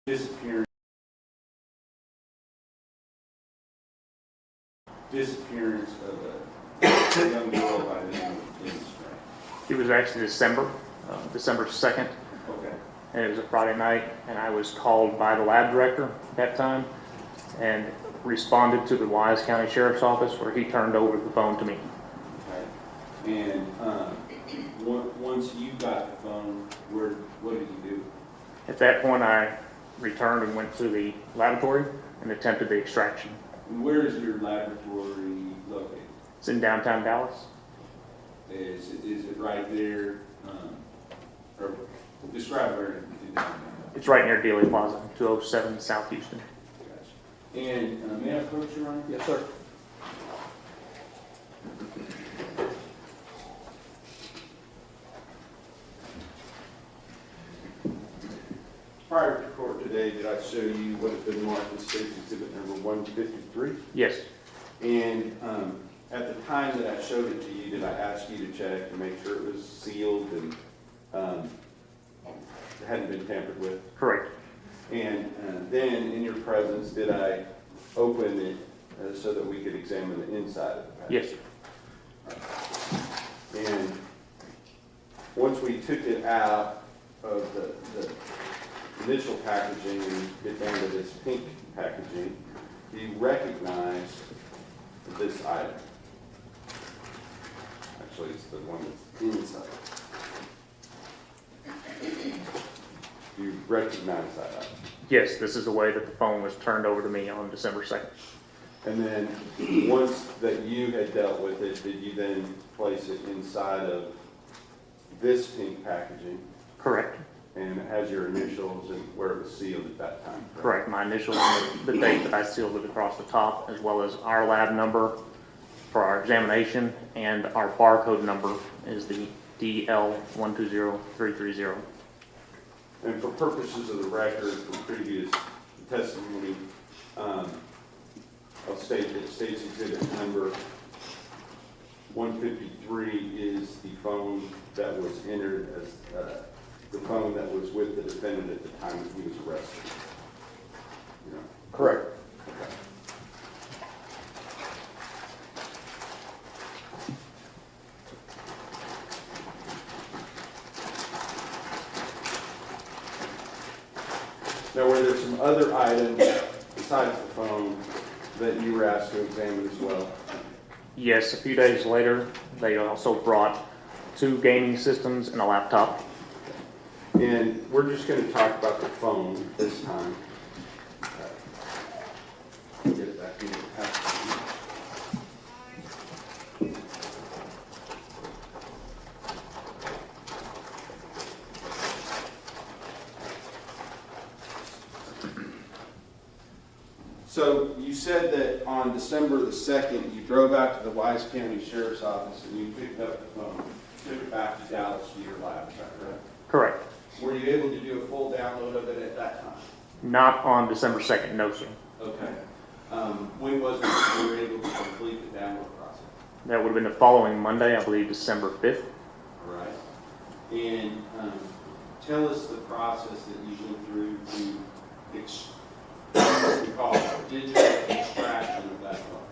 disappearance of a young girl by the name of Liz. It was actually December 2nd, Okay. and it was a Friday night, and I was called by the lab director at that time and responded to the Wise County Sheriff's Office, where he turned over the phone to me. Okay. And once you got the phone, what did you do? At that point, I returned and went to the laboratory and attempted the extraction. And where is your laboratory located? It's in downtown Dallas. Is it right there? Or describe where it is. It's right near Dealey Plaza, 207 South Houston. Gotcha. And may I approach you, Ryan? Yes, sir. Prior to court today, did I show you what has been marked as State's Exhibit number 153? Yes. And at the time that I showed it to you, did I ask you to check and make sure it was sealed and it hadn't been tampered with? Correct. And then in your presence, did I open it so that we could examine the inside of the package? Yes. And once we took it out of the initial packaging and get down to this pink packaging, do you recognize this item? Actually, it's the one that's inside. Do you recognize that item? Yes, this is the way that the phone was turned over to me on December 2nd. And then once that you had dealt with it, did you then place it inside of this pink packaging? Correct. And it has your initials and where it was sealed at that time? Correct. My initials and the date that I sealed it across the top, as well as our lab number for our examination, and our barcode number is the DL120330. And for purposes of the record, from previous testimony, I'll state that State's Exhibit number 153 is the phone that was entered as the phone that was with the defendant at the time that he was arrested. You know? Correct. Okay. Now, were there some other items besides the phone that you were asked to examine as well? Yes, a few days later, they also brought 2 gaming systems and a laptop. And we're just going to talk about the phone this time. Get it back in the package. So you said that on December the 2nd, you drove out to the Wise County Sheriff's Office and you picked up the phone, took it back to Dallas to your lab, is that correct? Correct. Were you able to do a full download of it at that time? Not on December 2nd, no, sir. Okay. When was it that you were able to complete the download process? That would have been the following Monday, I believe December 5th. All right. And tell us the process that you went through to what we call digital extraction of that phone.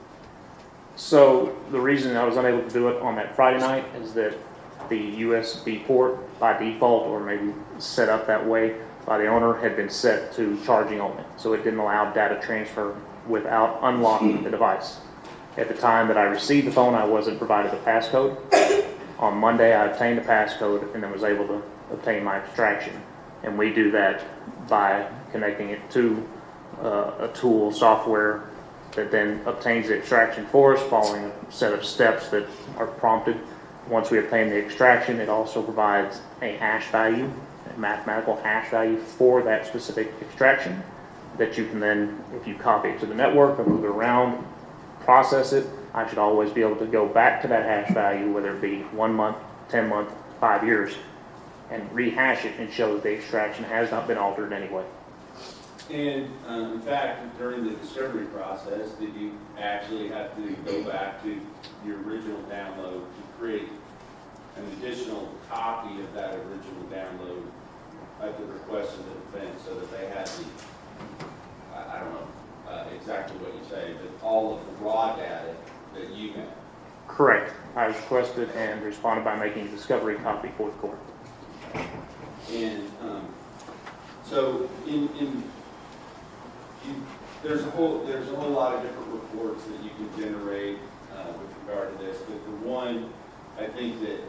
So the reason I was unable to do it on that Friday night is that the USB port by default, or maybe set up that way by the owner, had been set to charging only. So it didn't allow data transfer without unlocking the device. At the time that I received the phone, I wasn't provided a passcode. On Monday, I obtained a passcode and then was able to obtain my extraction. And we do that by connecting it to a tool software that then obtains the extraction for us, following a set of steps that are prompted. Once we obtain the extraction, it also provides a hash value, a mathematical hash value for that specific extraction that you can then, if you copy it to the network or move it around, process it. I should always be able to go back to that hash value, whether it be 1 month, 10 months, 5 years, and rehash it and show that the extraction has not been altered in any way. And in fact, during the discovery process, did you actually have to go back to your original download to create an additional copy of that original download at the request of the defense, so that they had the, I don't know exactly what you say, but all of the raw data that you have. Correct. I requested and responded by making a discovery copy for the court. And so there's a whole lot of different reports that you can generate with regard to this, but the one I think that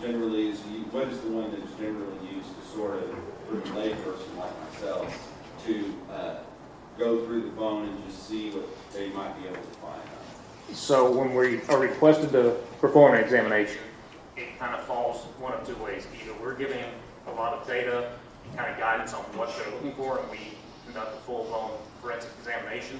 generally is what is the one that's generally used to sort of, for a layperson like myself, to go through the phone and just see what they might be able to find. So when we are requested to perform an examination, it kind of falls one of two ways. Either we're giving them a lot of data, kind of guidance on what they're looking for, and we conduct a full-blown forensic examination,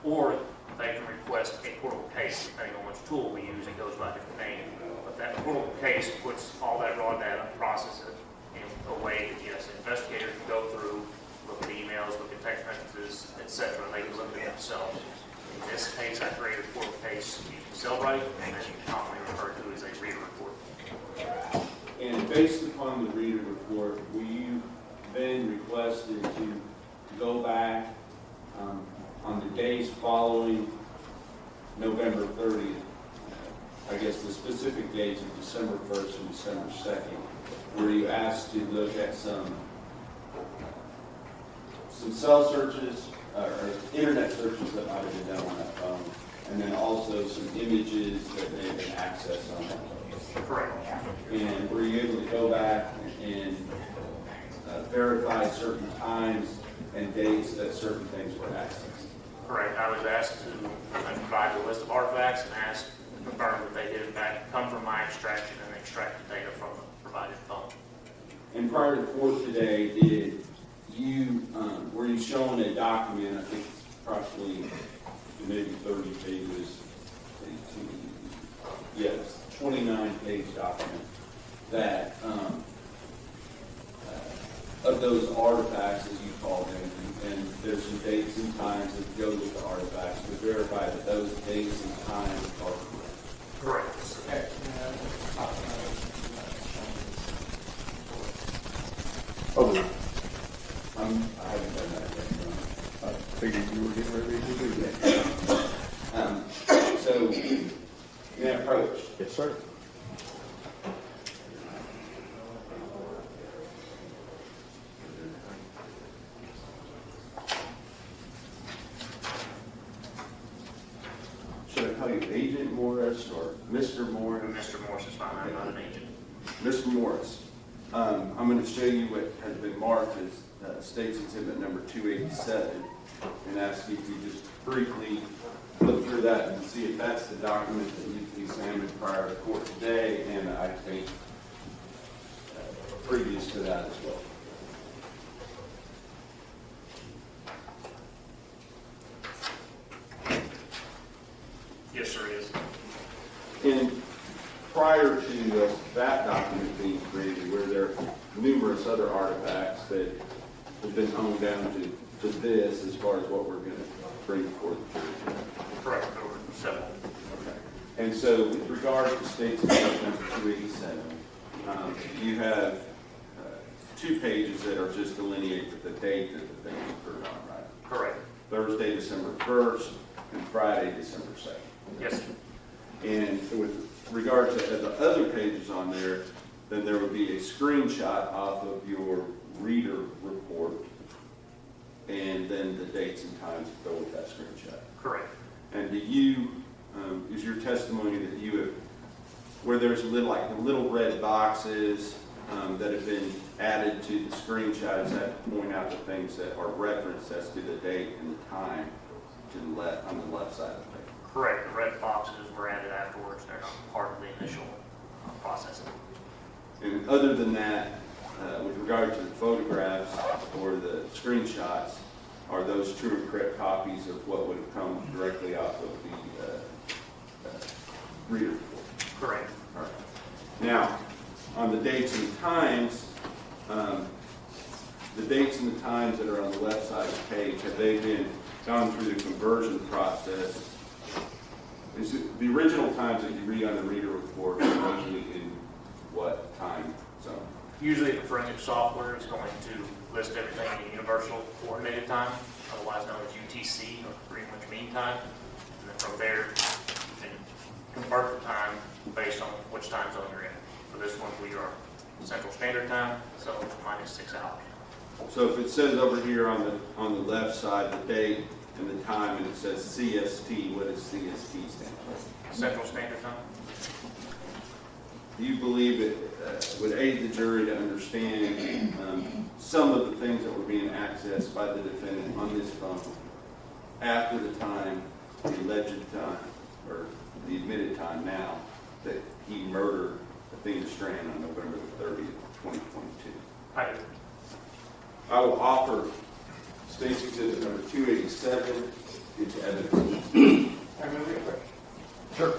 or they can request a portable case, depending on which tool we use. It goes by a different name. But that portable case puts all that raw data, process it in a way that, yes, an investigator can go through, look at emails, look at text messages, etc., and they can look at it themselves. In this case, I created a portable case using Cellbrite, and then commonly referred to as a reader report. And based upon the reader report, were you then requested to go back on the days following November 30th, I guess the specific dates of December 1st and December 2nd, were you asked to look at some cell searches, or internet searches that might have been done on that phone, and then also some images that may have been accessed on that phone? Correct. And were you able to go back and verify certain times and dates that certain things were accessed? Correct. I was asked to provide a list of artifacts and asked to confirm that they did in fact come from my extraction and extracted data from the provided phone. And prior to court today, did you, were you shown a document, I think it's approximately maybe 30 pages, 18, yes, 29-page document that, of those artifacts, as you call them, and there's some dates and times that go with the artifacts to verify that those dates and times are correct. Correct. Okay. Oh, I haven't done that yet. I figured you were getting ready to do that. So, may I approach? Yes, sir. Should I call you Agent Morris or Mr. Morris? Mr. Morse is fine. I'm not an agent. Mr. Morris, I'm going to show you what has been marked as State's Exhibit number 287 and ask you to just briefly look through that and see if that's the document that you examined prior to court today, and I think previous to that as well. Yes, sir, it is. And prior to that document being created, were there numerous other artifacts that have been honed down to this as far as what we're going to bring before the jury? Correct. There were several. Okay. And so with regard to State's Exhibit number 287, you have 2 pages that are just delineate the date that the thing occurred on, right? Correct. Thursday, December 1st, and Friday, December 2nd. Yes, sir. And with regard to the other pages on there, then there would be a screenshot off of your reader report, and then the dates and times that go with that screenshot. Correct. And do you, is your testimony that you have, where there's like the little red boxes that have been added to the screenshots that point out the things that are referenced as to the date and the time to the left, on the left side of the paper? Correct. The red boxes were added afterwards. They're not part of the initial processing. And other than that, with regard to the photographs or the screenshots, are those true and correct copies of what would have come directly off of the reader report? Correct. All right. Now, on the dates and times, the dates and the times that are on the left side of the page, have they been gone through the conversion process? Is it the original times that you read on the reader report are usually in what time zone? Usually the forensic software is going to list everything in universal coordinated time, otherwise known as UTC, or pretty much mean time. And then from there, you can convert the time based on which time zone you're in. For this one, we are Central Standard Time, so minus 6 hours. So if it says over here on the left side, the date and the time, and it says CST, what does CST stand for? Central Standard Time? Do you believe it would aid the jury to understand some of the things that were being accessed by the defendant on this phone after the time, the alleged time, or the admitted time now, that he murdered Athena Strand on November the 30th, 2022? I do. I will offer State's Exhibit number 287 into evidence. Sure.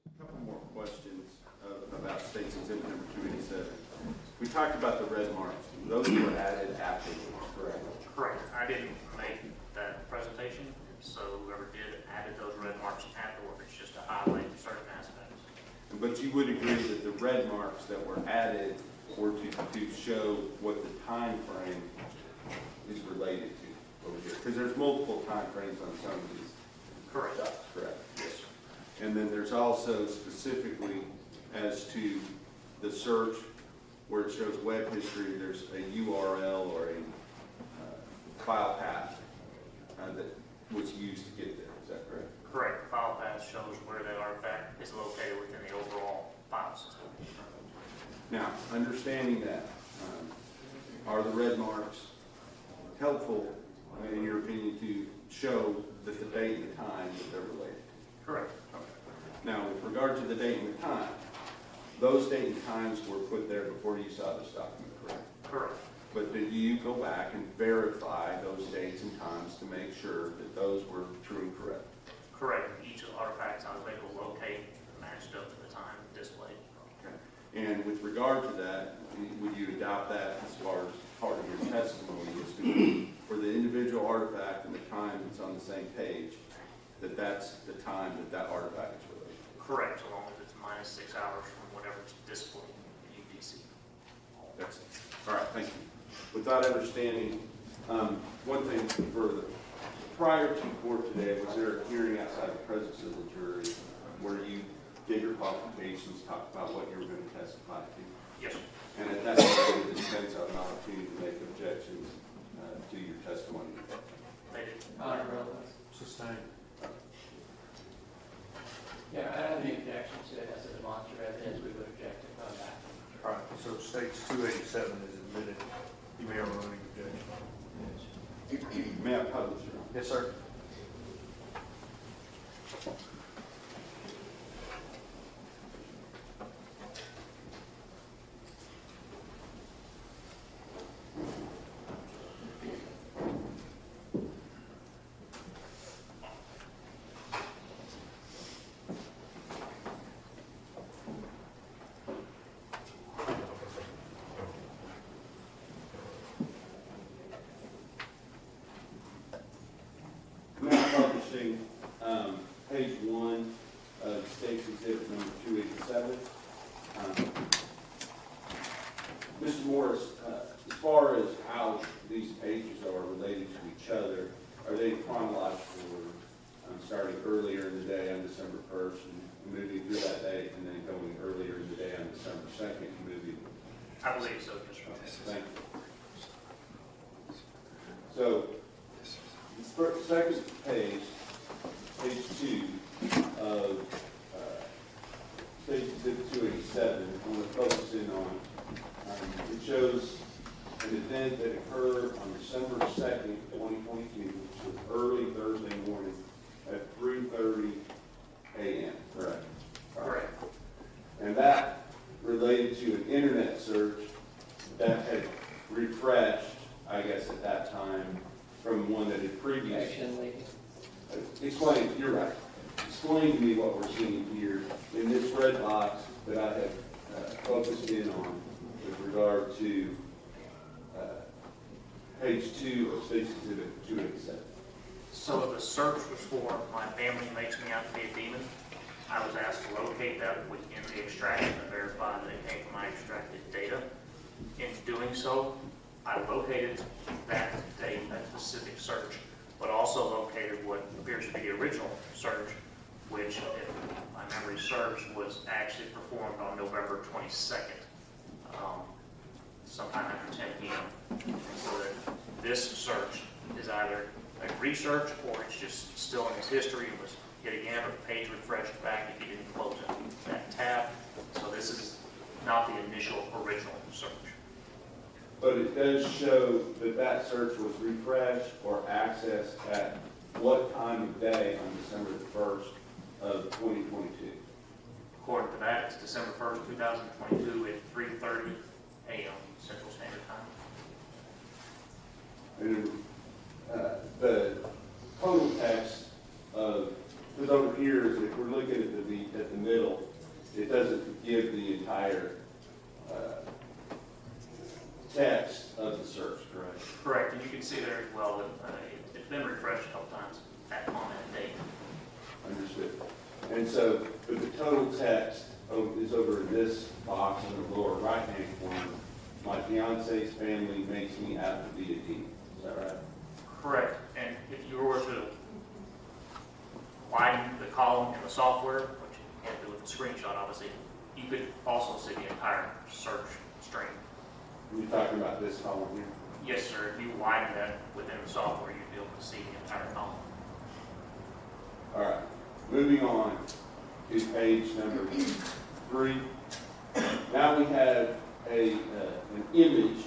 A couple more questions about State's Exhibit number 287. We talked about the red marks. Those were added afterwards, correct? Correct. I didn't make that presentation, so whoever did added those red marks afterwards just to highlight certain aspects. But you would agree that the red marks that were added were to show what the time frame is related to over here? Because there's multiple time frames on some of these. Correct. Correct. Yes, sir. And then there's also specifically as to the search where it shows web history, there's a URL or a file path that was used to get there. Is that correct? Correct. File path shows where that artifact is located within the overall file system. Now, understanding that, are the red marks helpful, in your opinion, to show that the date and the time that they're related to? Correct. Now, with regard to the date and the time, those date and times were put there before you saw this document, correct? Correct. But did you go back and verify those dates and times to make sure that those were true and correct? Correct. Each of the artifacts I was able to locate matched up to the time displayed. Okay. And with regard to that, would you adopt that as far as part of your testimony is to, for the individual artifact and the time that's on the same page, that that's the time that that artifact is related? Correct, so long as it's minus 6 hours from whatever it's displayed in UDC. That's it. All right, thank you. With that understanding, one thing for the, prior to court today, was there a hearing outside the presence of the jury where you gave your qualifications, talked about what you were going to testify to? Yes, sir. And at that time, the defense had an opportunity to make objections to your testimony. They did. Sustained. Yeah, I don't have any objections to it as a demonstrative evidence. We would object to come back. All right, so states 287 is admitted. You may have a running objection. May I publish it? Yes, sir. referencing page 1 of State's Exhibit number 287. Mr. Morris, as far as how these pages are related to each other, are they chronological order? Starting earlier in the day on December 1st and moving through that day, and then going earlier in the day on December 2nd and moving. I believe so, yes, sir. Thank you. So, the second page, page 2 of State Exhibit 287, I want to focus in on. It shows an event that occurred on December 2nd, 2022, which was early Thursday morning at 3:30 a.m., correct? Correct. And that related to an internet search that had refreshed, I guess at that time, from one that had previously. Actually, Explain, you're right. Explain to me what we're seeing here in this red box that I have focused in on with regard to page 2 of State's Exhibit 287. So the search was for my family makes me out to be a demon. I was asked to locate that within the extraction and verify that it came from my extracted data. In doing so, I located that data, that specific search, but also located what appears to be the original search, which, if my memory serves, was actually performed on November 22nd, sometime after 10 p.m. So that this search is either a research or it's just still in its history. It was hit again, or the page refreshed back if you didn't close that tab. So this is not the initial original search. But it does show that that search was refreshed or accessed at what time of day on December the 1st of 2022? According to that, it's December 1st, 2022 at 3:30 a.m. Central Standard Time. And the total text of, because over here, if we're looking at the middle, it doesn't give the entire text of the search, correct? Correct, and you can see there as well that it's been refreshed a couple times at on that date. Understood. And so, but the total text is over in this box in the lower right-hand corner. My fiance's family makes me out to be a demon. Is that right? Correct, and if you were to widen the column in the software, which you can't do with the screenshot, obviously, you could also see the entire search string. Are you talking about this column here? Yes, sir, if you widen that within the software, you'd be able to see the entire column. All right. Moving on to page number 3. Now we have an image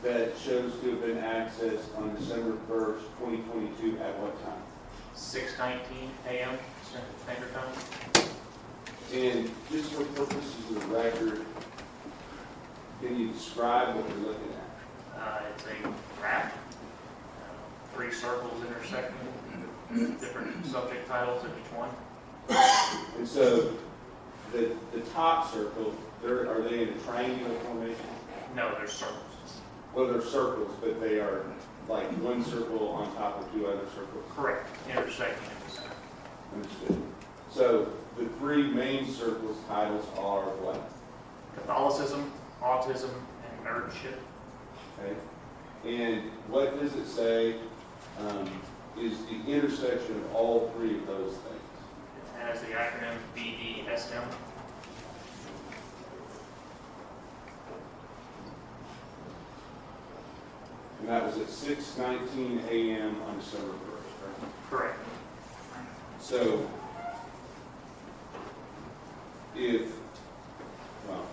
that shows to have been accessed on December 1st, 2022 at what time? 6:19 a.m. Central Standard Time. And just for purposes of the record, can you describe what we're looking at? It's a graph, 3 circles intersecting, different subject titles of each one. And so the top circle, are they in a triangular formation? No, there's circles. Well, they're circles, but they are like one circle on top of 2 other circles. Correct, intersecting in the center. Understood. So the 3 main circles titles are what? Catholicism, autism, and nerdship. Okay. And what does it say is the intersection of all 3 of those things? It has the acronym BDSM. And that was at 6:19 a.m. on December 1st, right? Correct. So if, well,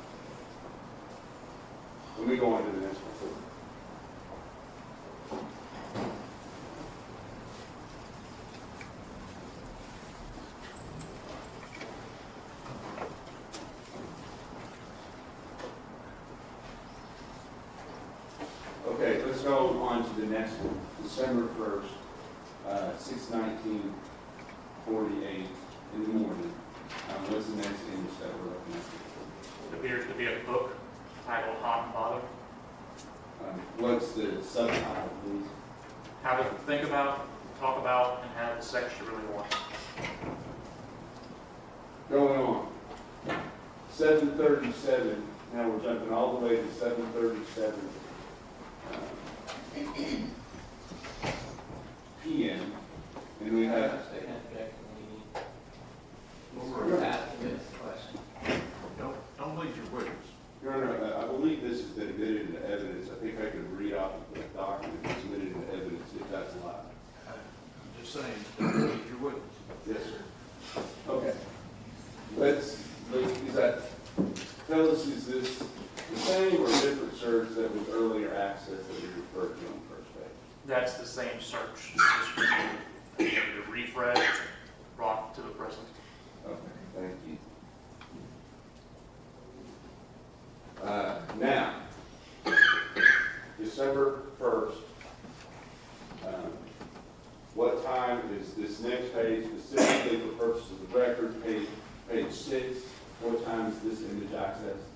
let me go on to the next one. Okay, let's go on to the next one, December 1st, 6:19:48 in the morning. What's the next image that we're looking at? It appears to be a book titled Hot and Bothered. What's the subtitle, please? How to think about, talk about, and have the section you really want. Going on. 7:37, now we're jumping all the way to 7:37 PM, and we have, They can object when we need. Asking this question. Don't leave your witness. Your Honor, I believe this has been admitted into evidence. I think I could read off of the document that's admitted into evidence if that's allowed. I'm just saying, don't leave your witness. Yes, sir. Okay. Let's, is that, tell us, is this the same or different search that was earlier access that you referred to on the first page? That's the same search. Just review the refresh brought to the present. Okay, thank you. Now, December 1st, what time is this next page, specifically for purposes of record, page 6, what time is this image accessed?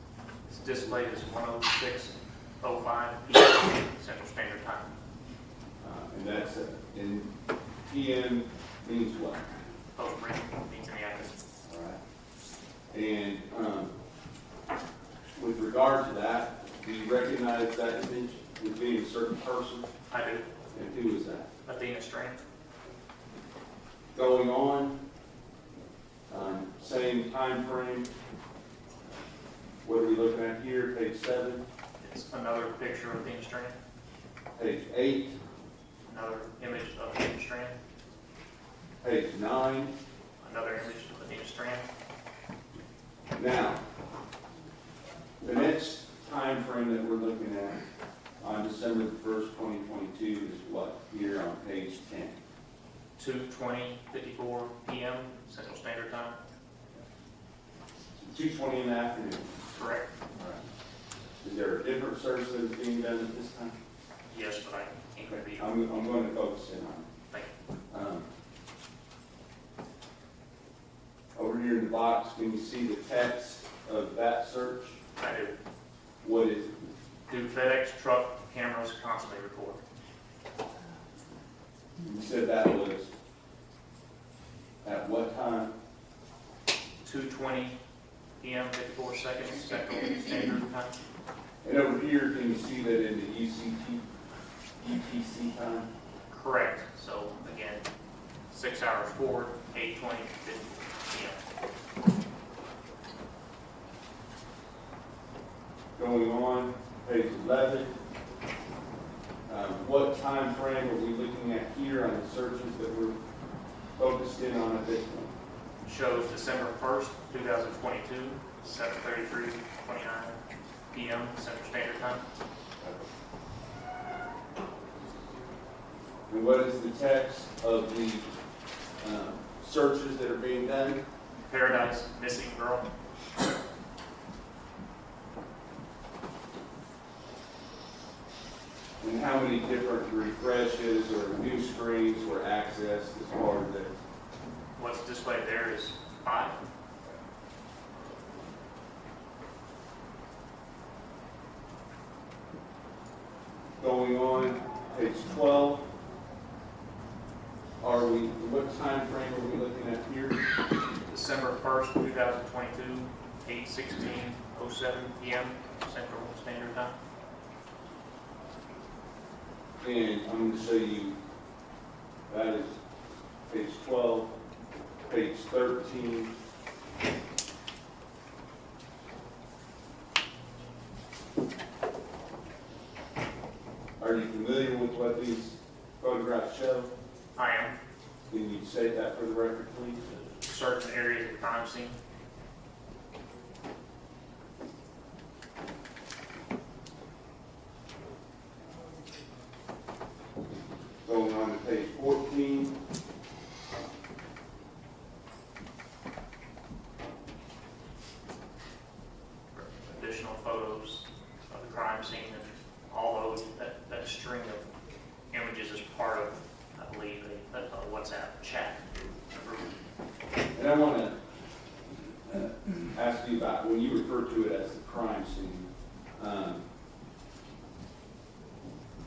It's displayed as 1:06:05 p.m. Central Standard Time. And that's, in PM means what? Post-ring means in the afternoon. All right. And with regard to that, do you recognize that image as being a certain person? I do. And who is that? Athena Strength. Going on, same time frame. What are we looking at here? Page 7, It's another picture of Athena Strength. page 8, Another image of Athena Strength. page 9. Another image of Athena Strength. Now, the next time frame that we're looking at on December 1st, 2022 is what? Here on page 10. 2:20:54 p.m. Central Standard Time. 2:20 in the afternoon. Correct. All right. Is there a different search that is being done at this time? Yes, but I can't repeat. I'm going to focus in on Thank you. it. Over here in the box, can you see the text of that search? I do. What is it? Do FedEx truck cameras constantly record? You said that was at what time? 2:20 p.m. 54 seconds Central Standard Time. And over here, can you see that in the UTC time? Correct. So again, 6 hours forward, 8:20 p.m. Going on, page 11. What time frame are we looking at here on the searches that we're focused in on at this point? Shows December 1st, 2022, 7:33:29 p.m. Central Standard Time. And what is the text of the searches that are being done? Paradise Missing Girl. And how many different refreshes or new screens were accessed as part of this? What's displayed there is 5. Going on, page 12. What time frame are we looking at here? December 1st, 2022, 8:16:07 p.m. Central Standard Time. And I'm going to show you, that is page 12, page 13. Are you familiar with what these photographs show? I am. Can you state that for the record, please? Certain areas of crime scene. Going on to page 14. Additional photos of the crime scene and all those, that string of images is part of, I believe, a WhatsApp chat group. And I want to ask you about, when you refer to it as the crime scene,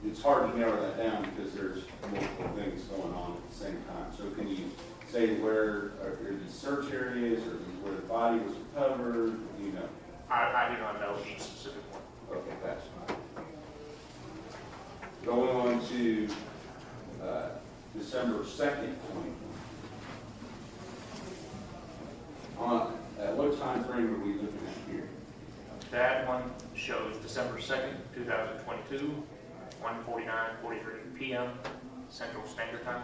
it's hard to narrow that down because there's multiple things going on at the same time. So can you say where are these search areas, or where the body was recovered, you know? I do not know each specific one. Okay, that's fine. Going on to December 2nd, 2020. At what time frame are we looking at here? That one shows December 2nd, 2022, 1:49:43 p.m. Central Standard Time.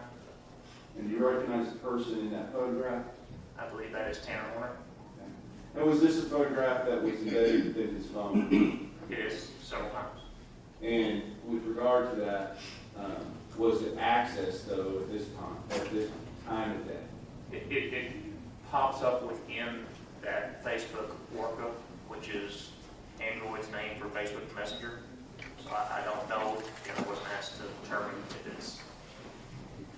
And do you recognize the person in that photograph? I believe that is Tanner Warner. And was this a photograph that was embedded within his phone? It is several times. And with regard to that, was it accessed though at this time of day? It pops up within that Facebook workup, which is Android's name for Facebook Messenger. So I don't know, I wasn't asked to determine if it's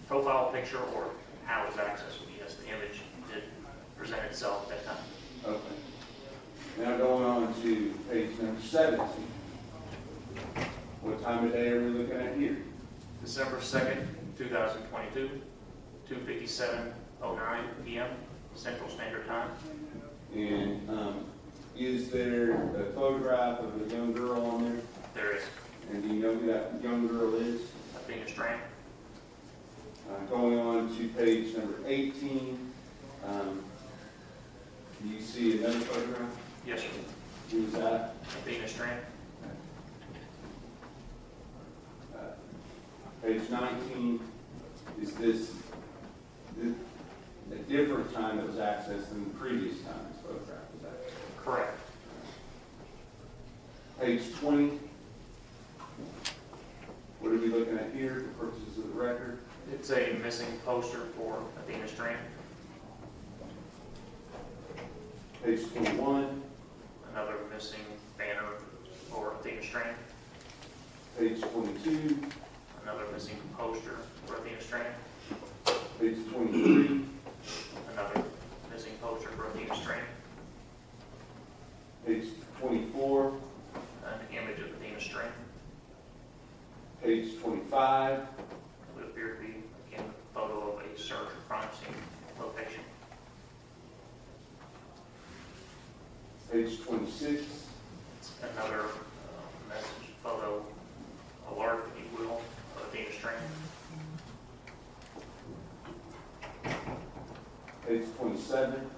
profile picture or how it's accessed. Yes, the image did present itself at that time. Okay. Now going on to page number 17. What time of day are we looking at here? December 2nd, 2022, 2:57:09 p.m. Central Standard Time. And is there a photograph of a young girl on there? There is And do you know who that young girl is? Athena Strand. Going on to page number 18. Do you see another photograph? Yes, sir. Who is that? Athena Strand. Page 19, is this a different time that was accessed than the previous time's photograph? Is that Correct. page 20? What are we looking at here for purposes of the record? It's a missing poster for Athena Strand. Page 21, Another missing banner for Athena Strand. page 22, Another missing poster for Athena Strand. page 23, Another missing poster for Athena Strand. page 24, An image of Athena Strand. page 25, It would appear to be, again, a photo of a search or crime scene location. page 26, Another message photo alert, if you will, of Athena Strand. page 27,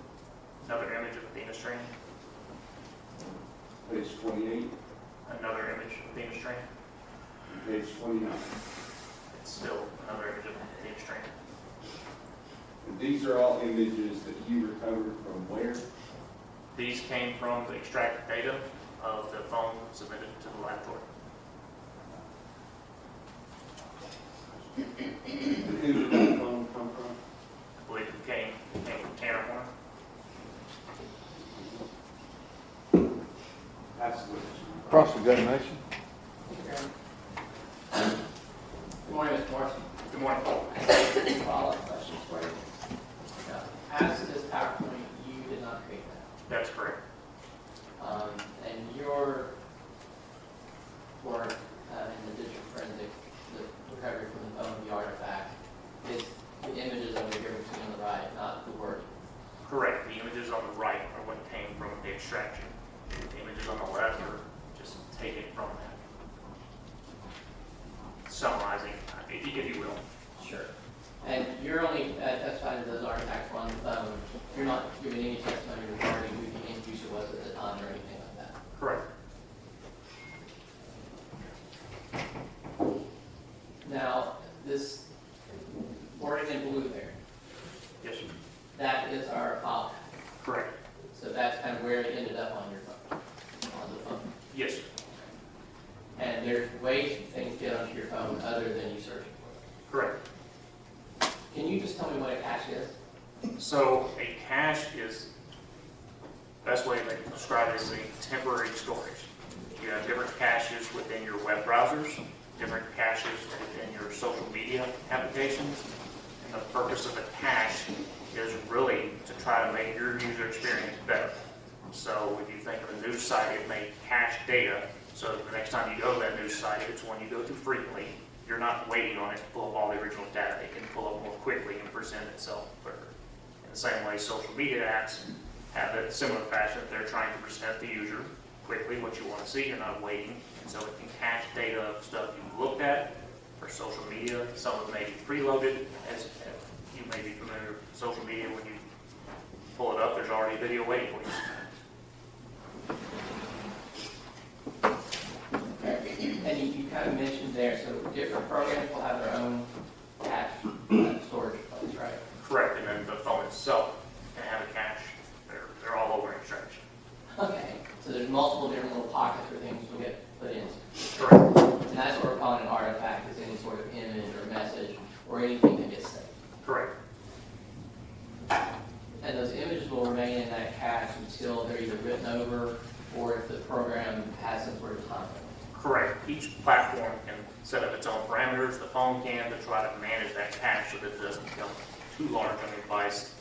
Another image of Athena Strand. page 28, Another image of Athena Strand. and page 29. It's still another image of Athena Strand. And these are all images that you recovered from where? These came from the extracted data of the phone submitted to the laboratory. And who did that phone come from? I believe it came from Tanner Warner. Absolutely. Cross-examination. Good morning, Mr. Morrison. Good morning. Follow-up questions for you. Now, as to this PowerPoint, you did not create that. That's correct. And your work in the digital forensic, the recovery from the phone, the artifact, is the images over here we see on the right, not the word. Correct. The images on the right are what came from the extraction. The images on the left are just taken from that. Summarizing, if you will. Sure. And you're only testifying to those artifacts on the phone. You're not giving any testimony regarding who the end user was at the time or anything like that. Correct. Now, this wording in blue there, Yes, sir. that is our file path. Correct. So that's kind of where it ended up on your phone, on the phone. Yes, sir. And there's ways things get onto your phone other than you searching for Correct. it. Can you just tell me what a cache is? So a cache is, best way to describe it is a temporary storage. You have different caches within your web browsers, different caches within your social media applications. And the purpose of a cache is really to try to make your user experience better. So if you think of a news site, it may cache data So the next time you go to that news site, if it's one you go to frequently, you're not waiting on it to pull up all the original data. It can pull up more quickly and present itself quicker. In the same way, social media apps have a similar fashion. They're trying to present the user quickly what you want to see. You're not waiting. And so it can cache data of stuff you've looked at for social media. Some of it may be preloaded, as you may be familiar with social media. When you pull it up, there's already a video waiting for you. And you kind of mentioned there, so different programs will have their own cache storage place, right? Correct, and then the phone itself can have a cache. They're all over extraction. Okay, so there's multiple different little pockets where things will get put in. Correct. And that's what we're calling an artifact, is any sort of image or message or anything that gets saved. Correct. And those images will remain in that cache until they're either written over or if the program has some sort of time limit. Correct. Each platform can set up its own parameters. The phone can to try to manage that cache so that it doesn't become too large on your device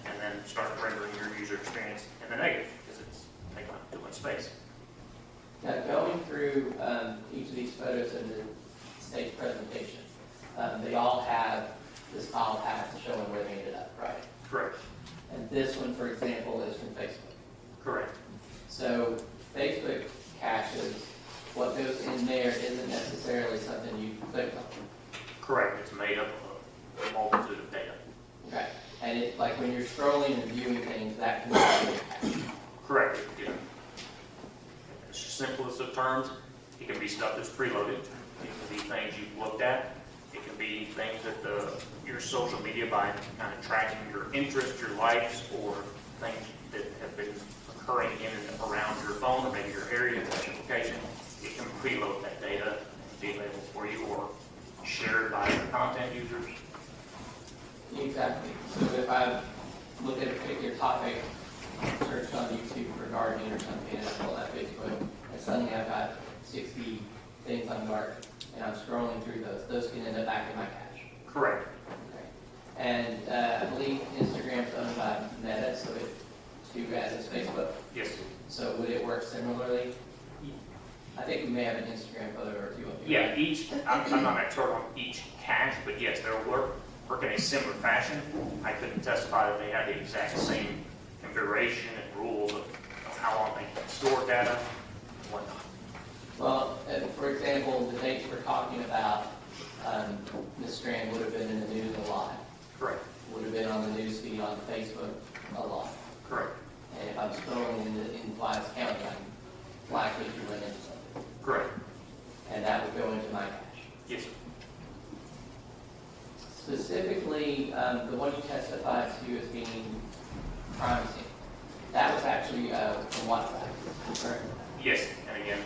and then start rendering your user experience in the negative because it's taking up too much space. Now, going through each of these photos in the stage presentation, they all have this file path showing where they ended up, right? Correct. And this one, for example, is from Facebook. Correct. So Facebook caches, what goes in there isn't necessarily something you click on. Correct. It's made up of a multitude of data. Okay. And it's like when you're scrolling and viewing things, that can be a cache. Correct. Yeah. In the simplest of terms, it can be stuff that's preloaded. It can be things you've looked at. It can be things that your social media by kind of tracking your interests, your likes, or things that have been occurring in and around your phone or maybe your area, your location. It can preload that data and be available for you or shared by your content users. Exactly. So if I look at a particular topic, searched on YouTube for gardening or something, and I pull that Facebook, and suddenly I've got 60 things on gardening, and I'm scrolling through those can end up back in my cache. Correct. Okay. And I believe Instagram's owned by Meta, so it too as is Facebook. Yes. So would it work similarly? I think we may have an Instagram photo or two of you. Yeah, I'm not an expert on each cache, but yes, they'll work in a similar fashion. I couldn't testify that they have the exact same configuration and rules of how long they can store data and whatnot. Well, for example, the dates we're talking about, Ms. Strand would have been in the news a lot. Correct. Would have been on the news feed on Facebook a lot. Correct. And if I'm scrolling in Wise County, I'm likely to run into something. Correct. And that would go into my cache. Yes. Specifically, the one you testified to as being crime scene. That was actually from WhatsApp, correct? Yes, and again,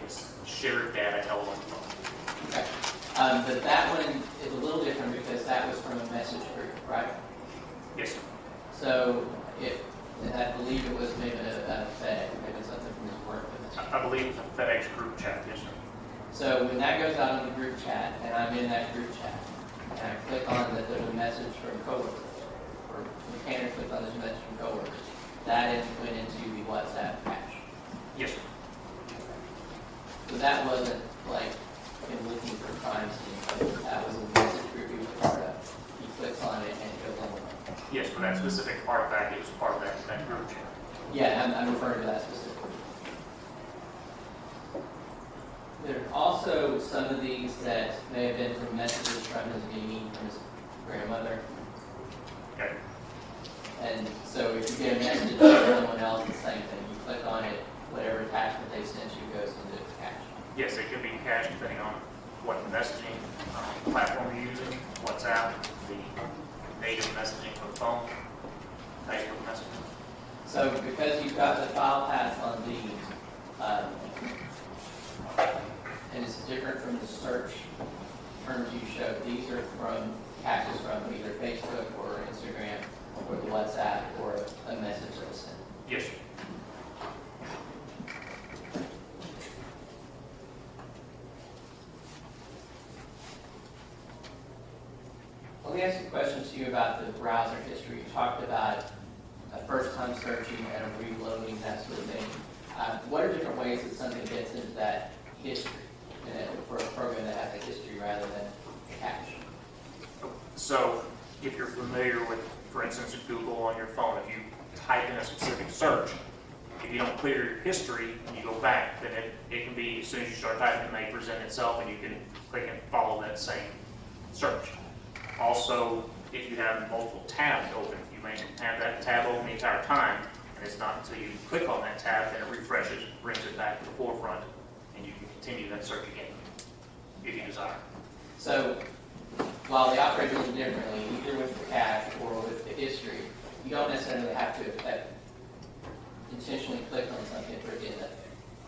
it's shared data held on the phone. Okay. But that one is a little different because that was from a message group, right? Yes, sir. So I believe it was maybe a FedEx, maybe something from his work. I believe it's a FedEx group chat, yes, sir. So when that goes out on the group chat, and I'm in that group chat, and I click on that there's a message from coworkers, or mechanic clicked on this message from coworkers, that went into the WhatsApp cache. Yes, sir. So that wasn't like him looking for crime scene. That was a message group he was part of. He clicks on it and it goes on the phone. Yes, for that specific artifact, it was part of that group chat. Yeah, I'm referring to that specifically. There are also some of these that may have been from messages from his niece, from his grandmother. Okay. And so if you get a message from someone else, the same thing. You click on it, whatever attachment they sent you goes into the cache. Yes, it could be cached depending on what messaging platform you're using, WhatsApp, the native messaging for the phone, Facebook messaging. So because you've got the file paths on these, and it's different from the search terms you showed, these are from caches from either Facebook or Instagram or the WhatsApp or a message that was sent. Yes, sir. Let me ask you a question to you about the browser history. You talked about a first time searching and a reloading, that sort of thing. What are different ways that something gets into that history, for a program that has a history rather than a cache? So if you're familiar with, for instance, Google on your phone, if you type in a specific search, if you don't clear your history and you go back, then it can be, as soon as you start typing, it may present itself and you can click and follow that same search. Also, if you have multiple tabs open, you may have that tab open the entire time, and it's not until you click on that tab that it refreshes, brings it back to the forefront, and you can continue that search again, if you desire. So while they operate a little differently, either with the cache or with the history, you don't necessarily have to intentionally click on something for it to end up there.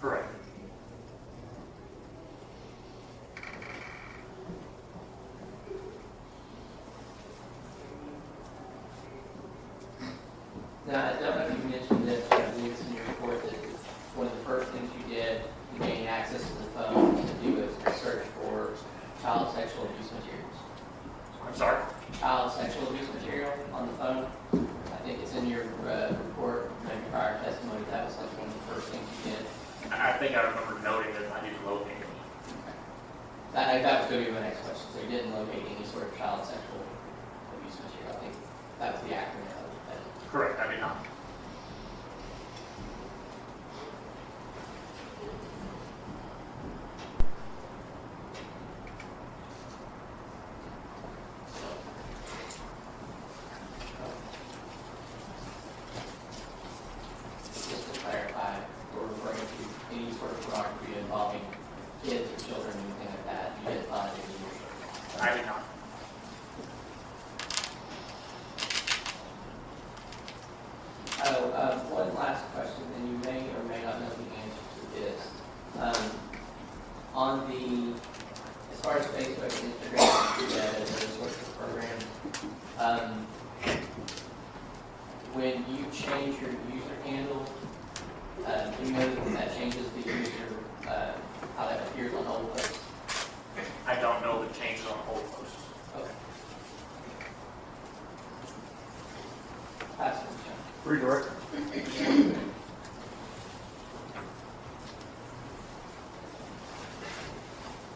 Correct. Now, I don't know if you mentioned this, but I believe it's in your report that one of the first things you did to gain access to the phone to do a search for child sexual abuse materials. I'm sorry? Child sexual abuse material on the phone. I think it's in your report, maybe prior testimony, that was like one of the first things you did. I think I remember noting that I didn't locate it. That was going to be my next question. So you didn't locate any sort of child sexual abuse material. I think that was the acronym of it. Correct, I did not. Just to clarify, we're referring to any sort of pornography involving kids or children, anything like that. You didn't find any in your search. I did not. One last question, and you may or may not know the answer to this. As far as Facebook, Instagram, and those sorts of programs, when you change your user handle, do you know that changes the user, how that appears on old posts? I don't know the changes on old posts. Okay. Pass it, John. Redirect.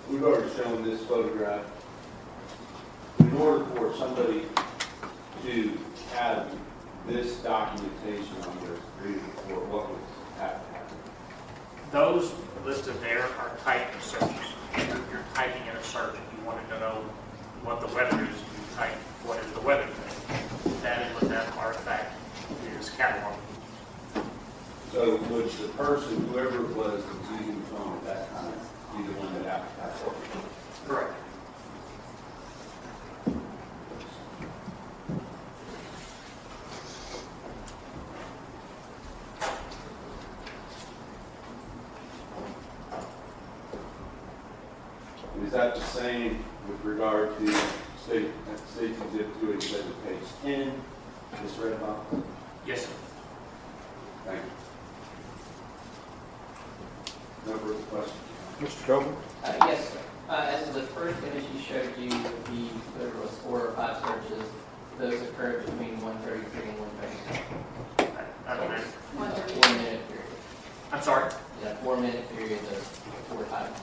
We've already shown this photograph. In order for somebody to have this documentation on their reading report, what would have to happen? Those listed there are typing searches. You're typing in a search. If you wanted to know what the weather is, you type, what is the weather today? That is what that artifact is cataloged. So would the person, whoever it was that was using the phone at that time, be the one that advertised it? Correct. Is that the same with regard to State Exhibit 287, page 10, this red box? Yes, sir. Thank you. No further questions? Mr. Coble? Yes, sir. As of the first image he showed you, there was 4 or 5 searches. Those occurred between 1:33 and 1:37. I don't know. 4-minute period. I'm sorry? Yeah, 4-minute period of 4 times.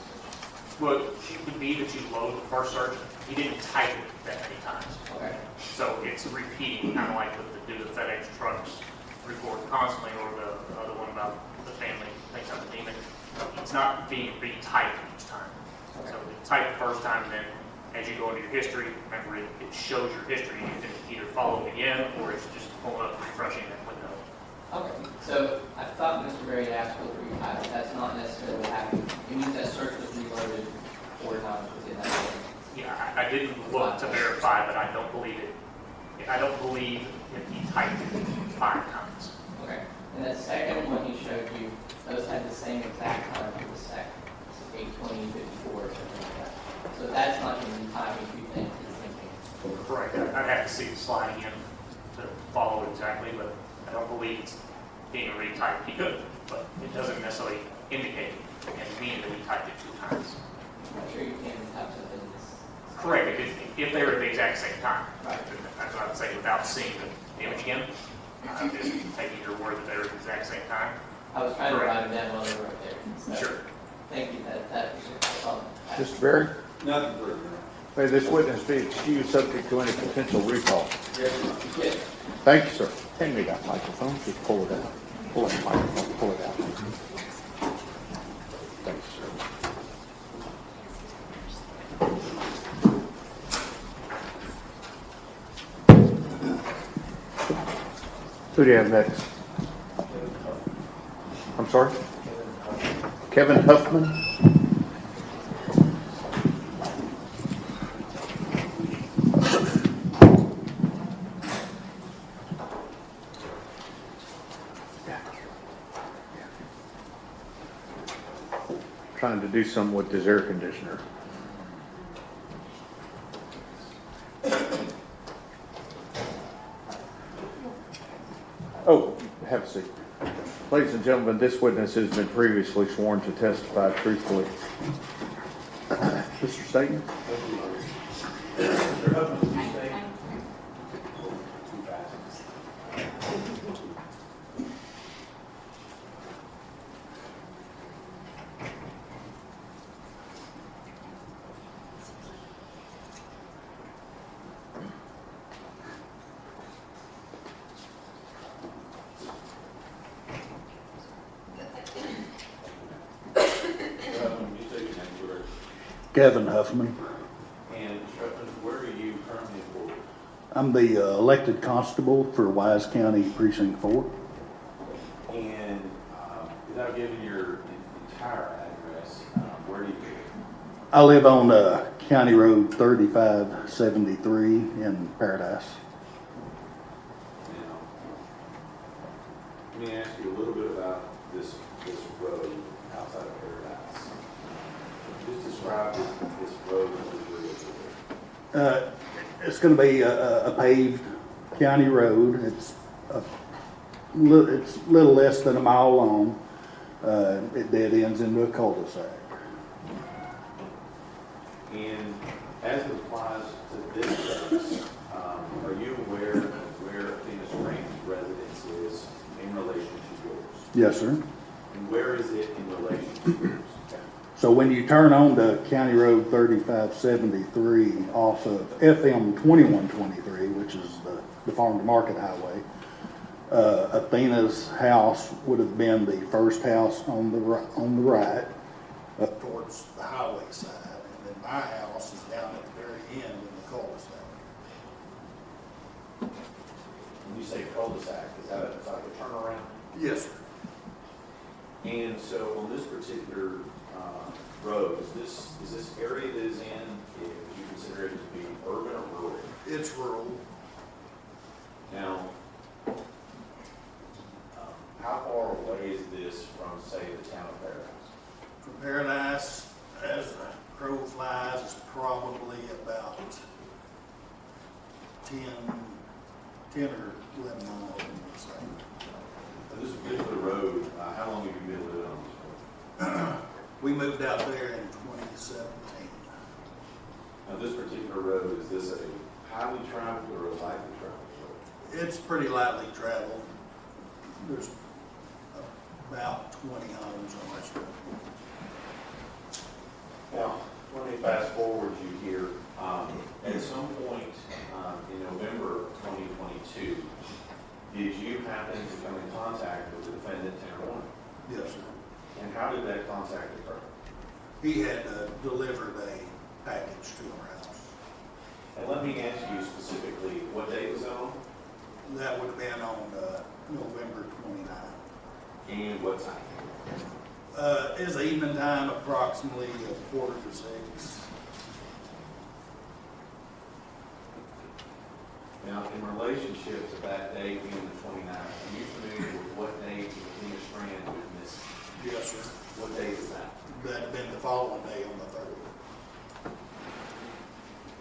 Well, it would be that you load the first search. He didn't type it that many times. Okay. So it's repeating, kind of like with the FedEx trucks report constantly, or the other one about the family thinks I'm a demon. It's not being retyped each time. So you type the first time, and then as you go into your history, remember it shows your history. You can either follow it again, or it's just pulling up, refreshing that window. Okay. So I thought Mr. Berry had asked for the retype. That's not necessarily what happened. It means that search was reloaded 4 times within that window. Yeah, I didn't look to verify, but I don't believe it. I don't believe that he typed it 5 times. Okay. And that second one he showed you, those had the same exact time for the second. 8:20, 54, or something like that. So that's not even retyping, you think, it's thinking. Correct. I'd have to see the slide again to follow exactly, but I don't believe it's being retyped. He could, but it doesn't necessarily indicate and mean that he typed it 2 times. I'm sure you can type something that's Correct, if they were at the exact same time. Right. That's what I would say without seeing the image again. Just taking your word that they were at the exact same time. I was trying to write them down while they were right there. So, Sure. Thank you, that was all. Mr. Berry, Nothing further. may this witness be excused subject to any potential recall? Yes, sir. Yes. Thank you, sir. Hand me that microphone, just pull it out. Pull that microphone, pull it out. Thank you, sir. Who do you have next? I'm sorry? Kevin Huffman? Trying to do something with this air conditioner. Oh, have a seat. Ladies and gentlemen, this witness has been previously sworn to testify truthfully. Mr. Staten? You say your name, George. Kevin Huffman. And where are you currently employed? I'm the elected constable for Wise County Precinct 4. And without giving your entire address, where do you live? I live on County Road 3573 in Paradise. Now, let me ask you a little bit about this road outside of Paradise. Just describe this road that we're doing. It's going to be a paved county road. It's a little less than a mile long. It dead ends into a cul-de-sac. And as it applies to this case, are you aware of where Athena Springs' residence is in relation to yours? Yes, sir. And where is it in relation to yours? So when you turn on to County Road 3573 off of FM 2123, which is the farm to market highway, Athena's house would have been the first house on the right, up towards the highway side, and then my house is down at the very end in the cul-de-sac. When you say cul-de-sac, is that it's like a turnaround? Yes, sir. And so on this particular road, is this area that is in, would you consider it to be urban or rural? It's rural. Now, how far away is this from, say, the town of Paradise? From Paradise, as the crow flies, is probably about 10 or 11 miles, I would say. Now, this particular road, how long have you been living on this road? We moved out there in 2017. Now, this particular road, is this a highly traveled or a lightly traveled road? It's pretty lightly traveled. There's about 20 homes on this road. Now, let me fast forward you here. At some point in November of 2022, did you happen to come in contact with the defendant, Tanner Warren? Yes, sir. And how did that contact occur? He had delivered a package to our house. And let me ask you specifically, what date was that on? That would have been on November 29th. And what time? It was evening time, approximately 5:45. Now, in relationship to that date being the 29th, are you familiar with what date Athena Strand witnessed? Yes, sir. What date is that? That'd have been the following day on the 30th.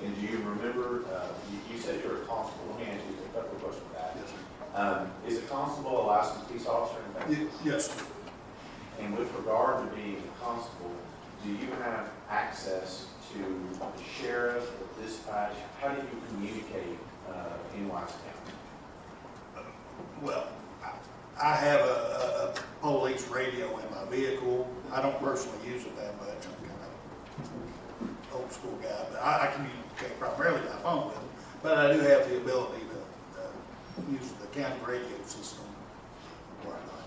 And do you remember, you said you were a constable. Let me ask you a couple of questions with that. Yes, sir. Is a constable a licensed peace officer in Texas? Yes, sir. And with regard to being a constable, do you have access to the sheriff or dispatch? How do you communicate in Wise County? Well, I have a police vehicle. I don't personally use it that much. I'm kind of old school guy, but I communicate primarily by phone with them. But I do have the ability to use the county radio system and whatnot.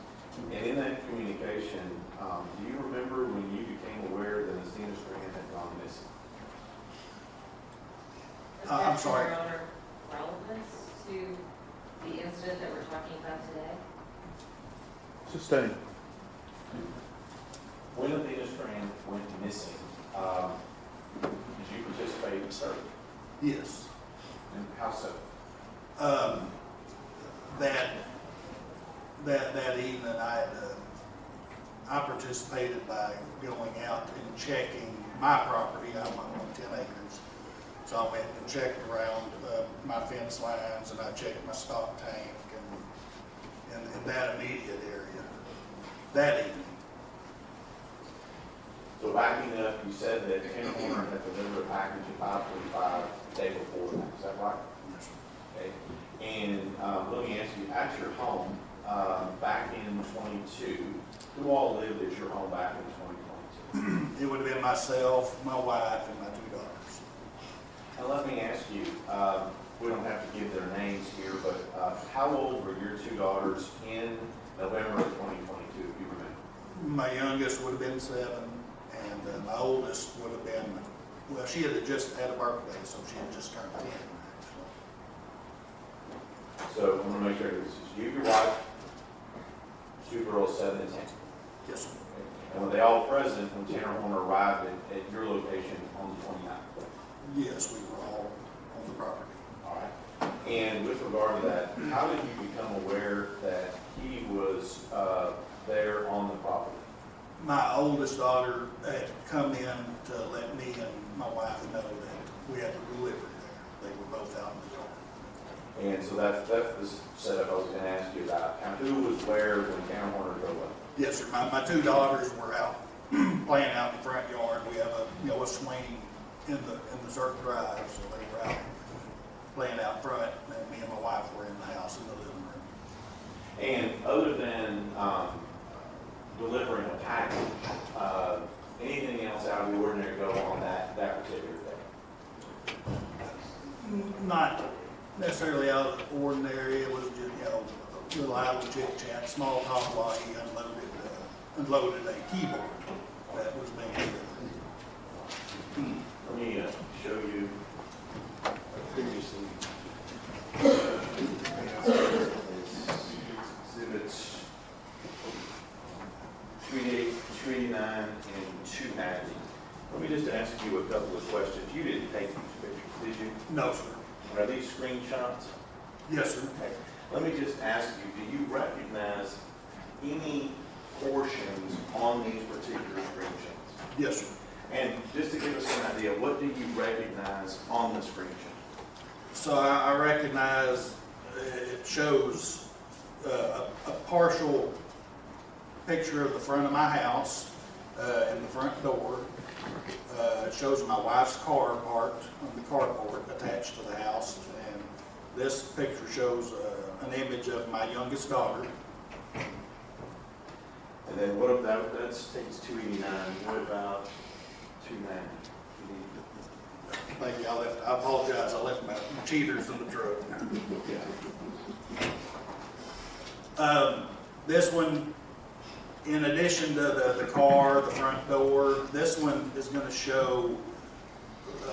And in that communication, do you remember when you became aware that Zena Strand had gone missing? I'm sorry. Is that your relevance to the incident that we're talking about today? Sustained. When Zena Strand went missing, did you participate in search? Yes. And how so? That evening, I participated by going out and checking my property. I'm on 10 acres. So I went and checked around my fence lines, and I checked my stock tank and in that immediate area that evening. So backing up, you said that Ken Horner had delivered a package at 5:45 the day before that, is that right? Yes, sir. Okay. And let me ask you, at your home, back in 22, who all lived at your home back in 2022? It would have been myself, my wife, and my 2 daughters. And let me ask you, we don't have to give their names here, but how old were your 2 daughters in November of 2022, if you remember? My youngest would have been 7, and my oldest would have been, well, she had just had a birthday, so she had just turned 10. So I want to make sure this is you, your wife, 2 girls, 7 and 10. Yes, sir. And were they all present when Tanner Horner arrived at your location on the 29th? Yes, we were all on the property. All right. And with regard to that, how did you become aware that he was there on the property? My oldest daughter had come in to let me and my wife know that we had a delivery there. They were both out in the yard. And so that's the setup I was going to ask you about. Now, who was where when Tanner Horner drove up? Yes, sir. My 2 daughters were out playing out in the front yard. We have a swing in the circle drive, so they were out playing out front, and me and my wife were in the house in the living room. And other than delivering a package, anything else out of the ordinary go on that particular day? Not necessarily out of the ordinary. It was just, little idle chit chat, small talk while he unloaded a keyboard that was being used. Let me show you previously. Exhibits 288, 289, and 290. Let me just ask you a couple of questions. You didn't take these pictures, did you? No, sir. Are these screenshots? Yes, sir. Okay. Let me just ask you, do you recognize any portions on these particular screenshots? Yes, sir. And just to give us an idea, what do you recognize on the screenshot? So I recognize it shows a partial picture of the front of my house and the front door. It shows my wife's car parked on the carport attached to the house. And this picture shows an image of my youngest daughter. And then what about, that's takes 289, what about 290? Thank you. I apologize. I left my cheaters in the truck. This one, in addition to the car, the front door, this one is going to show,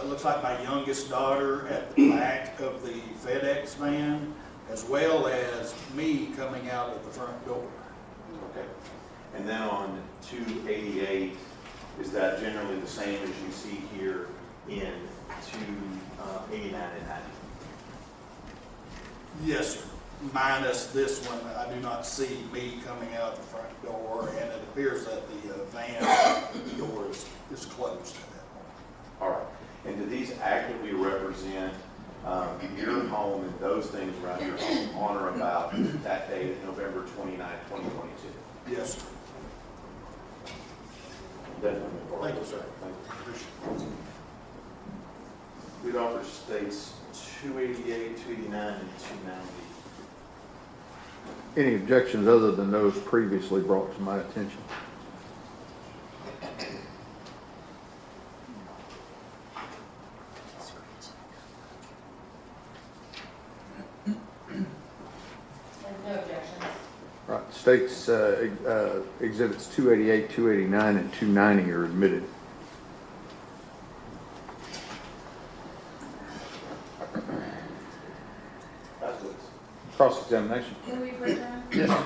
looks like my youngest daughter at the back of the FedEx van, as well as me coming out of the front door. Okay. And then on 288, is that generally the same as you see here in 289 and 90? Yes, sir. Minus this one, I do not see me coming out the front door, and it appears that the van door is closed at that point. All right. And do these accurately represent your home and those things around your home on or about that date, November 29, 2022? Yes, sir. Definitely. Thank you, sir. Thank you. Appreciate it. Food offer states 288, 289, and 290. Any objections other than those previously brought to my attention? states exhibits 288, 289, and 290 are admitted. That's what's Cross-examination. Can we adjourn? Yes.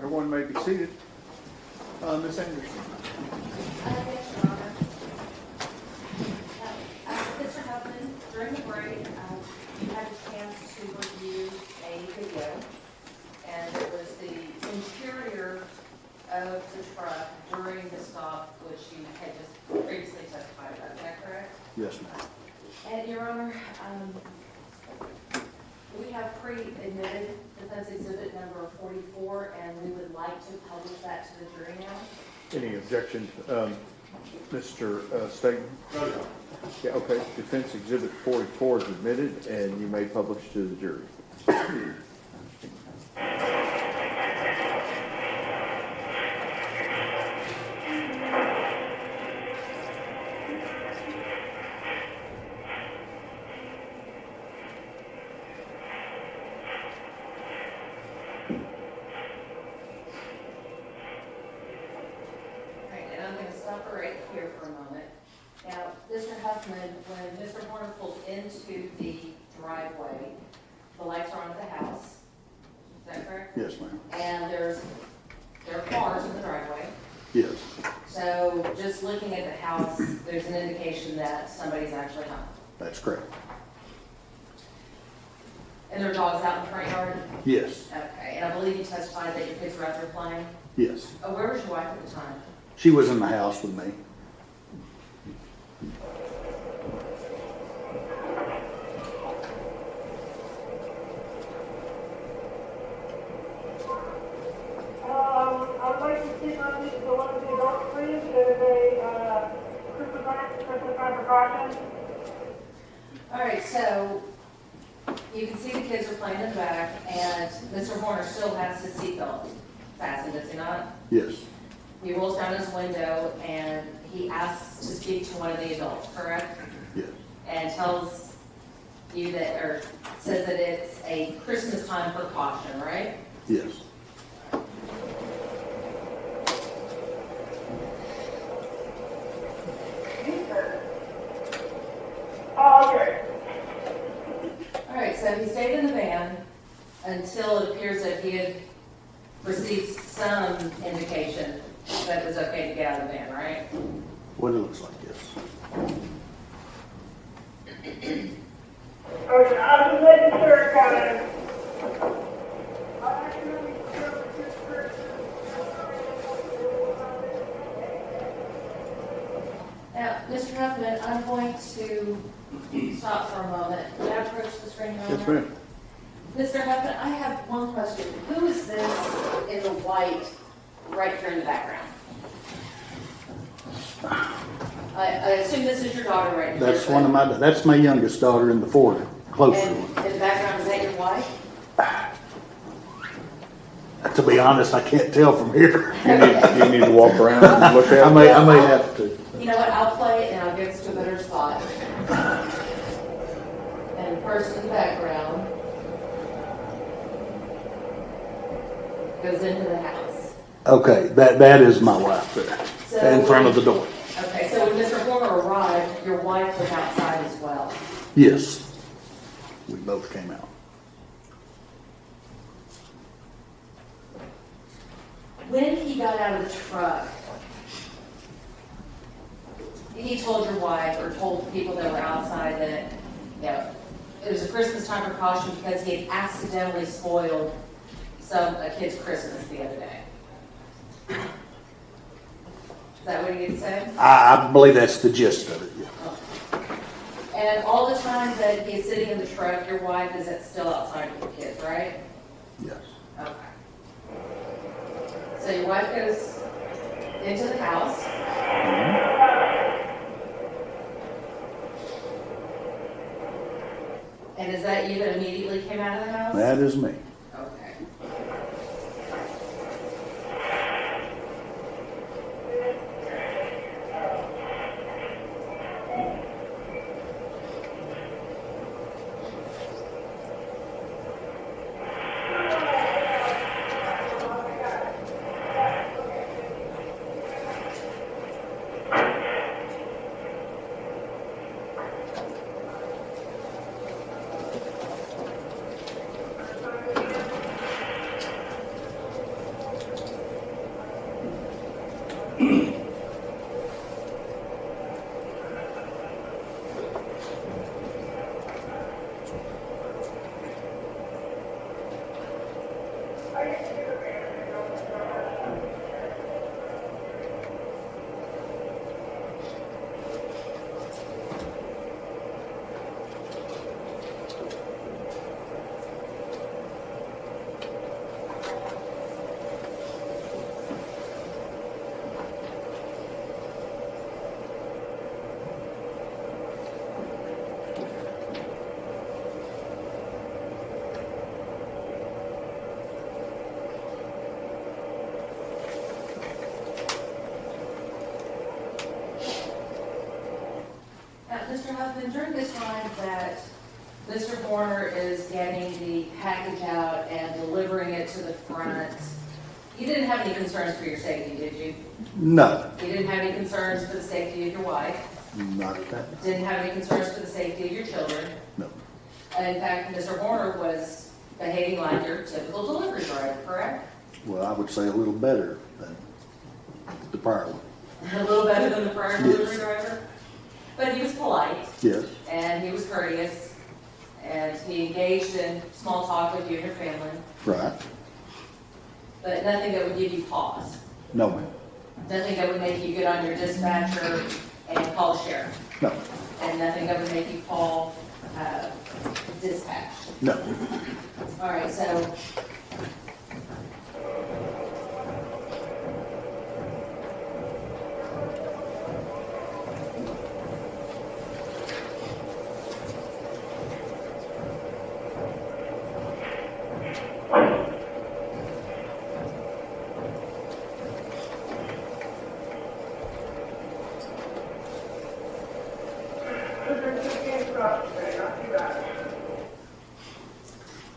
Everyone may be seated. Ms. Anderson. Yes, Your Honor. Mr. Huffman, during the break, you had a chance to review a video, and it was the interior of the truck during the stop, which you had just previously testified about. Is that correct? Yes, ma'am. And Your Honor, we have pre-admitted defense exhibit number 44, and we would like to publish that to the jury now. Any objections? Mr. Staton? Yeah, okay. Defense Exhibit 44 is admitted, and you may publish to the jury. Right, and I'm gonna stop right here for a moment. Now, Mr. Huffman, when Mr. Horner pulled into the driveway, the lights are on at the house. Is that correct? Yes, ma'am. And there are cars in the driveway. Yes, So just looking at the house, there's an indication that somebody's actually home. that's correct. And there are dogs out in the front yard? Yes, Okay, and I believe you testified that your kids were out there playing? yes. Where was your wife at the time? She was in the house with me. I would like to see on the one of the adults, please. There's a Christmas time precaution. All right, so you can see the kids are playing in the back, and Mr. Horner still has his seatbelt fastened, does he not? Yes, He rolls down his window and he asks to speak to one of the adults, correct? yes, And tells you that, or says that it's a Christmas time precaution, right? yes. Oh, okay. All right, so he stayed in the van until it appears that he had received some indication that it was okay to get out of the van, right? What it looks like, yes. Okay, I was just making sure, kind of. Now, Mr. Huffman, I'm going to stop for a moment. May I approach the screen, Your Honor? Yes, ma'am. Mr. Huffman, I have one question. Who is this in the white right here in the background? I assume this is your daughter right here. That's one of that's my youngest daughter in the Ford, closer And one. in the background, is that your wife? To be honest, I can't tell from here. You need to walk around and look at I it. may have to. You know what, I'll play it and I'll get us to a better spot. And the person in the background goes into the house. Okay, that is my wife there, So in front of the door. Okay, so when Mr. Horner arrived, your wife was outside as well. Yes, we both came out. When he got out of the truck, he told your wife or told people that were outside that, you know, it was a Christmas time precaution because he had accidentally spoiled a kid's Christmas the other day. Is that what he had said? I believe that's the gist of it, yeah. And all the time that he's sitting in the truck, your wife is still outside with the kids, right? Yes. Okay. So your wife goes into the house. And is that you that immediately came out of the house? That is me. Okay. Huffman, during this time that Mr. Horner is getting the package out and delivering it to the front, you didn't have any concerns for your safety, did you? No, You didn't have any concerns for the safety of your wife? not at that, Didn't have any concerns for the safety of your children? no. In fact, Mr. Horner was behaving like your typical delivery driver, correct? Well, I would say a little better than the prior one. A little better than the prior Yes. delivery driver? But he was polite, Yes, and he was courteous, and he engaged in small talk with you and your family, right. but nothing that would give you pause. No, ma'am. Nothing that would make you get on your dispatcher and call the sheriff. No, And nothing that would make you call dispatch. no. All right, so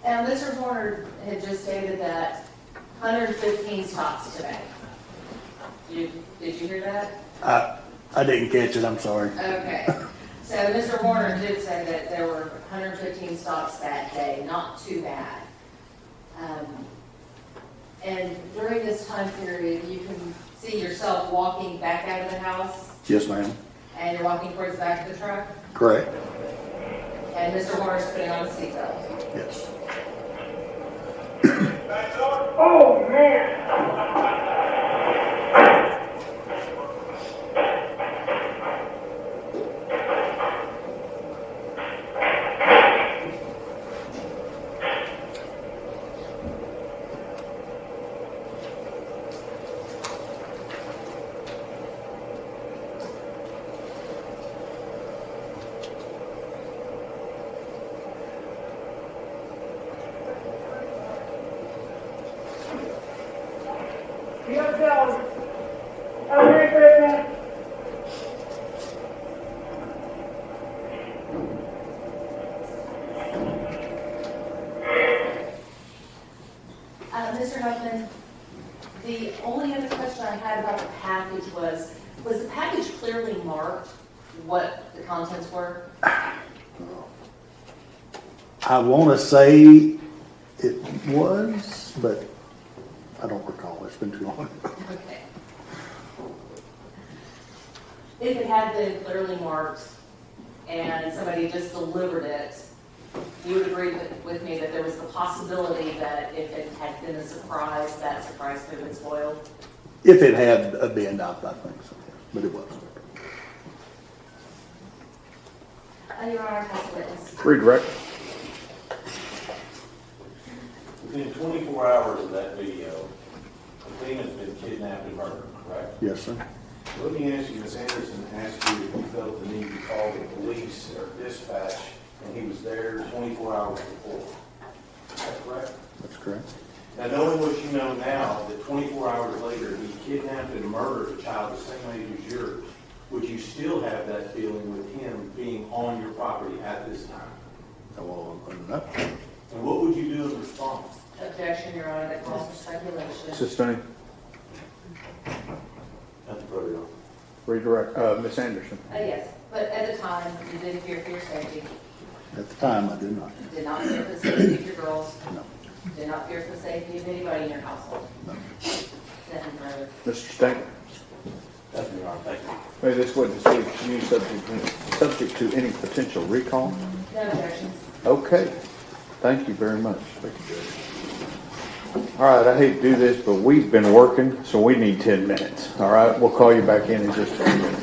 now, Mr. Horner had just stated that 115 stops today. Did you hear that? I didn't catch it, I'm sorry. Okay. So Mr. Horner did say that there were 115 stops that day, not too bad. And during this time period, you can see yourself walking back out of the house, Yes, ma'am. and you're walking towards the back of the truck, Correct? and Mr. Horner's putting on a seatbelt. Yes. Oh, man. Yes, Ellen. Merry Christmas. Mr. Huffman, the only other question I had about the package was the package clearly marked what the contents were? I want to say it was, but I don't recall. It's been too long. Okay. If it had been clearly marked and somebody just delivered it, you would agree with me that there was the possibility that if it had been a surprise, that surprise could have been spoiled? If it had been, I think so, but it wasn't. Your Honor, call the witness. Redirect. Within 24 hours of that video, the claimant's been kidnapped and murdered, correct? Yes, sir. Let me ask you, Ms. Anderson asked you if you felt the need to call the police or dispatch, and he was there 24 hours before. Is that correct? That's correct. Now, knowing what you know now, that 24 hours later, he kidnapped and murdered a child the same age as yours, would you still have that feeling with him being on your property at this time? Well, no. And what would you do in response? Objection, Your Honor, that calls for speculation. Sustained. Nothing further on. Redirect. Ms. Anderson. Yes, but at the time, you didn't fear for your safety. At the time, I did not. Did not fear for the safety of your girls. No. Did not fear for the safety of anybody in your household. No. Nothing further. Mr. Stanton. Nothing, Your Honor. Thank you. May this witness be used subject to any potential recall? No objections. Okay. Thank you very much. All right, I hate to do this, but we've been working, so we need 10 minutes. All right, we'll call you back in just a few minutes.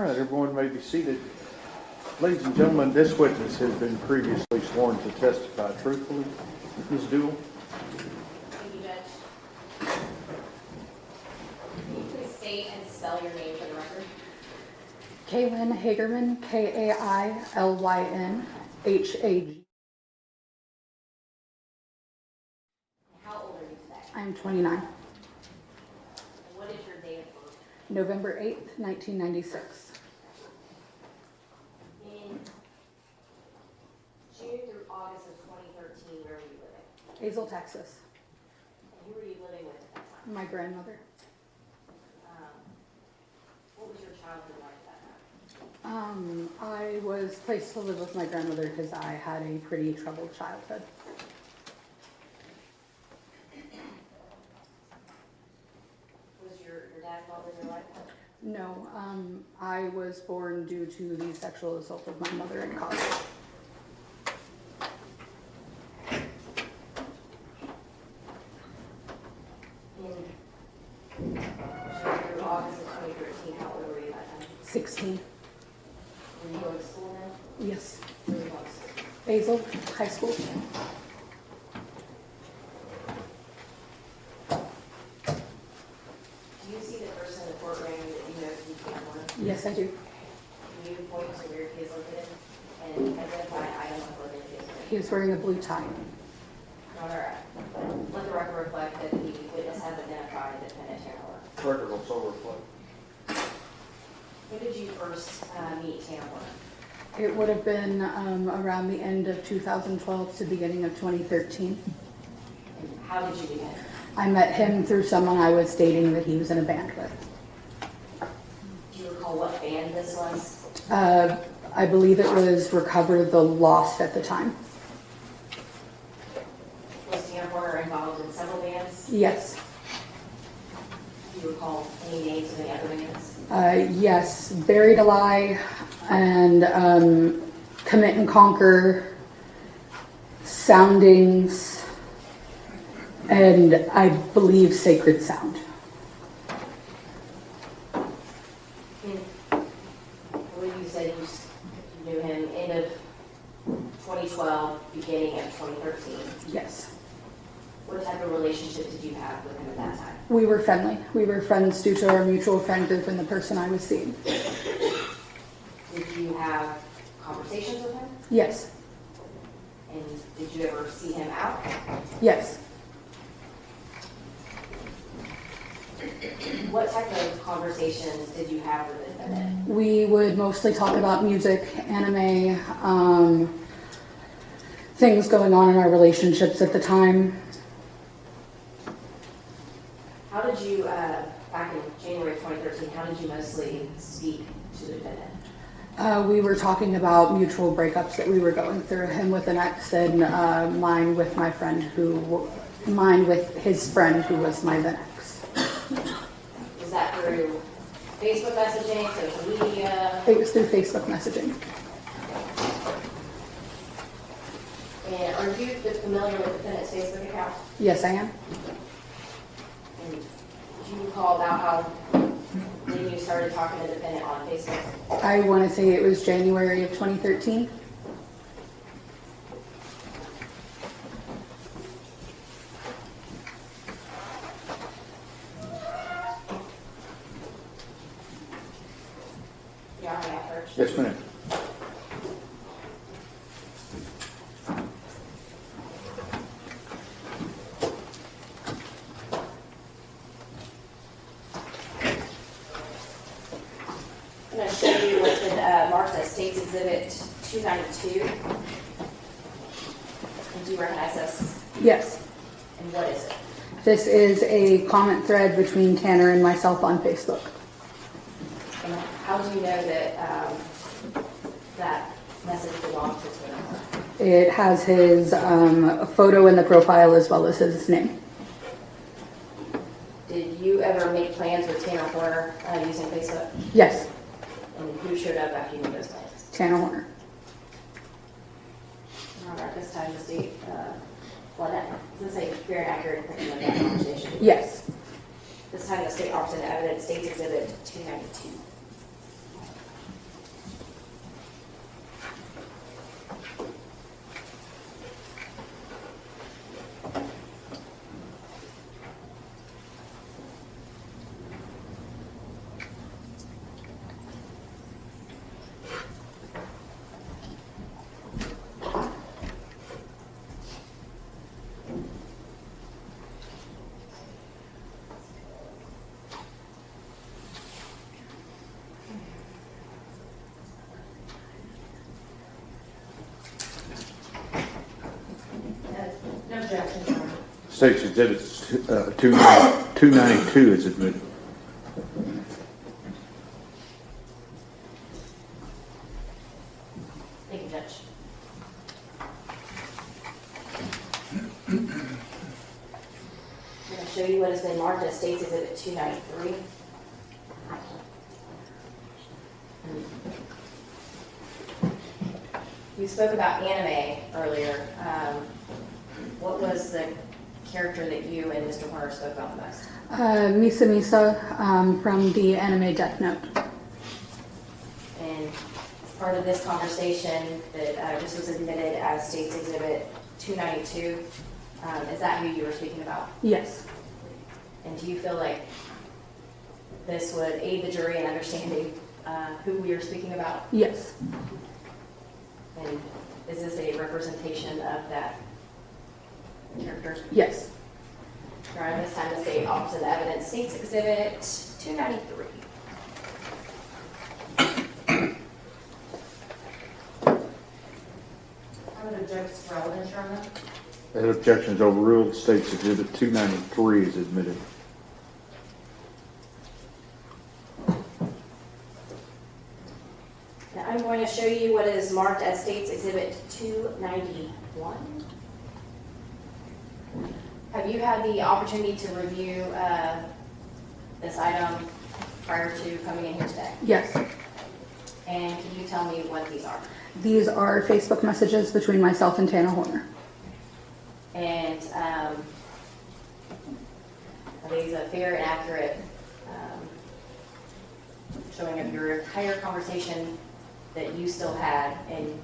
right, everyone may be seated. Ladies and gentlemen, this witness has been previously sworn to testify truthfully. Ms. Dool? Thank you, Judge. Can you please state and spell your name for the record? Kaylin Hagerman, Kailyn, How old are you today? I'm 29. And what is your date of birth? November 8th, 1996. In June through August of 2013, where were you living? Hazel, Texas. And who were you living with at that time? My grandmother. What was your childhood like at that time? I was placed to live with my grandmother because I had a pretty troubled childhood. Was your dad involved in your life? No, I was born due to the sexual assault of my mother in college. In June through August of 2013, how old were you at that time? 16. Were you going to school then? Yes. Where were you going to school? Hazel, high school. Do you see the person in the courtroom that you know to be Cameron? Yes, I do. Can you point to where he is located and identify an item of clothing he is wearing? He was wearing a blue tie. All right. Let the record reflect that the witness has identified the defendant Tanner. Record will so reflect. When did you first meet Tanner? It would have been around the end of 2012 to beginning of 2013. How did you meet him? I met him through someone I was dating that he was in a band with. Do you recall what band this was? I believe it was Recover the Lost at the time. Was Tanner Horner involved in several bands? Yes. Do you recall any names of any other bands? Yes, Buried Alive and Commit and Conquer, Soundings, and I believe Sacred Sound. I believe you said you knew him end of 2012, beginning of 2013. Yes. What type of relationship did you have with him at that time? We were friendly. We were friends due to our mutual friend group and the person I was seeing. Did you have conversations with him? Yes. And did you ever see him out? Yes. What type of conversations did you have with the defendant? We would mostly talk about music, anime, things going on in our relationships at the time. How did you, back in January of 2013, how did you mostly speak to the defendant? We were talking about mutual breakups that we were going through, him with an ex and mine with his friend who was my then ex. Was that through Facebook messaging, social media? It was through Facebook messaging. And are you familiar with the defendant's Facebook account? Yes, I am. And do you recall about how when you started talking to the defendant on Facebook? I want to say it was January of 2013. You all have that first? Yes, ma'am. I'm going to show you what's been marked as State's Exhibit 292. And do you recognize this? Yes. And what is it? This is a comment thread between Tanner and myself on Facebook. And how do you know that that message belongs to Tanner? It has his photo in the profile as well as his name. Did you ever make plans with Tanner Horner using Facebook? Yes, And who showed up after you made those plans? Tanner Horner. All right, this time the state, well, this is a very accurate depiction of that conversation. Yes. This time the state offers an evidence, State's Exhibit 292. State's Exhibit 292 is admitted. Thank you, Judge. I'm going to show you what has been marked as State's Exhibit 293. You spoke about anime earlier. What was the character that you and Mr. Horner spoke about the most? Misa Misa from the anime Death Note. And as part of this conversation, that this was admitted as State's Exhibit 292. Is that who you were speaking about? Yes. And do you feel like this would aid the jury in understanding who we are speaking about? Yes. And is this a representation of that character? Yes. Your Honor, this time the state opposite evidence, State's Exhibit 293. I would object to relevance, Your Honor. That objection is overruled. State's Exhibit 293 is admitted. Now I'm going to show you what is marked as State's Exhibit 291. Have you had the opportunity to review this item prior to coming in here today? Yes. And can you tell me what these are? These are Facebook messages between myself and Tanner Horner. And are these a fair and accurate showing of your entire conversation that you still had in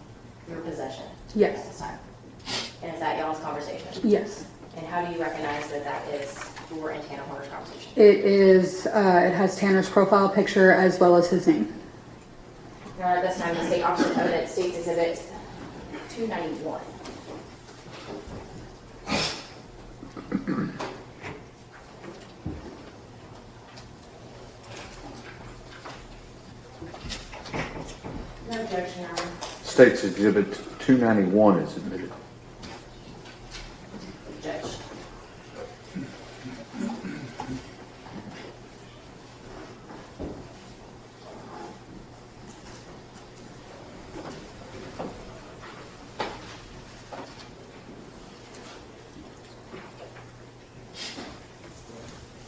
your possession at Yes. this time? And is that y'all's conversation? Yes. And how do you recognize that that is your and Tanner Horner's conversation? It is, it has Tanner's profile picture as well as his name. Your Honor, this time the state opposite evidence, State's Exhibit 291. No objection, Your Honor. State's Exhibit 291 is admitted. Judge.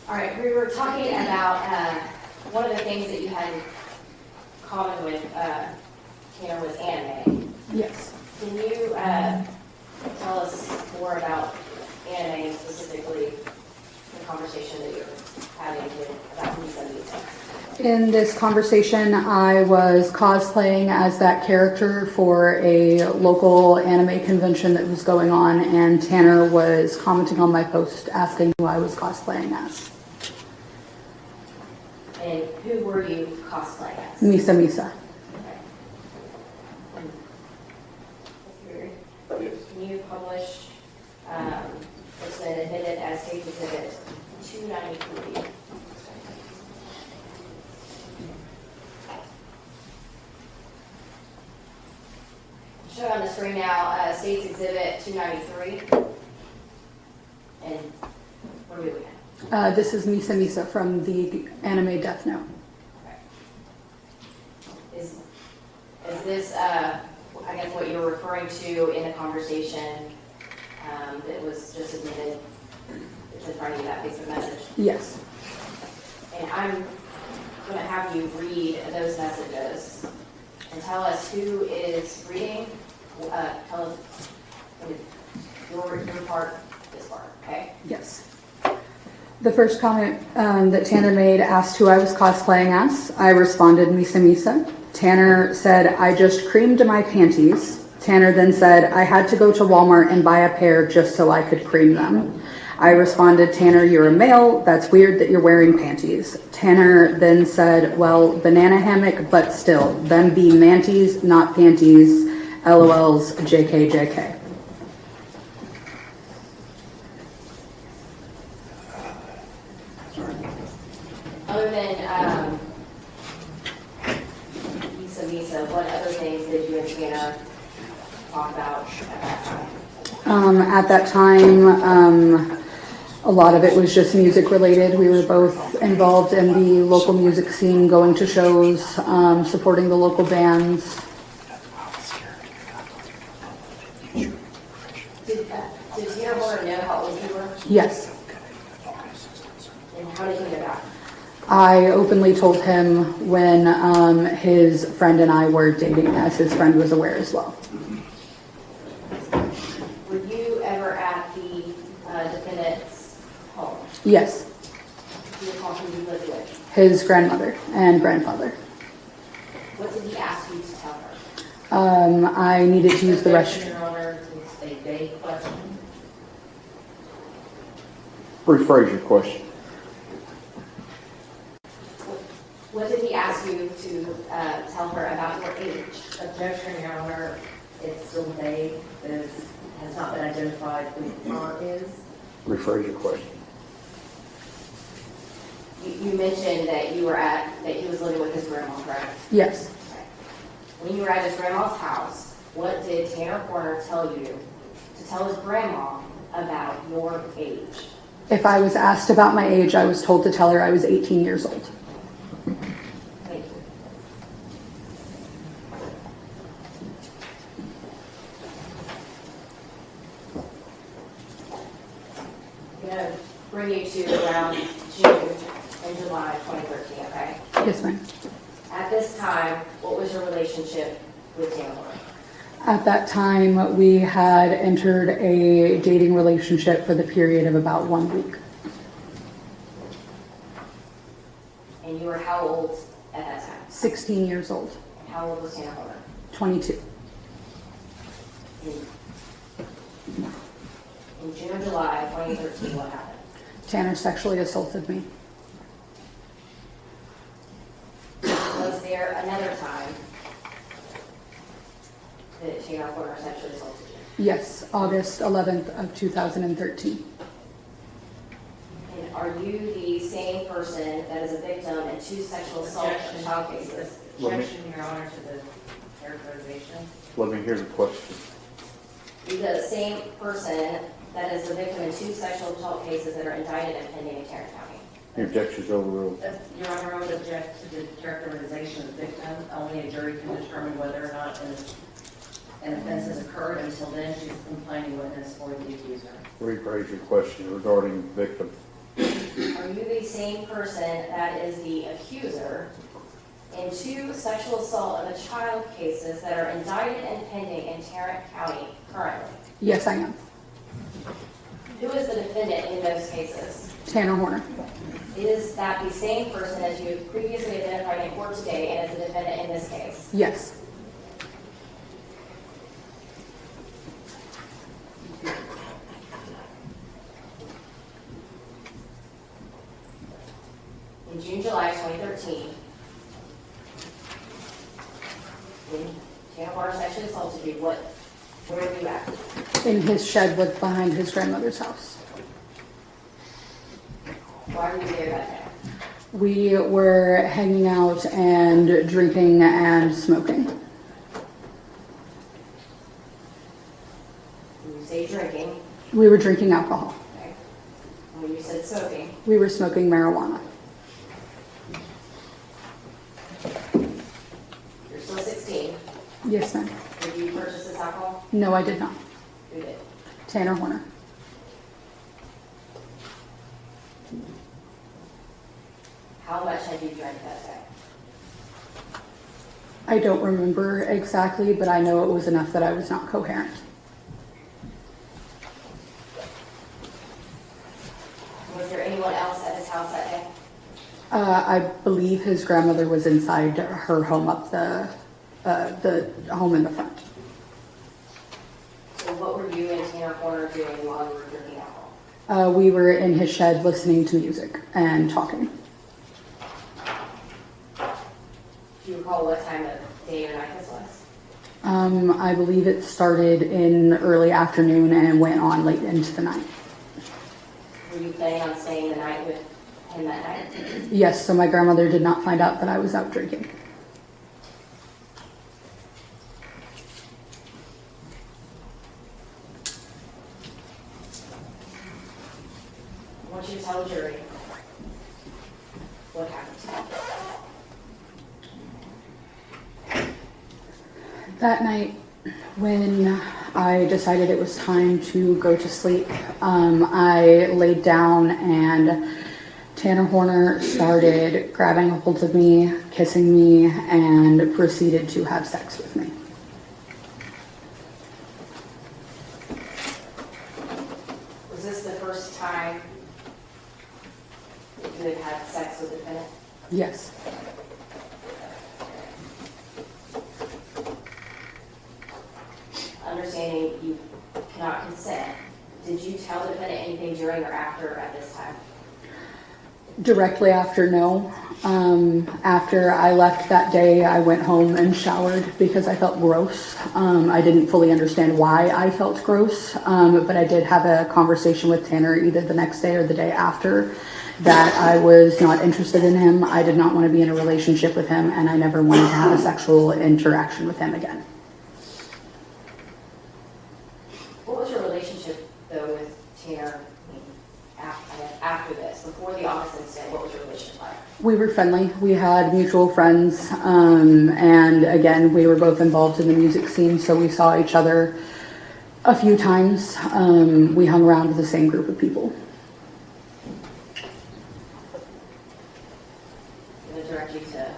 All right, we were talking about one of the things that you had in common with Tanner was anime. Yes. Can you tell us more about anime, specifically the conversation that you're having about Misa Misa? In this conversation, I was cosplaying as that character for a local anime convention that was going on, and Tanner was commenting on my post asking who I was cosplaying as. And who were you cosplaying as? Misa Misa. Can you publish what's been admitted as State's Exhibit 293? Show on the screen now, State's Exhibit 293. And what are we looking at? This is Misa Misa from the anime Death Note. Is this, I guess, what you're referring to in the conversation that was just admitted? It's in front of you, that Facebook message? Yes. And I'm going to have you read those messages and tell us who is reading. Tell us your part, this part, okay? Yes. The first comment that Tanner made asked who I was cosplaying as. I responded, Misa Misa. Tanner said, I just creamed my panties. Tanner then said, I had to go to Walmart and buy a pair just so I could cream them. I responded, Tanner, you're a male. That's weird that you're wearing panties. Tanner then said, well, banana hammock, but still. Them be manties, not panties. LOLs, JK, JK. Other than Misa Misa, what other things did you and Tanner talk about at that time? At that time, A lot of it was just music related. We were both involved in the local music scene, going to shows, supporting the local bands. Did Tanner Horner know how old you were? Yes, And how did he know that? I openly told him when his friend and I were dating, as his friend was aware as well. Were you ever at the defendant's home? Yes, Do you recall who you lived with? his grandmother and grandfather. What did he ask you to tell her? I needed to use the restroom. Your Honor, it's a day question. Rephrase your question. What did he ask you to tell her about your age? Objection, Your Honor, it's still vague, it has not been identified who the parent is. Rephrase your question. You mentioned that that he was living with his grandma, correct? Yes, When you were at his grandma's house, what did Tanner Horner tell you to tell his grandma about your age? if I was asked about my age, I was told to tell her I was 18 years old. Thank you. I'm going to bring you to around June and July 2013, okay? Yes, ma'am. At this time, what was your relationship with Tanner Horner? At that time, we had entered a dating relationship for the period of about 1 week. And you were how old at that time? 16 years old, And how old was Tanner Horner? 22. In June or July 2013, what happened? Tanner sexually assaulted me. Was there another time that Tanner Horner sexually assaulted you? Yes, August 11th of 2013. And are you the same person that is a victim in 2 sexual assault and child cases? Objection, Your Honor, to the characterization. Let me hear the question. Are you the same person that is the victim in 2 sexual assault cases that are indicted and pending in Tarrant County? Your objection's overruled. Your Honor, I would object to the characterization of the victim. Only a jury can determine whether or not an offense has occurred. Until then, she's a complaining witness or the accuser. Rephrase your question regarding victim. Are you the same person that is the accuser in 2 sexual assault of a child cases that are indicted and pending in Tarrant County currently? Yes, I am. Who is the defendant in those cases? Tanner Horner. Is that the same person as you have previously identified in court today and as the defendant in this case? Yes. In June, July 2013, when Tanner Horner sexually assaulted you, where were you at? In his shed with behind his grandmother's house. Why were you there that day? We were hanging out and drinking and smoking. When you say drinking, We were drinking alcohol. okay? And when you said smoking, We were smoking marijuana. you're still 16. Yes, ma'am. Did you purchase this alcohol? No, I did not. Who did? Tanner Horner. How much had you drank that day? I don't remember exactly, but I know it was enough that I was not coherent. Was there anyone else at his house that day? I believe his grandmother was inside her home up the home in the front. So what were you and Tanner Horner doing while you were drinking alcohol? We were in his shed listening to music and talking. Do you recall what time of day or night this was? I believe it started in early afternoon and went on late into the night. Were you planning on staying the night with him that night? Yes, so my grandmother did not find out that I was out drinking. want you to tell the jury what happened to you. That night, when I decided it was time to go to sleep, I laid down and Tanner Horner started grabbing a hold of me, kissing me, and proceeded to have sex with me. Was this the first time that you had had sex with the defendant? Yes. Understanding you cannot consent, did you tell the defendant anything during or after at this time? Directly after, no. After I left that day, I went home and showered because I felt gross. I didn't fully understand why I felt gross, but I did have a conversation with Tanner either the next day or the day after that I was not interested in him. I did not want to be in a relationship with him, and I never wanted to have a sexual interaction with him again. What was your relationship, though, with Tanner after this? Before the August incident, what was your relationship like? We were friendly. We had mutual friends, and again, we were both involved in the music scene, so we saw each other a few times. We hung around with the same group of people. I'm going to direct you to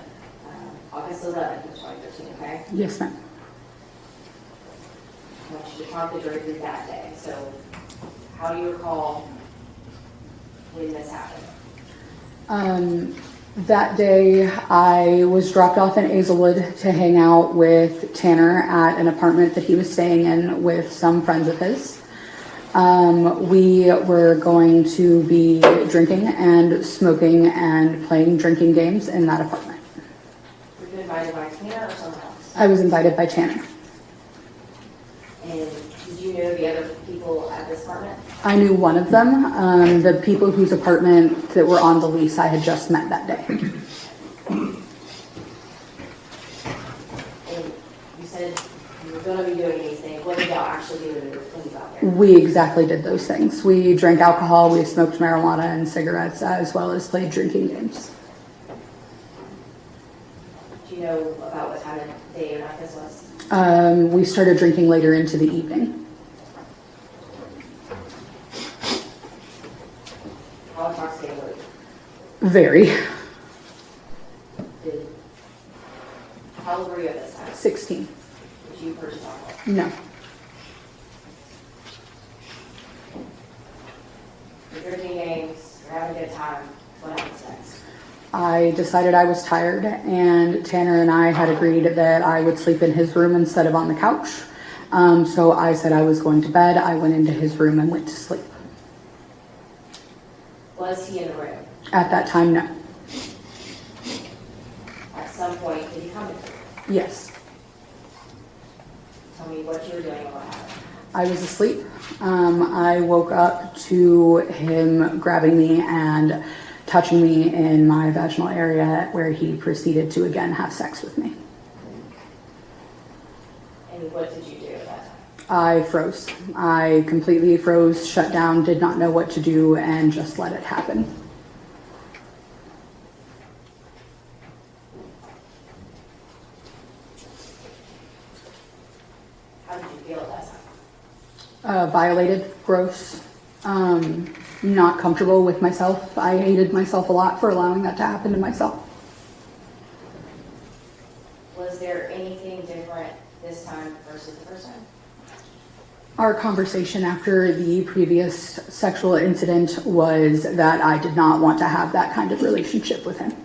August 11th, 2013, okay? Yes, ma'am. I want you to talk the jury through that day. So, how do you recall when this happened? That day, I was dropped off in Hazelwood to hang out with Tanner at an apartment that he was staying in with some friends of his. We were going to be drinking and smoking and playing drinking games in that apartment. Were you invited by Tanner or someone else? I was invited by Tanner. And did you know the other people at this apartment? I knew one of them. The people whose apartment that were on the lease I had just met that day. And you said you were going to be doing these things. What did y'all actually do when you got there? We exactly did those things. We drank alcohol, we smoked marijuana and cigarettes, as well as played drinking games. Do you know about what time of day or night this was? We started drinking later into the evening. How intoxicated were you? Very. How old were you at this time? 16. Did you purchase alcohol? No. You're drinking games, you're having a good time. What happens next? I decided I was tired, and Tanner and I had agreed that I would sleep in his room instead of on the couch. So I said I was going to bed. I went into his room and went to sleep. Was he in the room? At that time, no. At some point, did he come into the room? Yes. Tell me what you were doing and what happened. I was asleep. I woke up to him grabbing me and touching me in my vaginal area, where he proceeded to again have sex with me. And what did you do at that time? I froze. I completely froze, shut down, did not know what to do, and just let it happen. How did you feel at that time? Violated, gross, not comfortable with myself. I hated myself a lot for allowing that to happen to myself. Was there anything different this time versus the first time? Our conversation after the previous sexual incident was that I did not want to have that kind of relationship with him.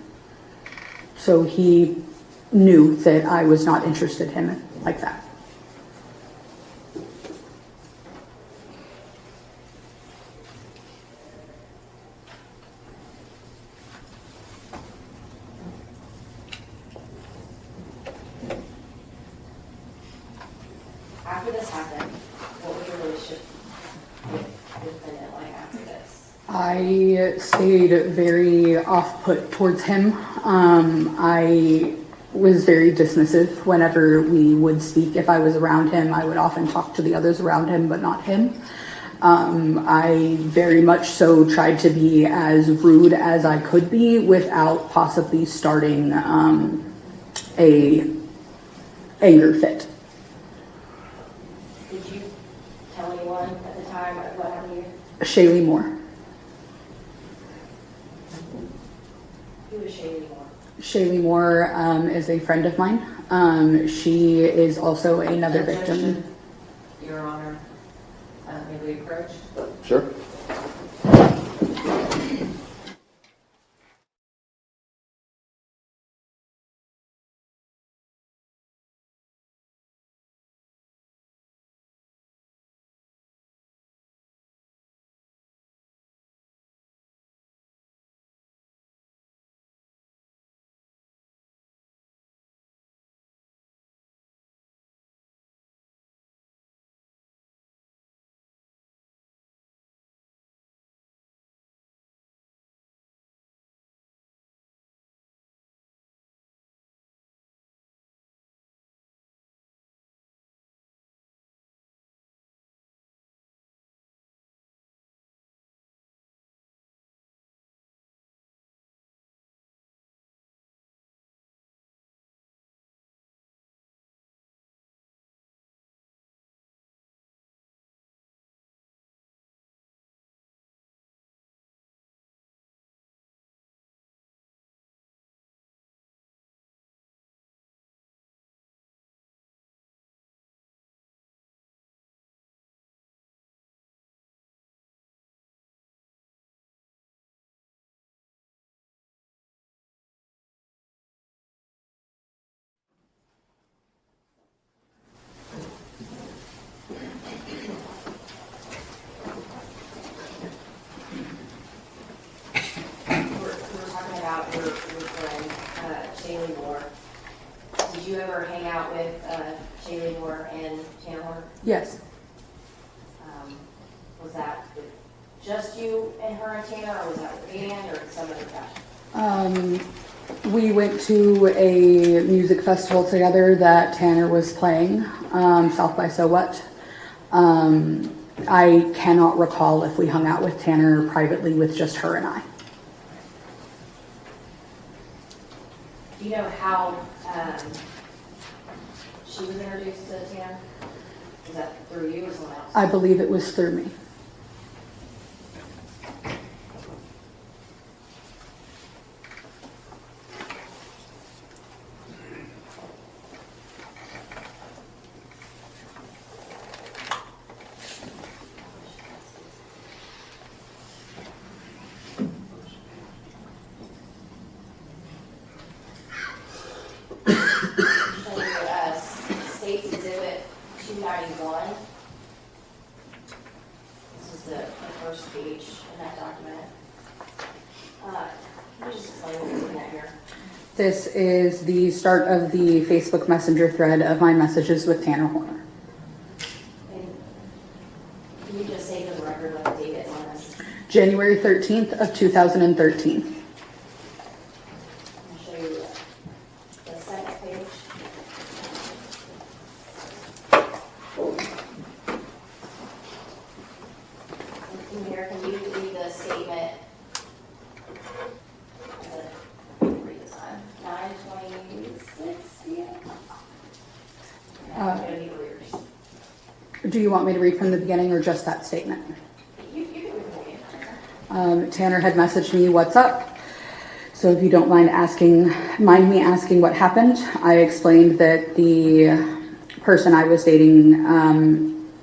So he knew that I was not interested in him like that. After this happened, what was your relationship with the defendant like after this? I stayed very off-put towards him. I was very dismissive whenever we would speak. If I was around him, I would often talk to the others around him, but not him. I very much so tried to be as rude as I could be without possibly starting a anger fit. Did you tell anyone at the time what happened to you? Shaylee Moore. Who was Shaylee Moore? Shaylee Moore is a friend of mine. She is also another victim. Objection, Your Honor. May we approach? Sure. We're talking about your friend, Shaylee Moore. Did you ever hang out with Shaylee Moore and Tanner Horner? Yes. Was that with just you and her and Tanner, or was that with a band or some other fashion? We went to a music festival together that Tanner was playing, South by So What. I cannot recall if we hung out with Tanner privately with just her and I. Do you know how she was introduced to Tanner? Was that through you or someone else? I believe it was through me. States Exhibit 291. This is the first page in that document. Can you just explain what we're looking at here? This is the start of the Facebook Messenger thread of my messages with Tanner Horner. And can you just say for the record what the date is on this? January 13th of 2013. I'll show you the second page. In here, can you read the statement? Read this on 9/26, yeah. I'm gonna need readers. Do you want me to read from the beginning or just that statement? You can read the beginning. Tanner had messaged me, "What's up?" So if you don't mind me asking what happened, I explained that the person I was dating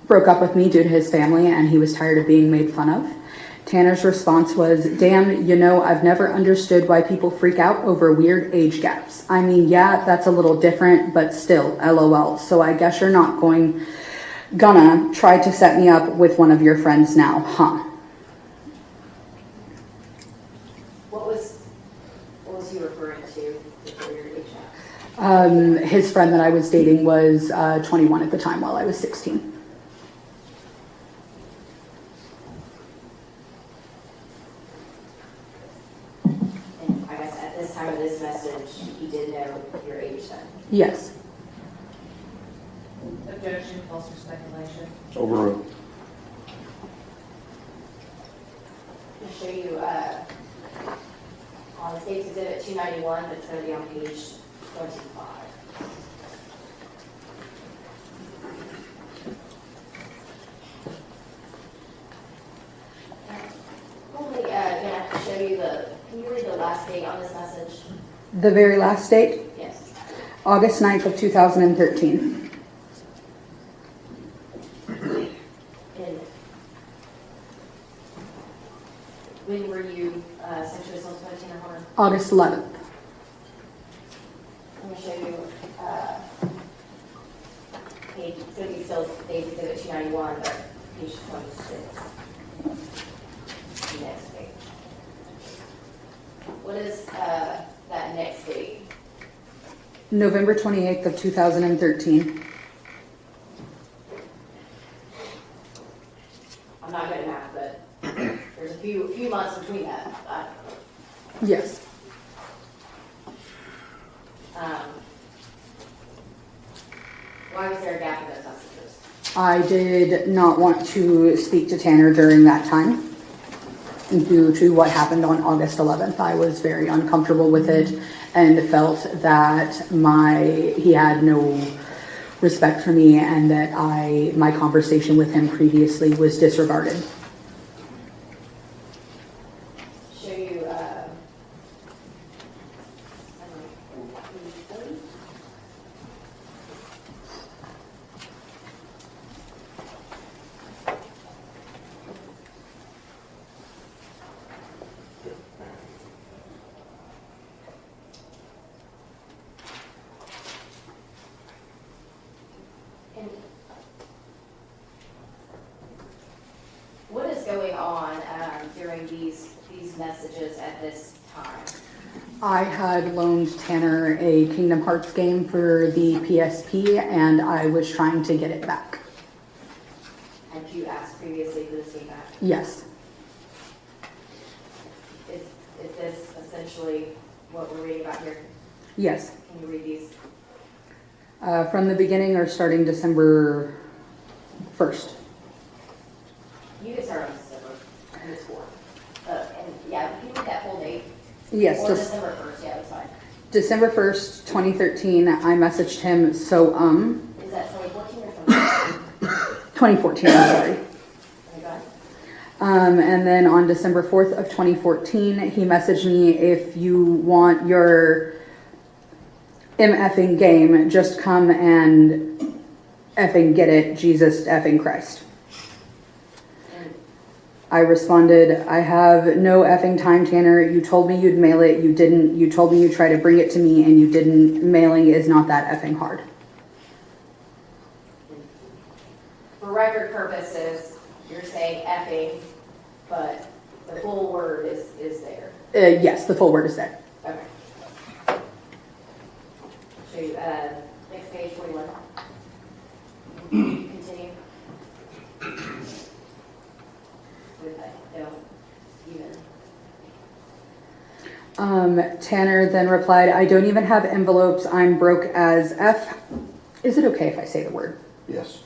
broke up with me due to his family and he was tired of being made fun of. Tanner's response was, "Damn, you know, I've never understood why people freak out over weird age gaps. I mean, yeah, that's a little different, but still, LOL. So I guess you're not gonna try to set me up with one of your friends now, huh?" What was he referring to with the weird age gap? His friend that I was dating was 21 at the time while I was 16. And I guess at this time of this message, he did know your age then. Yes. Objection, false or speculation. Overruled. show you, on the State's Exhibit 291, but it's going to be on page 25. Only going to show you can you read the last date on this message? The very last date, Yes. August 9th of 2013. And when were you sexually assaulted by Tanner Horn? August 11th. I'm going to show you page, it's going to be still State's Exhibit 291, but page 26. The next page. What is that next date? November 28th of 2013. I'm not good at math, but there's a few months between that. Yes. Why was there a gap in those messages? I did not want to speak to Tanner during that time due to what happened on August 11th. I was very uncomfortable with it and felt that he had no respect for me and that my conversation with him previously was disregarded. Show you, and what is going on during these messages at this time? I had loaned Tanner a Kingdom Hearts game for the PSP and I was trying to get it back. Had you asked previously for this game back? Yes. Is this essentially what we're reading about here? Yes. Can you read these? From the beginning or starting December 1st. You can start on December, and it's 4. And yeah, can you read that full date? Yes. Or December 1st, yeah, that's fine. December 1st, 2013, I messaged him, Is that 2014 or 2014? 2014, I'm sorry. Okay, go ahead. And then on December 4th of 2014, he messaged me, if you want your MFing game, just come and effing get it, Jesus effing Christ. I responded, I have no effing time, Tanner. You told me you'd mail it. You didn't. You told me you'd try to bring it to me and you didn't. Mailing is not that effing hard. For record purposes, you're saying effing, but the full word is there. Yes, the full word is there. Okay. Show you, next page, 41. Continue. With that, don't even. Tanner then replied, I don't even have envelopes. I'm broke as F. Is it okay if I say the word? Yes.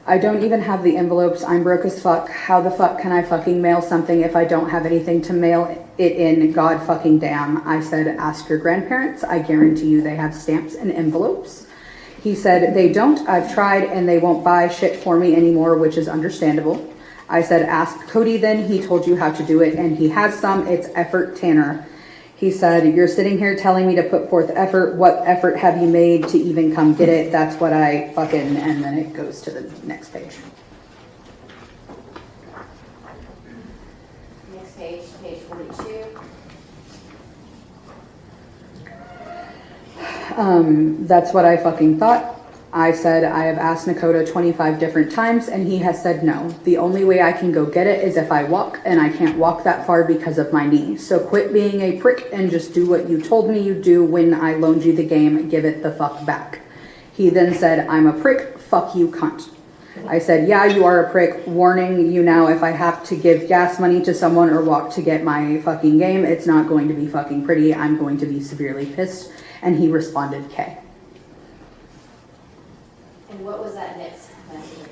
I don't even have the envelopes. I'm broke as fuck. How the fuck can I fucking mail something if I don't have anything to mail it in? God fucking damn. I said, ask your grandparents. I guarantee you they have stamps and envelopes. He said, they don't. I've tried and they won't buy shit for me anymore, which is understandable. I said, ask Cody then. He told you how to do it and he has some. It's effort, Tanner. He said, you're sitting here telling me to put forth effort. What effort have you made to even come get it? That's what I fucking, and then it goes to the next page. Next page, page 42. That's what I fucking thought. I said, I have asked Nakota 25 different times and he has said no. The only way I can go get it is if I walk and I can't walk that far because of my knee. So quit being a prick and just do what you told me you'd do when I loaned you the game. Give it the fuck back. He then said, I'm a prick. Fuck you, cunt. I said, yeah, you are a prick. Warning you now, if I have to give gas money to someone or walk to get my fucking game, it's not going to be fucking pretty. I'm going to be severely pissed. And he responded, K. And what was that next message?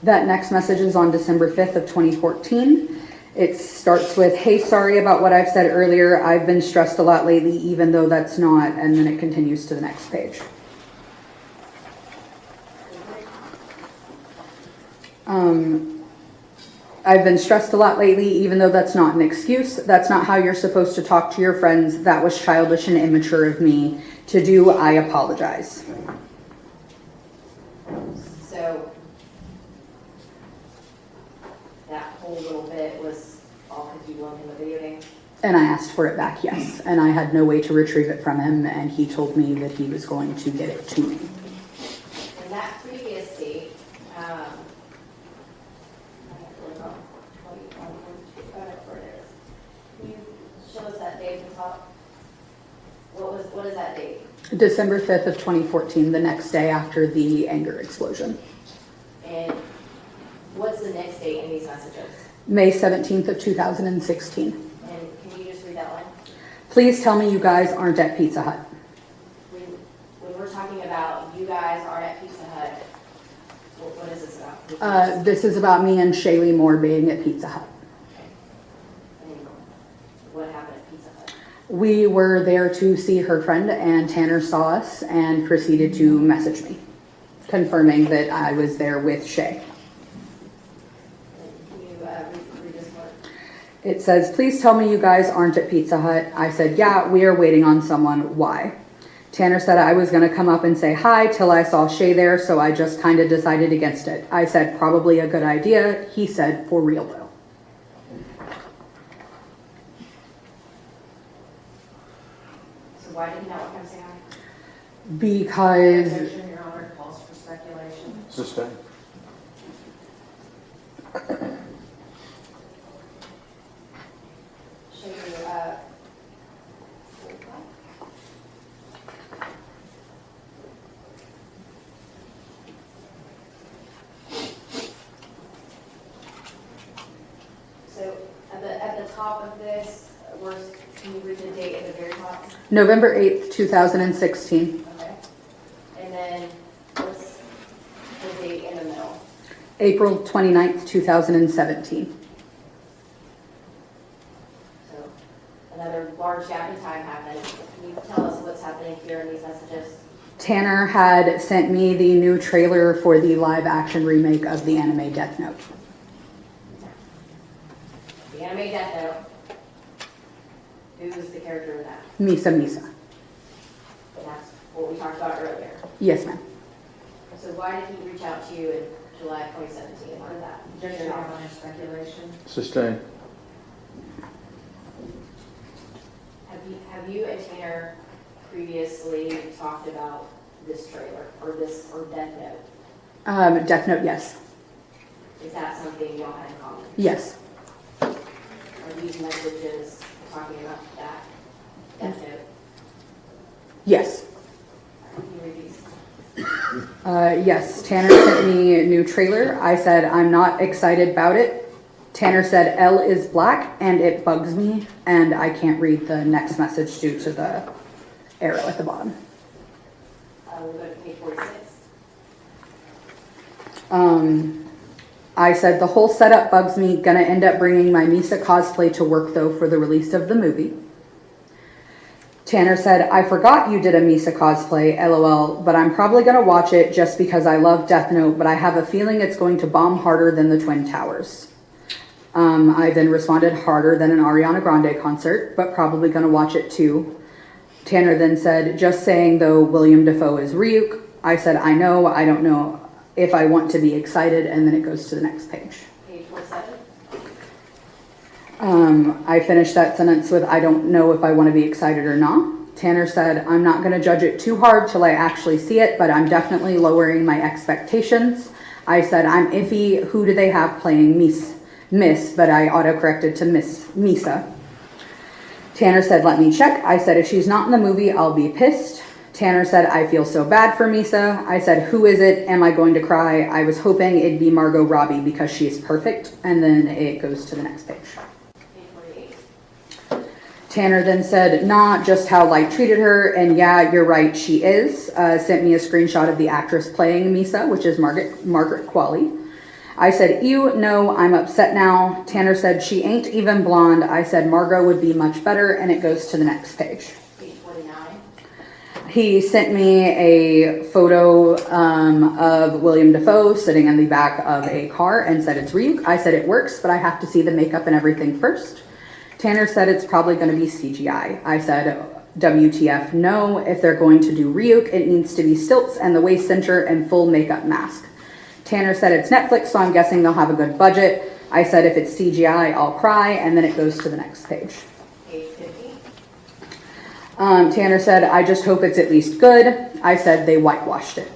That next message is on December 5th of 2014. It starts with, hey, sorry about what I've said earlier. I've been stressed a lot lately, even though that's not, and then it continues to the next page. I've been stressed a lot lately, even though that's not an excuse. That's not how you're supposed to talk to your friends. That was childish and immature of me to do. I apologize. So that whole little bit was all because you loaned him a video game? And I asked for it back, yes. And I had no way to retrieve it from him, and he told me that he was going to get it to me. In that previous date, I have to look up where it is. Can you show us that date at the top? What is that date? December 5th of 2014, the next day after the anger explosion. And what's the next date in these messages? May 17th of 2016. And can you just read that line? Please tell me you guys aren't at Pizza Hut. When we're talking about you guys are at Pizza Hut, what is this about? This is about me and Shaylee Moore being at Pizza Hut. And what happened at Pizza Hut? We were there to see her friend, and Tanner saw us and proceeded to message me, confirming that I was there with Shay. Can you read this part? It says, please tell me you guys aren't at Pizza Hut. I said, yeah, we are waiting on someone. Why? Tanner said I was going to come up and say hi till I saw Shay there, so I just kind of decided against it. I said, probably a good idea. He said, for real though. So why did he not want to come say hi? Because Objection, Your Honor, calls for speculation. Sustain. Show you, so at the top of this, can you read the date at the very top? November 8th, 2016. Okay. And then what's the date in the middle? April 29th, 2017. So another large gap in time happened. Can you tell us what's happening here in these messages? Tanner had sent me the new trailer for the live action remake of the anime Death Note. The anime Death Note. Who's the character in that? Misa. And that's what we talked about earlier. Yes, ma'am. So why did he reach out to you in July 2017? What is that? Objection, Your Honor, speculation. Sustain. Have you and Tanner previously talked about this trailer or Death Note? Death Note, yes. Is that something y'all had in common? Yes. Are these messages talking about that Death Note? Yes. Can you read these? Yes. Tanner sent me a new trailer. I said, I'm not excited about it. Tanner said, L is black and it bugs me, and I can't read the next message due to the arrow at the bottom. We'll go to page 46. I said, the whole setup bugs me. Gonna end up bringing my Misa cosplay to work though for the release of the movie. Tanner said, I forgot you did a Misa cosplay, LOL, but I'm probably gonna watch it just because I love Death Note, but I have a feeling it's going to bomb harder than the Twin Towers. I then responded, harder than an Ariana Grande concert, but probably gonna watch it too. Tanner then said, just saying though, William Dafoe is Ryuk. I said, I know, I don't know if I want to be excited, and then it goes to the next page. Page 47. I finished that sentence with, I don't know if I want to be excited or not. Tanner said, I'm not going to judge it too hard till I actually see it, but I'm definitely lowering my expectations. I said, I'm iffy. Who do they have playing Miss, but I auto-corrected to Misa. Tanner said, let me check. I said, if she's not in the movie, I'll be pissed. Tanner said, I feel so bad for Misa. I said, who is it? Am I going to cry? I was hoping it'd be Margot Robbie because she's perfect. And then it goes to the next page. Page 48. Tanner then said, nah, just how Light treated her. And yeah, you're right, she is. Sent me a screenshot of the actress playing Misa, which is Margaret Qualley. I said, ew, no, I'm upset now. Tanner said, she ain't even blonde. I said, Margot would be much better, and it goes to the next page. Page 49. He sent me a photo of William Dafoe sitting in the back of a car and said it's Ryuk. I said it works, but I have to see the makeup and everything first. Tanner said it's probably going to be CGI. I said, WTF, no. If they're going to do Ryuk, it needs to be stilts and the waist cincher and full makeup mask. Tanner said it's Netflix, so I'm guessing they'll have a good budget. I said if it's CGI, I'll cry, and then it goes to the next page. Page 50. Tanner said, I just hope it's at least good. I said, they whitewashed it.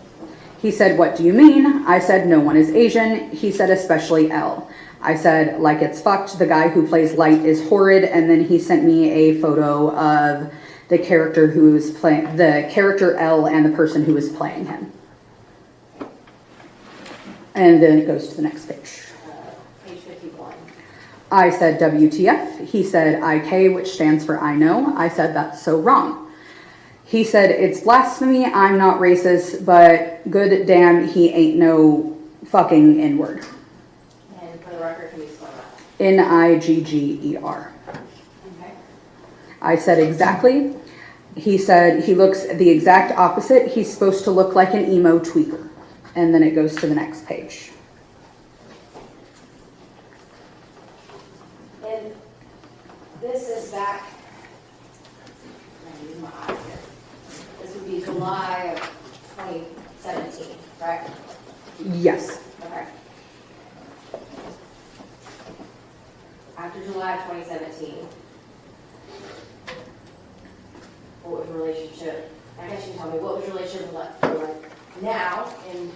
He said, what do you mean? I said, no one is Asian. He said, especially L. I said, like it's fucked. The guy who plays Light is horrid. And then he sent me a photo of the character who's playing, the character L and the person who is playing him. And then it goes to the next page. Page 51. I said WTF. He said IK, which stands for I know. I said that's so wrong. He said it's blasphemy. I'm not racist, but good damn, he ain't no fucking N-word. And for the record, can you spell that? Nigger. Okay. I said exactly. He said he looks the exact opposite. He's supposed to look like an emo tweaker. And then it goes to the next page. And this is back, I'm using my eyes here. This would be July of 2017, right? Yes. Okay. After July of 2017, what was your relationship? I guess you can tell me, what was your relationship like now in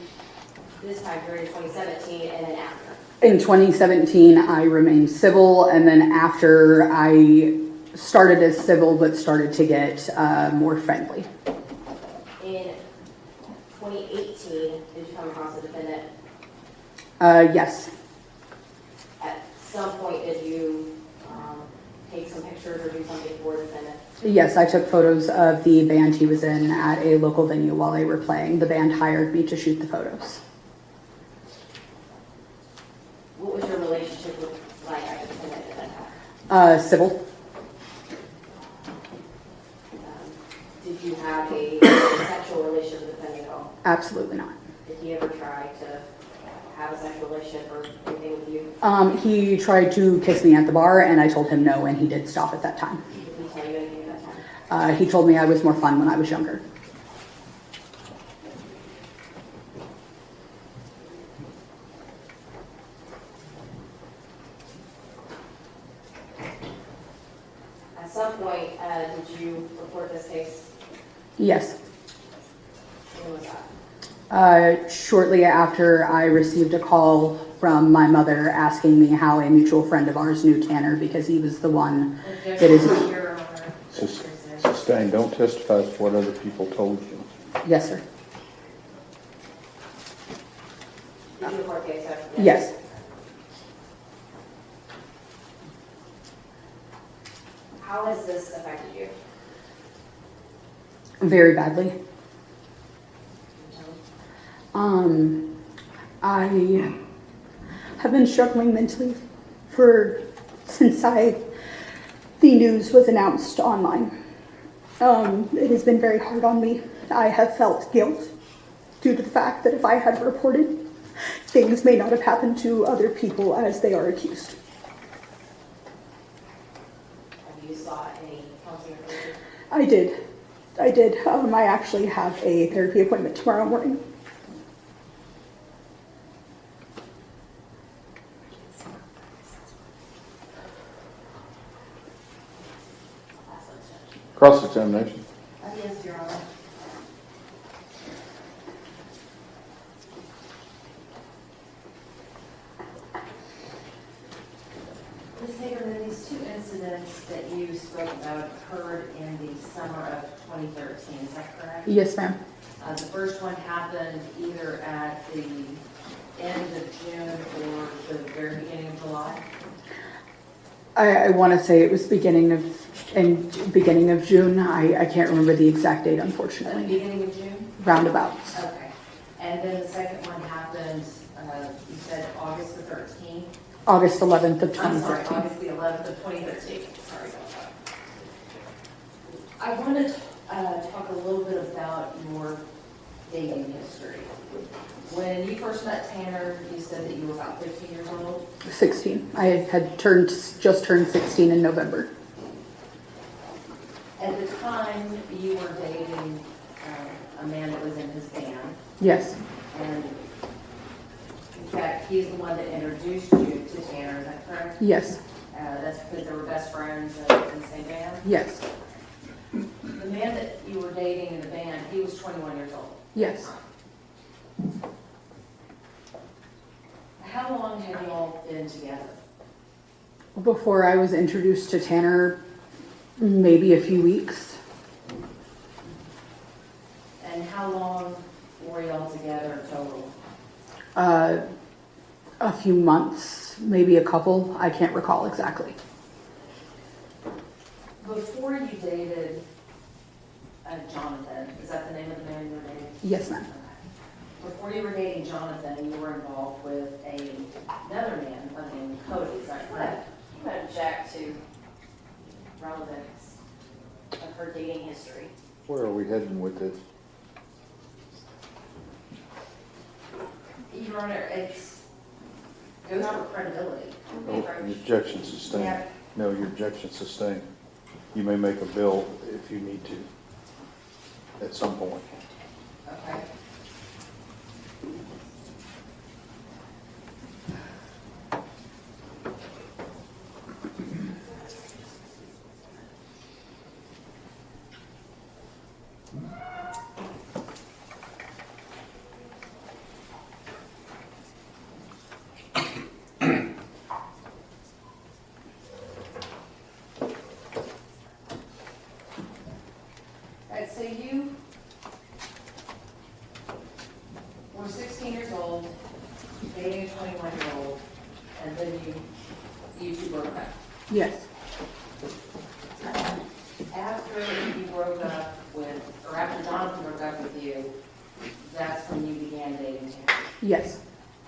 this time period, 2017, and then after? In 2017, I remained civil, and then after I started as civil, but started to get more friendly. In 2018, did you come across a defendant? Yes. At some point, did you take some pictures or do something for the defendant? Yes, I took photos of the band he was in at a local venue while they were playing. The band hired me to shoot the photos. What was your relationship with, like, the defendant at that time? Civil. Did you have a sexual relationship with the defendant at all? Absolutely not. Did he ever try to have a sexual relationship or anything with you? He tried to kiss me at the bar, and I told him no, and he did stop at that time. Did he tell you anything at that time? He told me I was more fun when I was younger. At some point, did you report this case? Yes. When was that? Shortly after I received a call from my mother asking me how a mutual friend of ours knew Tanner because he was the one that is. Sustained, don't testify to what other people told you. Yes, sir. Did you report the case after this? Yes. How has this affected you? Very badly. I have been struggling mentally since the news was announced online. It has been very hard on me. I have felt guilt due to the fact that if I had reported, things may not have happened to other people as they are accused. Have you sought any counseling or therapy? I did. I actually have a therapy appointment tomorrow morning. Cross-examination. Yes, Your Honor. Ms. Hagerman, these two incidents that you spoke about occurred in the summer of 2013, is that correct? Yes, ma'am. The first one happened either at the end of June or the very beginning of July? I want to say it was beginning of June. I can't remember the exact date, At the unfortunately. beginning of June? Roundabouts. Okay. And then the second one happened you said August the 13th. August 11th of I'm sorry, 2013. August the 11th of 2013. Sorry about that. I want to talk a little bit about your dating history. When you first met Tanner, you said that you were about 15 years old. 16. I had just turned 16 in November. At the time, you were dating a man that was in his band, Yes, and in fact, he's the one that introduced you to Tanner, is that correct? yes, That's because they were best friends in the same band? yes, The man that you were dating in the band, he was 21 years old. yes. How long had you all been together? Before I was introduced to Tanner, maybe a few weeks. And how long were y'all together total? A few months, maybe a couple. I can't recall exactly. Before you dated Jonathan, is that the name of the man you were dating? Yes, ma'am. Before you were dating Jonathan, you were involved with another man by the name of Cody, is that correct? I'm going to object to relevance of her dating history. Where are we heading with this? Your Honor, goes for credibility. Oh, your objection sustained. Yeah. No, your objection sustained. You may make a bill if you need to, at some point. Okay. Alright, so you were 16 years old, dating a 21-year-old, and then you two broke up. Yes, After you broke up with, or after Jonathan broke up with you, that's when you began dating Tanner. yes.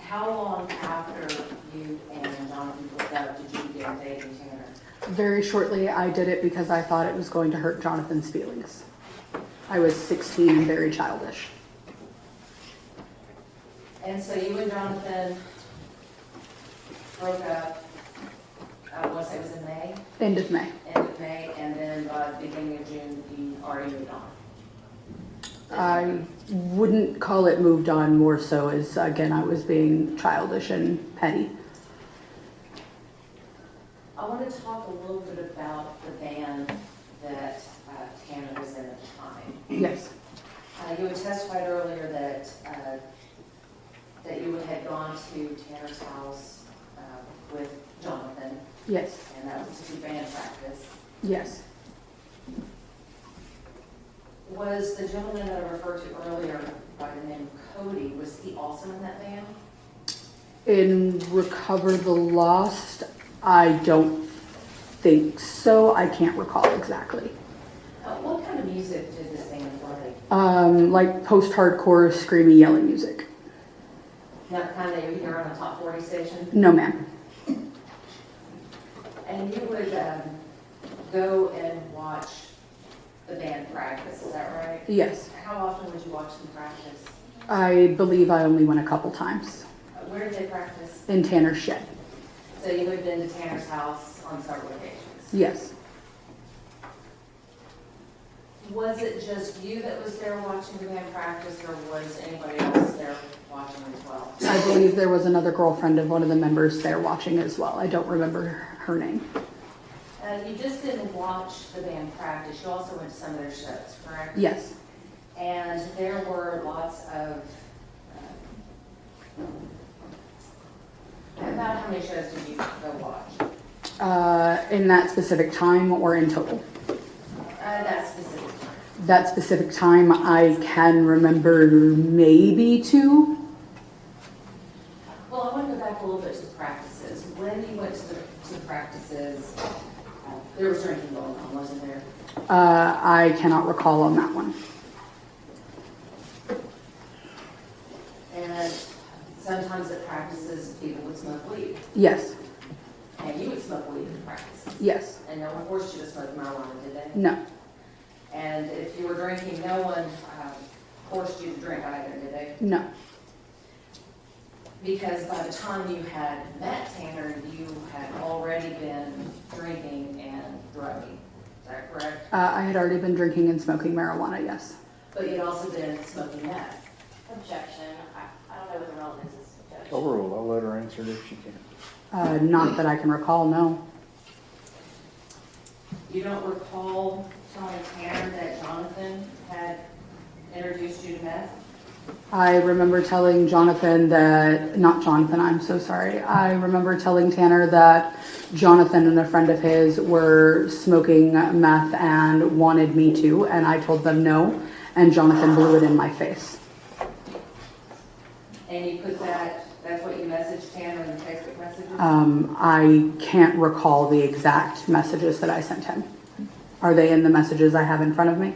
How long after you and Jonathan broke up did you begin dating Tanner? Very shortly, I did it because I thought it was going to hurt Jonathan's feelings. I was 16 and very childish. And so you and Jonathan broke up, I want to say it was in May, End of May. end of May, and then by the beginning of June, you already moved on. I wouldn't call it moved on, more so as, again, I was being childish and petty. I want to talk a little bit about the band that Tanner was in at the time. Yes, You had testified earlier that you had gone to Tanner's house with Jonathan, yes, and that was to do band practice. yes. Was the gentleman that I referred to earlier by the name of Cody, was he also in that band? In Recover the Lost, I don't think so. I can't recall exactly. What kind of music did this band play? Like post-hardcore, screamy, yelling music. Not kind that you hear on a top 40 station? No, ma'am. And you would go and watch the band practice, is that right? Yes. How often would you watch them practice? I believe I only went a couple times. Where did they practice? In Tanner's shed. So you had been to Tanner's house on several occasions? Yes. Was it just you that was there watching the band practice, or was anybody else there watching as well? I believe there was another girlfriend of one of the members there watching as well. I don't remember her name. You just didn't watch the band practice, you also went to some of their shows, correct? Yes. And there were lots of, about how many shows did you go watch? In that specific time or in total? That specific time. That specific time, I can remember maybe 2. Well, I want to go back a little bit to the practices. When you went to the practices, there was drinking going on, wasn't there? I cannot recall on that one. And sometimes it Yes, And you would smoke weed in practice. yes, And no one forced you to smoke marijuana, did they? no, And if you were drinking, no one forced you to drink either, did they? no. Because by the time you had met Tanner, you had already been drinking and drugging. Is that correct? I had already been drinking and smoking marijuana, yes. But you'd also been smoking meth. Objection, I don't know what the relevance is, Judge. Overruled, I'll let her answer it if she can. Not that I can recall, no. You don't recall telling Tanner that Jonathan had introduced you to meth? I remember telling Jonathan that, not Jonathan, I'm so sorry. I remember telling Tanner that Jonathan and a friend of his were smoking meth and wanted me to, and I told them no, and Jonathan blew it in my face. And you put that's what you messaged Tanner in the Facebook messages? I can't recall the exact messages that I sent him. Are they in the messages I have in front of me?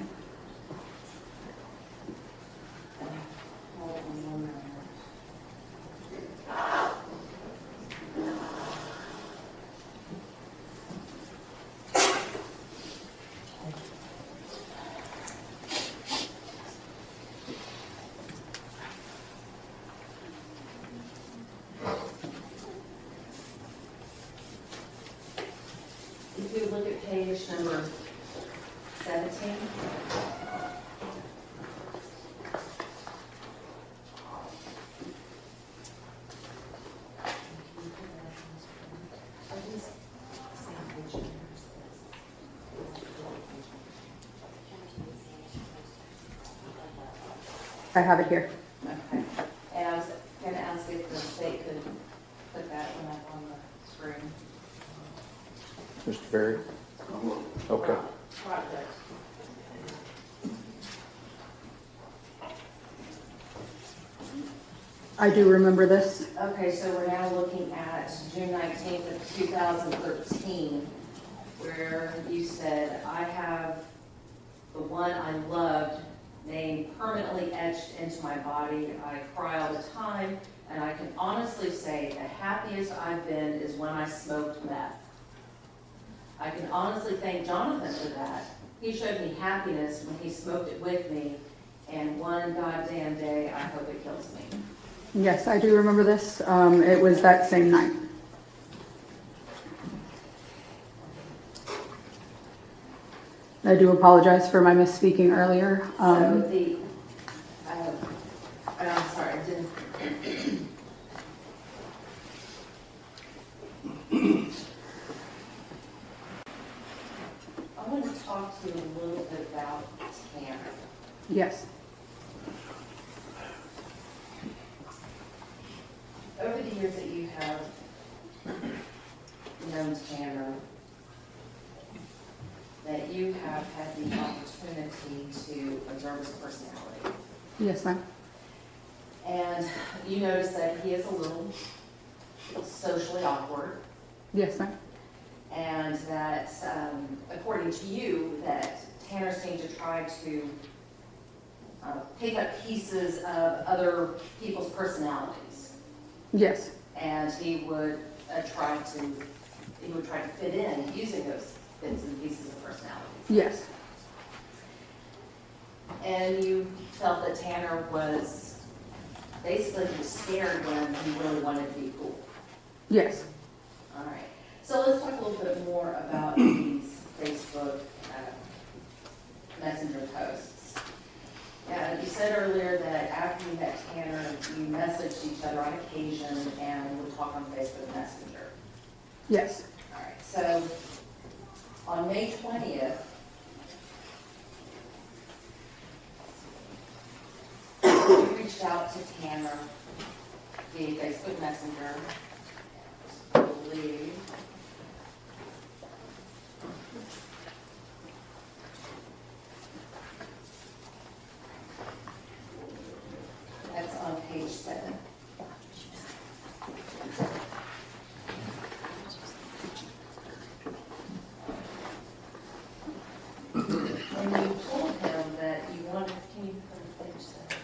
If you look at page number 17. I have it here. Okay. And I was going to ask if the state could put that one up on the screen. Mr. Berry? Okay. Project. I do remember this. Okay, so we're now looking at June 19th of 2013, where you said, I have the one I loved name permanently etched into my body. I cry all the time, and I can honestly say the happiest I've been is when I smoked meth. I can honestly thank Jonathan for that. He showed me happiness when he smoked it with me, and one goddamn day, I hope it kills me. Yes, I do remember this. It was that same night. I do apologize for my misspeaking earlier. So I'm sorry, I didn't. I want to talk to you a little bit about Tanner. Yes, Over the years that you have known Tanner, that you have had the opportunity to observe his personality. yes, ma'am. And you notice that he is a little socially awkward, Yes, ma'am. and that, according to you, that Tanner seemed to try to pick up pieces of other people's personalities. Yes, And he would try to fit in using those bits and pieces of personality. yes, And you felt that Tanner was basically scared when he really wanted to be cool. yes. All right. So let's talk a little bit more about these Facebook messenger posts. You said earlier that after you met Tanner, you messaged each other on occasion and would talk on Facebook Messenger. Yes, All right. So on May 20th, you reached out to Tanner via Facebook Messenger. I believe. That's on page 7. And you told him that you wanted, can you put a page 7?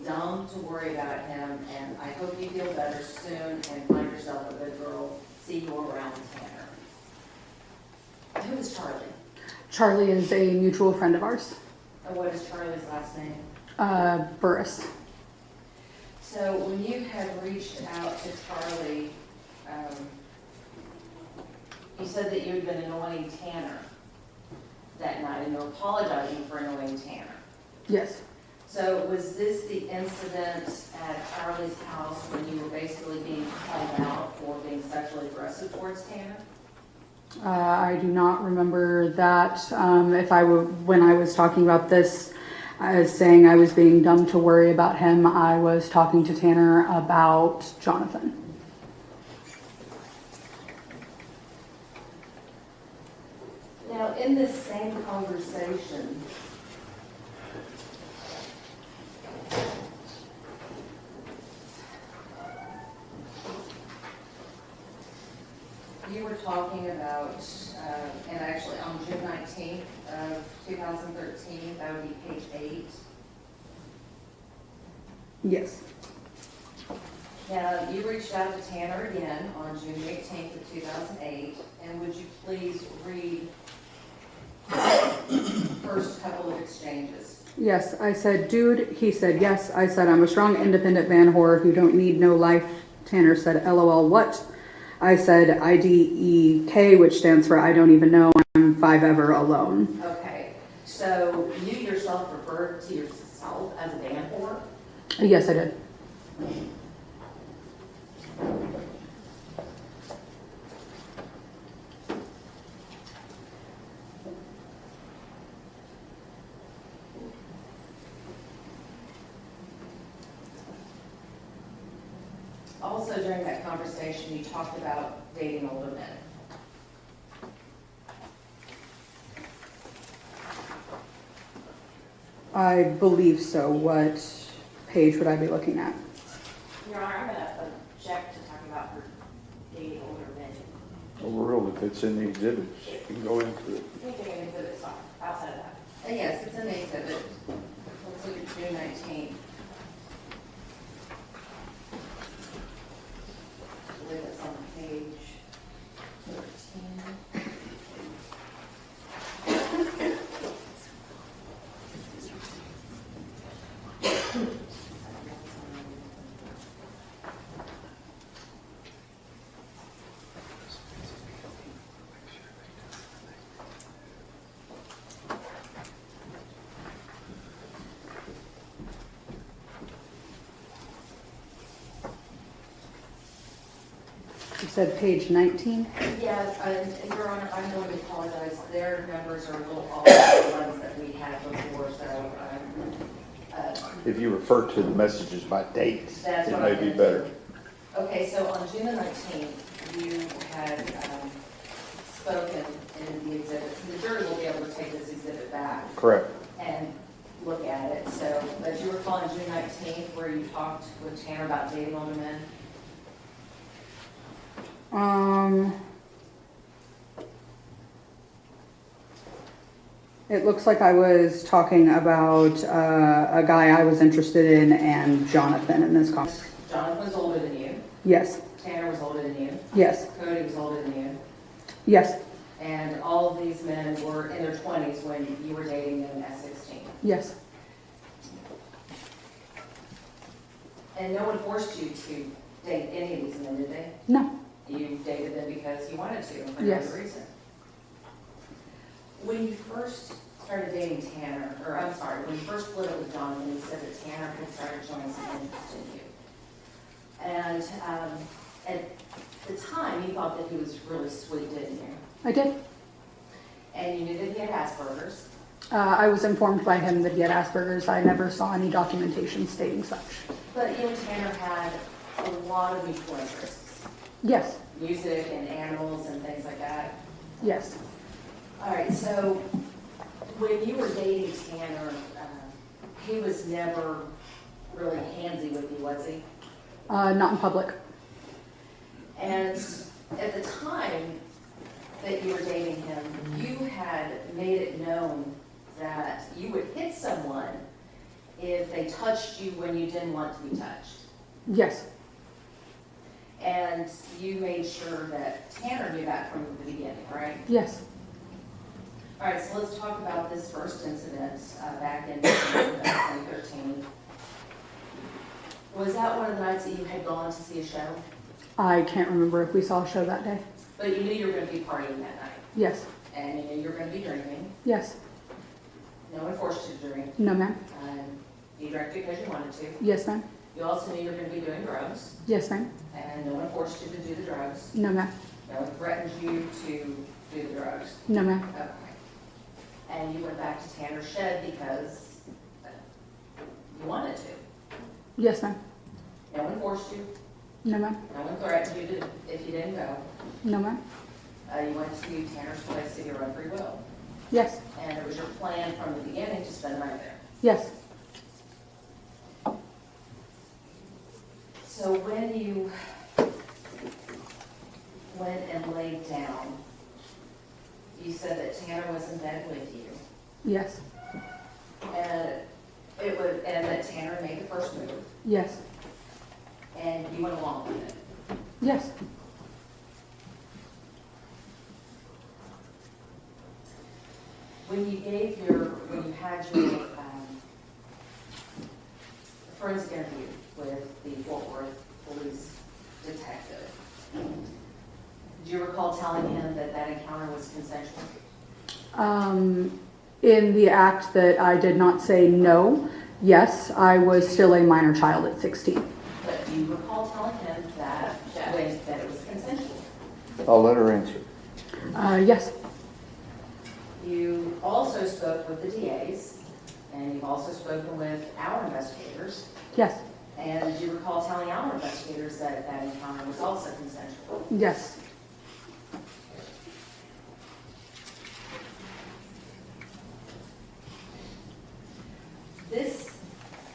dumb to worry about him, and I hope you feel better soon and find yourself a good girl. See you around, Tanner. Who is Charlie? Charlie is a mutual friend of ours, And what is Charlie's last name? Burris. So when you had reached out to Charlie, you said that you had been annoying Tanner that night, and you're apologizing for annoying Tanner. Yes. So was this the incident at Charlie's house when you were basically being called out for being sexually aggressive towards Tanner? I do not remember that. When I was talking about this, I was saying I was being dumb to worry about him. I was talking to Tanner about Jonathan. Now, in this same conversation, you were talking about, and actually on June 19th of 2013, that would be page 8. Yes. Now, you reached out to Tanner again on June 18th of 2008, and would you please read the first couple of exchanges? Yes, I said, dude. He said, yes. I said, I'm a strong, independent van whore who don't need no life. Tanner said, LOL, what? I said, IDEK, which stands for I don't even know. I'm 5 ever alone. Okay, so you yourself referred to yourself as a van whore? Yes, I did. Also, during that conversation, you talked about dating older men. I believe so. What page would I be looking at? Your Honor, I'm going to object to talking about her dating older men. Overruled if it's in the exhibits. You can go into it. Anything in exhibits outside of that. Yes, it's in the exhibit. Let's look at June 19th. I believe it's on page 13. You said page 19? Yeah, and Your Honor, I'm going to apologize. Their numbers are a little off the ones that we had before, so If you refer to the messages by date, That's it what may I'm be gonna better. do. Okay, so on June the 19th, you had spoken in the exhibit. The jury will be able to take this exhibit back Correct. and look at it. So, but you recall on June 19th where you talked with Tanner about dating older men? It looks like I was talking about a guy I was interested in and Jonathan in this conversation. Jonathan was older than you. Yes. Tanner was older than you. Yes. Cody was older than you. Yes. And all of these men were in their 20s when you were dating them at 16. Yes. And no one forced you to date any of these men, did they? No. You dated them because you wanted to, and for no Yes. other reason. When you first started dating Tanner, or I'm sorry, when you first split up with Jonathan, you said that Tanner had started showing some interest in you. And at the time, you thought that he was really sweet, didn't you? I did. And you knew that he had Asperger's. I was informed by him that he had Asperger's. I never saw any documentation stating such. But you and Tanner had a lot of mutual interests. Yes. Music and animals and things like that. Yes. All right, so when you were dating Tanner, he was never really handsy with you, was he? Not in public. And at the time that you were dating him, you had made it known that you would hit someone if they touched you when you didn't want to be touched. Yes. And you made sure that Tanner knew that from the beginning, right? Yes. All right, so let's talk about this first incident back in 2013. Was that one of the nights that you had gone to see a show? I can't remember if we saw a show that day. But you knew you were going to be partying that night, Yes. and you knew you were going to be drinking. Yes. No one forced you to drink. No, ma'am. You drank because you wanted to. Yes, ma'am. You also knew you were going to be doing drugs, Yes, ma'am. and no one forced you to do the drugs. No, ma'am. No one threatened you to do the drugs. No, ma'am. Okay. And you went back to Tanner's shed because you wanted to. Yes, ma'am. No one forced you. No, ma'am. No one threatened you to, if you didn't go. No, ma'am. You went to Tanner's place of your own free will. Yes. And it was your plan from the beginning to spend the night there. Yes. So when you went and laid down, you said that Tanner was in bed with you. Yes. And that Tanner made the first move, Yes. and you went along with it. Yes. When you had your forensic interview with the Fort Worth police detective, do you recall telling him that that encounter was consensual? In the act that I did not say no, yes, I was still a minor child at 16. But do you recall telling him that it was consensual? I'll let her answer. Yes. You also spoke with the DAs, and you've also spoken with our investigators. Yes. And do you recall telling our investigators that that encounter was also consensual? Yes. This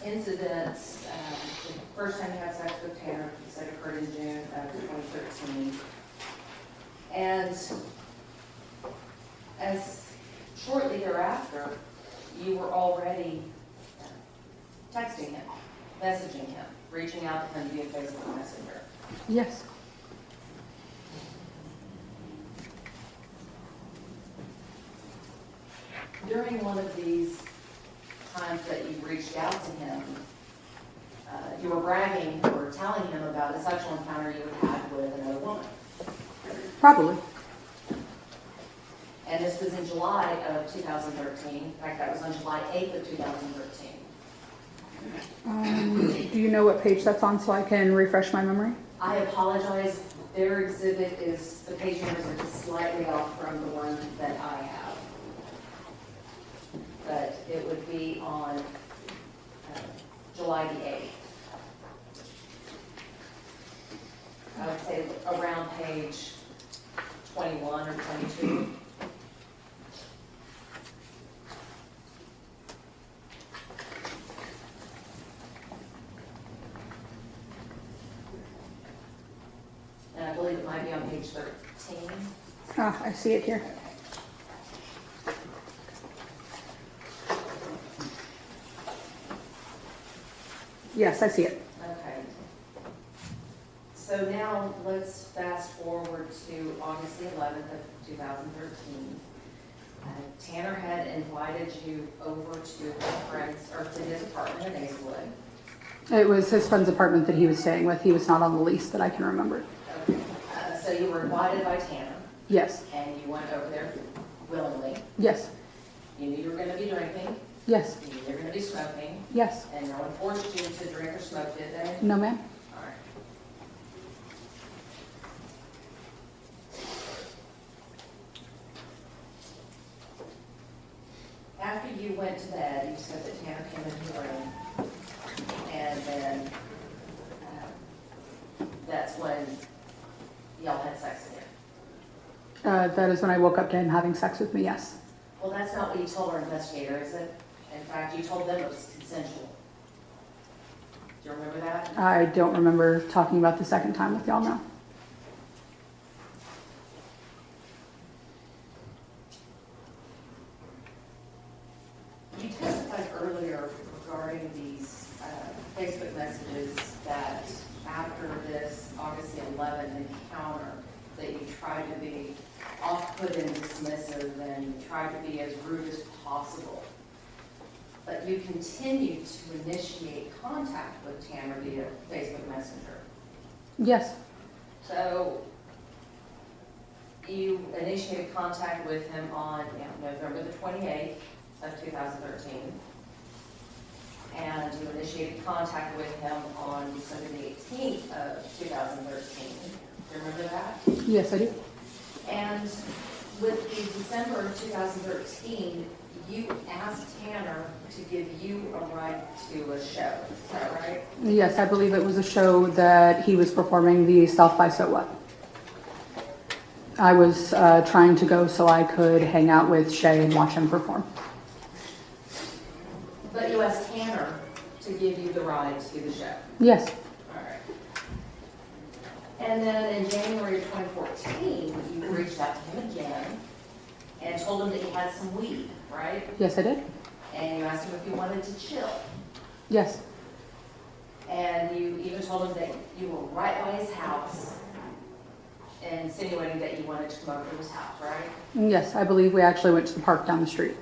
incident, the first time you had sex with Tanner, you said occurred in June of 2013. And as shortly thereafter, you were already texting him, messaging him, reaching out to him via Facebook Messenger. Yes. During one of these times that you reached out to him, you were bragging or telling him about a sexual encounter you had had with another woman. Probably. And this was in July of 2013. In fact, that was on July 8th of 2013. Do you know what page that's on so I can refresh my memory? I apologize. Their exhibit is, the page numbers are just slightly off from the one that I have. But it would be on July the 8th. I would say around page 21 or 22. And I believe it might be on page 13. Ah, I see it here. Yes, I see it. Okay. So now let's fast forward to August the 11th of 2013. Tanner had invited you over to his friend's, or to his apartment in Hazelwood. It was his friend's apartment that he was staying with. He was not on the lease that I can remember. Okay. So you were invited by Tanner, Yes. and you went over there willingly. Yes. You knew you were going to be drinking, Yes. you knew you were going to be smoking, Yes. and no one forced you to drink or smoke, did they? No, ma'am. All right. After you went to bed, you said that Tanner came into the room, and then that's when y'all had sex again. That is when I woke up to him having sex with me, yes. Well, that's not what you told our investigator, is it? In fact, you told them it was consensual. Do you remember that? I don't remember talking about the second time with y'all now. You testified earlier regarding the messages that after this August the 11th encounter, that you tried to be off-put and dismissive and you tried to be as rude as possible. But you continued to initiate contact with Tanner via Facebook Messenger. Yes, So you initiated contact with him on November the 28th of 2013. And you initiated contact with him on December the 18th of 2013. Do you remember that? yes, I do. And with the December of 2013, you asked Tanner to give you a ride to a show. Is that right? Yes, I believe it was a show that he was performing, the South by So What. I was trying to go so I could hang out with Shay and watch him perform. But you asked Tanner to give you the ride to the show. Yes, All right. And then in January of 2014, you reached out to him again and told him that you had some weed, right? yes, I did. And you asked him if he wanted to chill. Yes, And you even told him that you were right by his house, insinuating that you wanted to come over to his house, right? yes, I believe we actually went to the park down the street.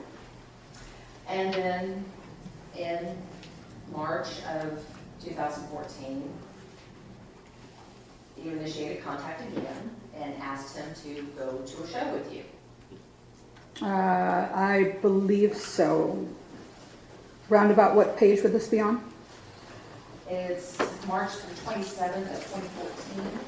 And then in March of 2014, you initiated contact again and asked him to go to a show with you. I believe so. Roundabout what page would this be on? It's March the 27th of 2014.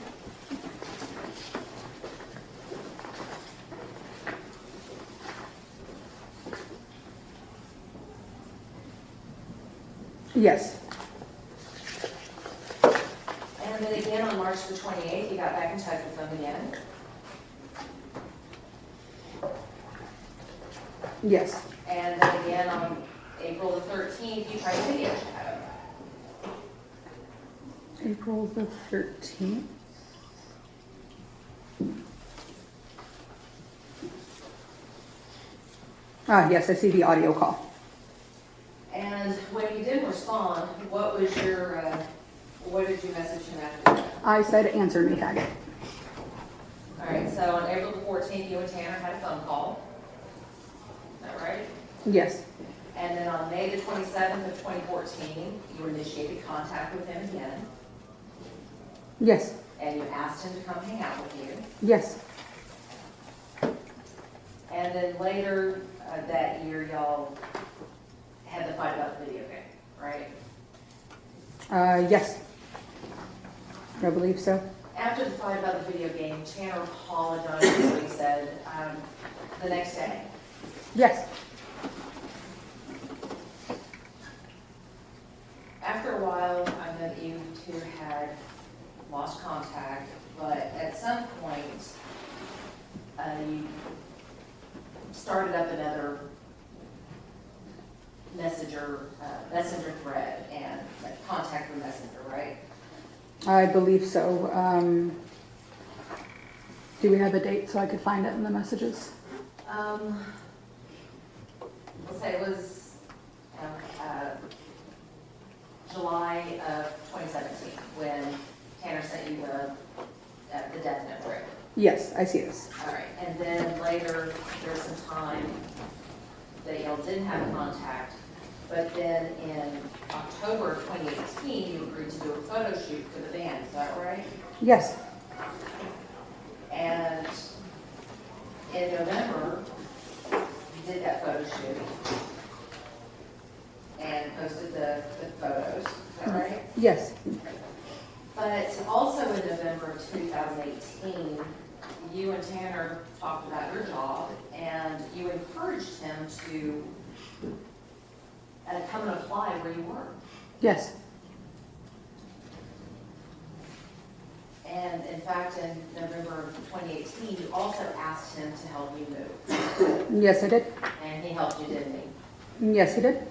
Yes, And then again on March the 28th, you got back in touch with them again. yes, And then again on April the 13th, you tried to video chat him. April the 13th. Yes, I see the audio call. And when you didn't respond, what did you message him after that? I said, answer me, faggot. All right, so on April the 14th, you and Tanner had a phone call. Is that right? Yes, And then on May the 27th of 2014, you initiated contact with him again, yes, and you asked him to come hang out with you. yes, And then later that year, y'all had the fight about the video game, right? yes. I believe so. After the fight about the video game, Tanner apologized for what he said the next day. Yes, After a while, I know that you two had lost contact, but at some point, you started up another messenger thread and contact with Messenger, right? I believe so. Do we have a date so I could find it in the messages? Let's say it was July of 2017 when Tanner sent you the death note, right? Yes, I see this. All right, and then later, there was some time that y'all didn't have contact, but then in October of 2018, you agreed to do a photo shoot for the band, is that right? Yes, And in November, you did that photo shoot and posted the photos, is that right? yes, But also in November of 2018, you and Tanner talked about your job, and you encouraged him to come and apply where you were. yes, And in fact, in November of 2018, you also asked him to help you move. yes, I did. And he helped you, didn't he? Yes, he did.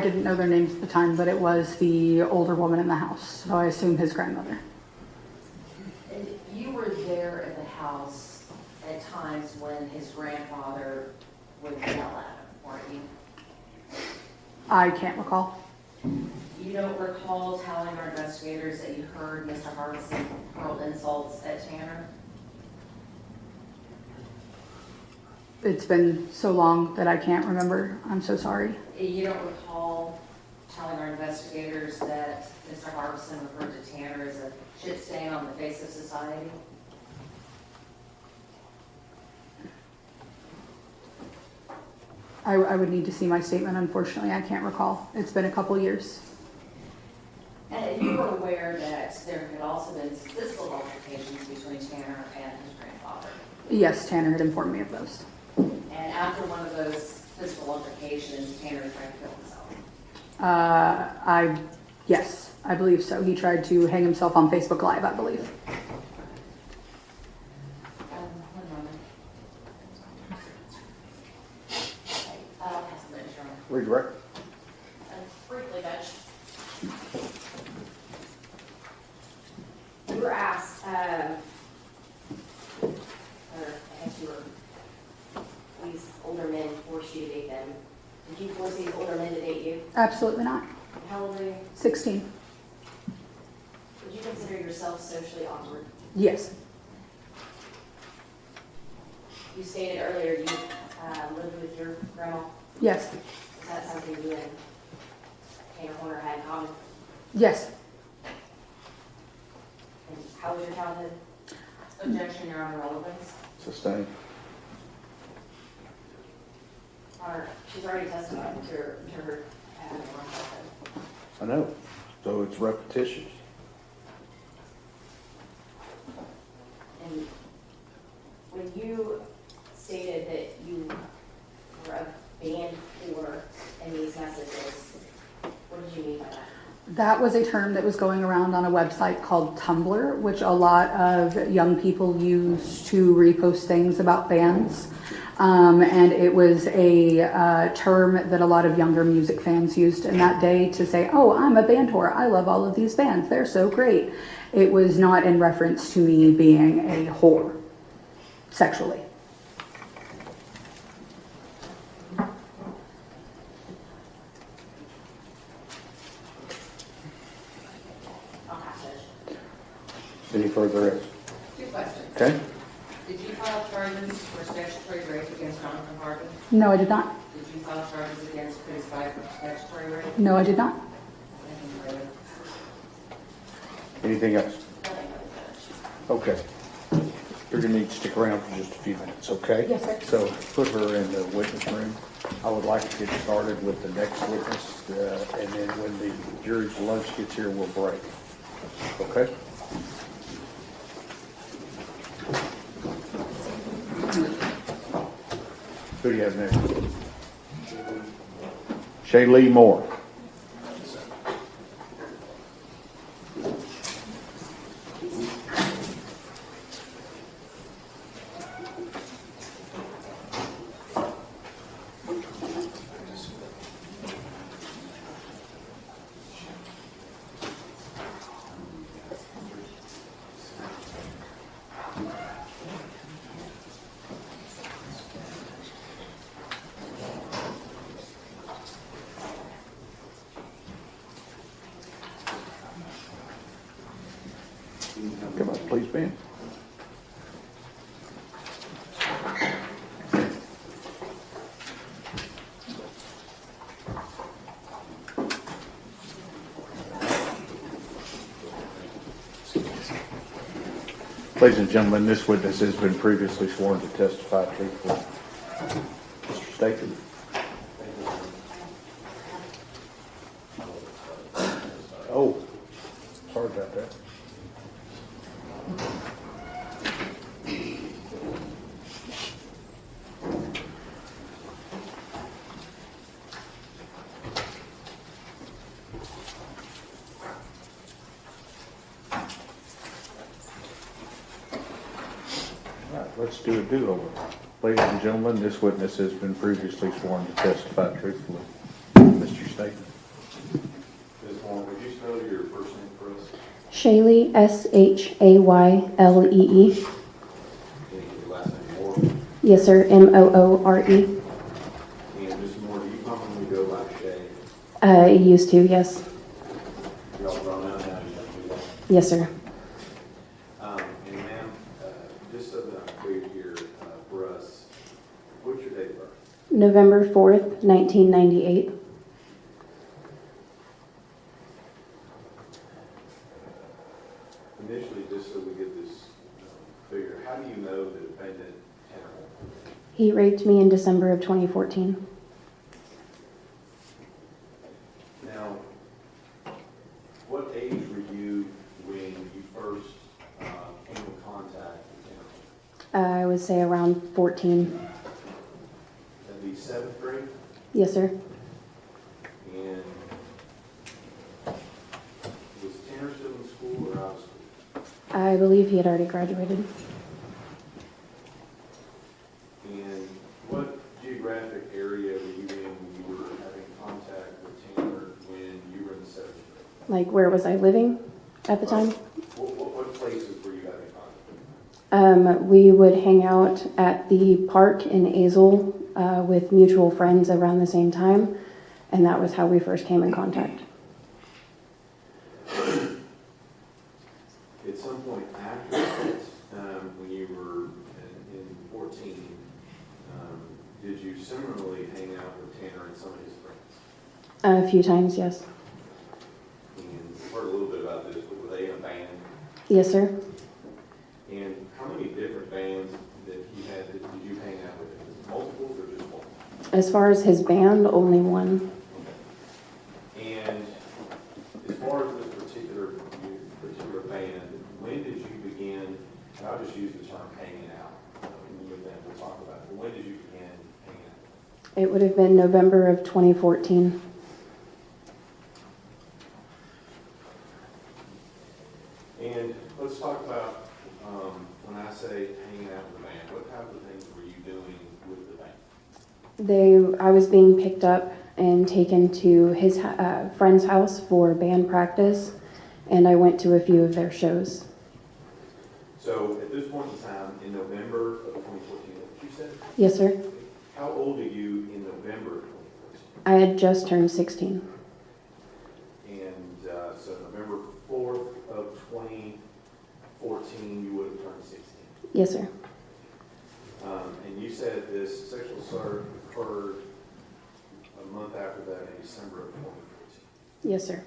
didn't know their names at the time, but it was the older woman in the house, so I assume his grandmother. And you were there at the house at times when his grandfather would yell at him, weren't you? I can't recall. You don't recall telling our investigators that you heard Mr. Hardison hurl insults at Tanner? It's been so long that I can't remember. I'm so sorry. You don't recall telling our investigators that Mr. Hardison referred to Tanner as a shit stain on the face of society? I would need to see my statement. Unfortunately, I can't recall. It's been a couple years. And you were aware that there had also been some physical altercations between Tanner and his grandfather? Yes, Tanner had informed me of those. And after one of those physical altercations, Tanner tried to kill himself? Yes, I believe so. He tried to hang himself on Facebook Live, I believe. One moment. Okay, I'll pass the minutes around. Redirect. Briefly, Judge. You were asked, or I guess you were, these older men forced you to date them. Did you force these older men to date you? Absolutely not. How old are you? 16. Would you consider yourself socially awkward? Yes. You stated earlier you lived with your grandma. Yes. Is that something you and Tanner Horner had in common? Yes. And how was your childhood? Objection, Your Honor, relevance. Sustained. She's already testified to her having a wrong childhood. I know. So it's repetitious. And when you stated that you were a band whore in these messages, what did you mean by that? That was a term that was going around on a website called Tumblr, which a lot of young people use to repost things about bands. And it was a term that a lot of younger music fans used in that day to say, oh, I'm a band whore. I love all of these bands. They're so great. It was not in reference to me being a whore sexually. I'll pass, Judge. Any further? Two questions. Okay. Did you file charges for statutory rape against Jonathan Harvey? No, I did not. Did you file charges against Chris Fife for statutory rape? No, I did not. Nothing further. Anything else? Nothing further, Judge. Okay. You're gonna need to stick around for just a few minutes, okay? Yes, sir. So put her in the witness room. I would like to get started with the next witness, and then when the jury's lunch gets here, we'll break. Okay? Who do you have next? Shaylee Moore. Come up, please, Ben. Ladies and gentlemen, this witness has been previously sworn to testify truthfully. Mr. Staker. Oh, sorry about that. All right, let's do a do-over. Ladies and gentlemen, this witness has been previously sworn to testify truthfully. Mr. Staten. point, would you spell your first name for us? Shaylee, Shayle. And your last name, Moore? Yes, sir. Moore. And Ms. Moore, do you commonly go by Shay? I used to, yes. Y'all grown up now, you don't do that? Yes, sir. And ma'am, just so that I'm clear here for us, what's your date of birth? November 4th, 1998. Initially, just so we get this clear, how do you know the defendant Tanner? He raped me in December of 2014. Now, what age were you when you first came in contact with Tanner? I would say around 14. That'd be 7th grade? Yes, sir. And was Tanner still in school or out of school? I believe he had already graduated. And what geographic area were you in when you were having contact with Tanner when you were in the 7th grade? Like, where was I living at the time? What places were you having contact? We would hang out at the park in Azle with mutual friends around the same time, and that was how we first came in contact. At some point after that, when you were in 14, did you similarly hang out with Tanner and some of his friends? A few times, yes. And we heard a little bit about this, but were they in a band? Yes, sir. And how many different bands that he had did you hang out with? Multiples or just one? As far as his band, only one. And as far as this particular band, when did you begin, and I'll just use the term hanging out, and then we'll talk about it, but when did you begin hanging out? It would have been November of 2014. And let's talk about, when I say hanging out with the band, what type of things were you doing with the band? I was being picked up and taken to his friend's house for band practice, and I went to a few of their shows. So at this point in time, in November of 2014, what you said? Yes, sir. How old are you in November of 2014? I had just turned 16. And so November 4th of 2014, you would have turned 16. Yes, sir. And you said this sexual assault occurred a month after that in December of 2014. Yes, sir.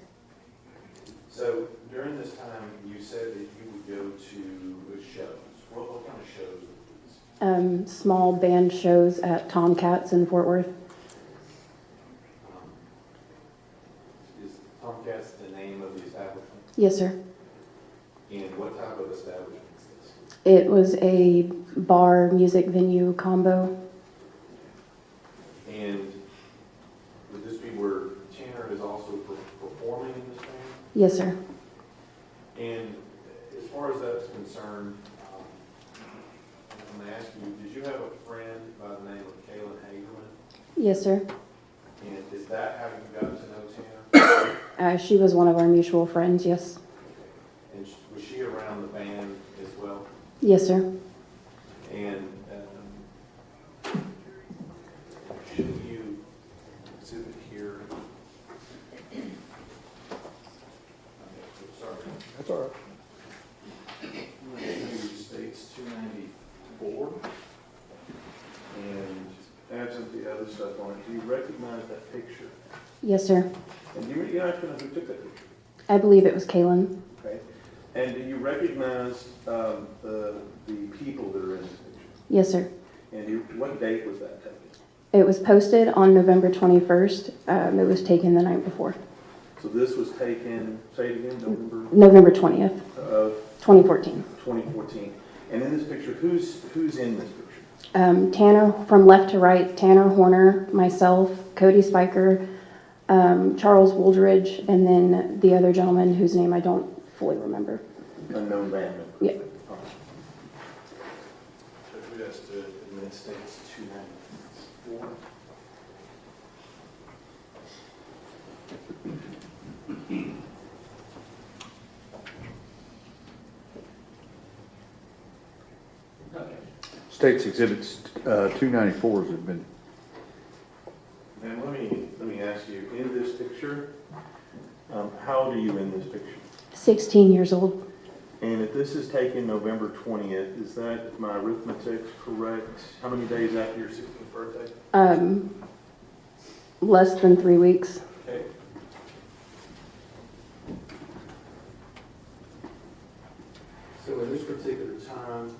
So during this time, you said that you would go to shows. What kind of shows were these? Small band shows at Tomcats in Fort Worth. Is Tomcats the name of the establishment? Yes, sir. And what type of establishment is this? It was a bar music venue combo. And would this be where Tanner is also performing in this band? Yes, sir. And as far as that's concerned, I'm going to ask you, did you have a friend by the name of Kaylin Hagerman? Yes, sir. And is that how you got to know Tanner? She was one of our mutual friends, yes. And was she around the band as well? Yes, sir. And should you exhibit here? Sorry. That's all right. States 294. And absent the other stuff on it, do you recognize that picture? Yes, sir. And do you actually know who took that picture? I believe it was Kaylin. Okay. And do you recognize the people that are in this picture? Yes, sir. And what date was that taken? It was posted on November 21st. It was taken the night before. So this was taken, say it again, November 20th, of 2014. 2014. And in this picture, who's in this picture? Tanner, from left to right, Tanner Horner, myself, Cody Spiker, Charles Woolridge, and then the other gentleman whose name I don't fully remember. Unknown band member. Yeah. So who has to admit States 294? State's exhibits 294s have been, And let me ask you, in this picture, how old are you in this picture? 16 years old. And if this is taken November 20th, is that, if my arithmetic's correct, how many days after your 16th birthday? Less than 3 weeks. Okay. So in this particular time,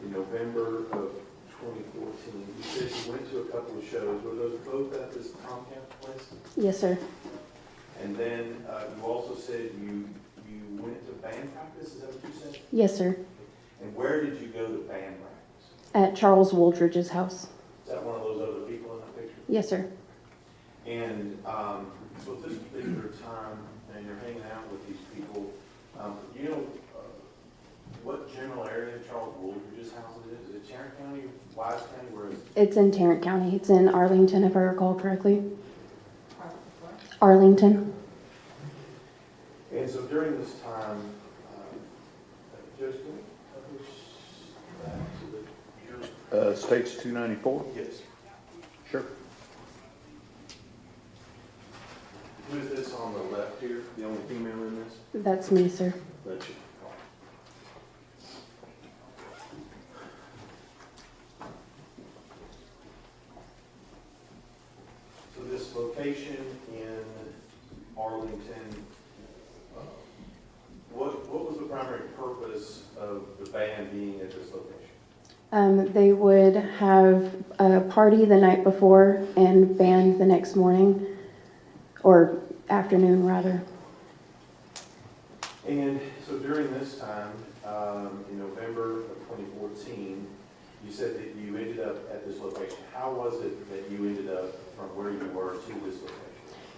in November of 2014, you said you went to a couple of shows. Were those both at this Comcast place? Yes, sir. And then you also said you went to band practice, is that what you said? Yes, sir. And where did you go to band practice? At Charles Woldridge's house. Is that one of those other people in that picture? Yes, sir. And so at this particular time, and you're hanging out with these people, you know what general area Charles Woolridge's house is? Is it Tarrant County, Wise County, where is it? It's in Tarrant County. It's in Arlington, if I recall correctly. Arlington. And so during this time, Judge, can we publish that to the jury? State's 294? Yes. Sure. Who is this on the left here, the only female in this? That's me, sir. That's you. So this location in Arlington, what was the primary purpose of the band being at this location? They would have a party the night before and band the next morning, or afternoon rather. And so during this time, in November of 2014, you said that you ended up at this location. How was it that you ended up from where you were to this location?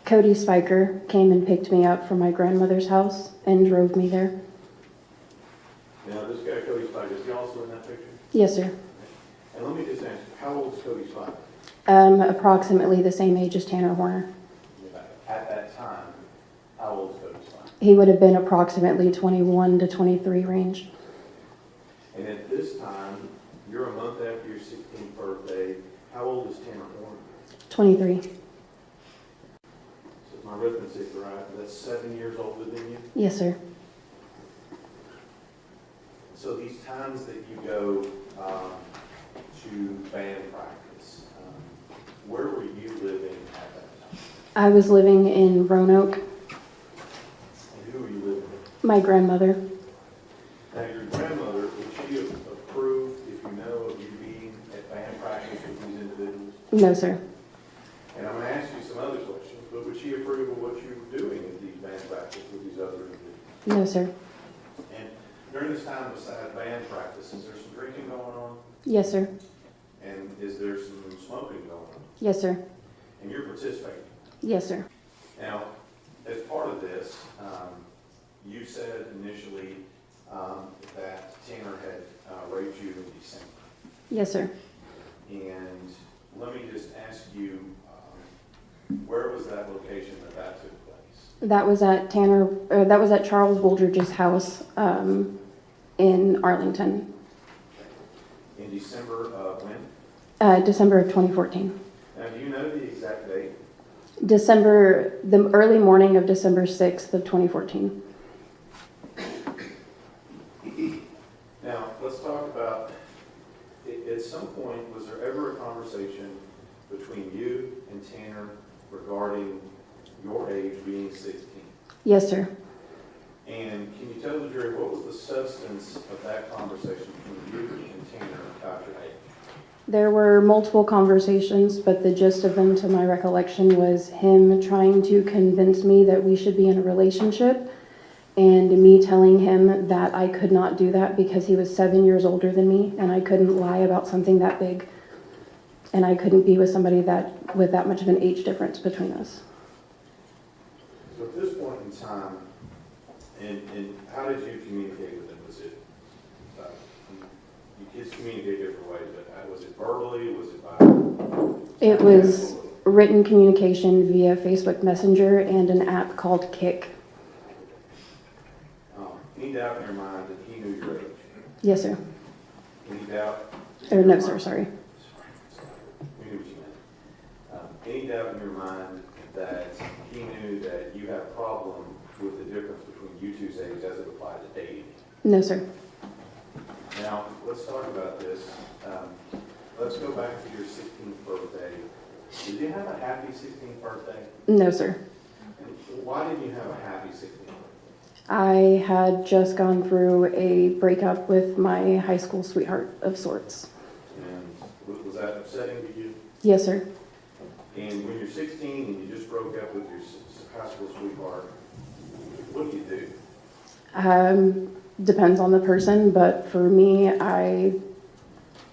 Cody Spiker came and picked me up from my grandmother's house and drove me there. Now, this guy, Cody Spiker, is he also in that picture? Yes, sir. And let me just ask, how old is Cody Spiker? Approximately the same age as Tanner Horner. At that time, how old is Cody Spiker? He would have been approximately 21 to 23 range. And at this time, you're a month after your 16th birthday. How old is Tanner Horner? 23. So if my arithmetic right, that's 7 years older than you? Yes, sir. So these times that you go to band practice, where were you living at that time? I was living in Roanoke. And who were you living with? My grandmother. Now, your grandmother, would she have approved, if you know, of you being at band practice with these individuals? No, sir. And I'm going to ask you some other questions, but would she approve of what you were doing at these band practice with these other individuals? No, sir. And during this time, besides band practice, is there some drinking going on? Yes, sir. And is there some smoking going on? Yes, sir. And you're participating? Yes, sir. Now, as part of this, you said initially that Tanner had raped you in December. Yes, sir. And let me just ask you, where was that location that took place? That was at that was at Charles Woldridge's house in Arlington. In December of when? December of 2014. Now, do you know the exact date? The early morning of December 6th of 2014. Now, let's talk about, at some point, was there ever a conversation between you and Tanner regarding your age being 16? Yes, sir. And can you tell the jury what was the substance of that conversation between you and Tanner about your age? There were multiple conversations, but the gist of them, to my recollection, was him trying to convince me that we should be in a relationship, and me telling him that I could not do that because he was 7 years older than me, and I couldn't lie about something that big, and I couldn't be with somebody with that much of an age difference between us. So at this point in time, and how did you communicate with him? Was it, you kids communicate different ways, but was it verbally, was it by? It was written communication via Facebook Messenger and an app called Kik. Any doubt in your mind that he knew your age? Yes, sir. Any doubt? Or no, sir, sorry. We knew what you meant. Any doubt in your mind that he knew that you had a problem with the difference between you two's age as it applied to dating? No, sir. Now, let's talk about this. Let's go back to your 16th birthday. Did you have a happy 16th birthday? No, sir. And why didn't you have a happy 16th birthday? I had just gone through a breakup with my high school sweetheart of sorts. And was that upsetting to you? Yes, sir. And when you're 16 and you just broke up with your high school sweetheart, what do you do? Depends on the person, but for me, I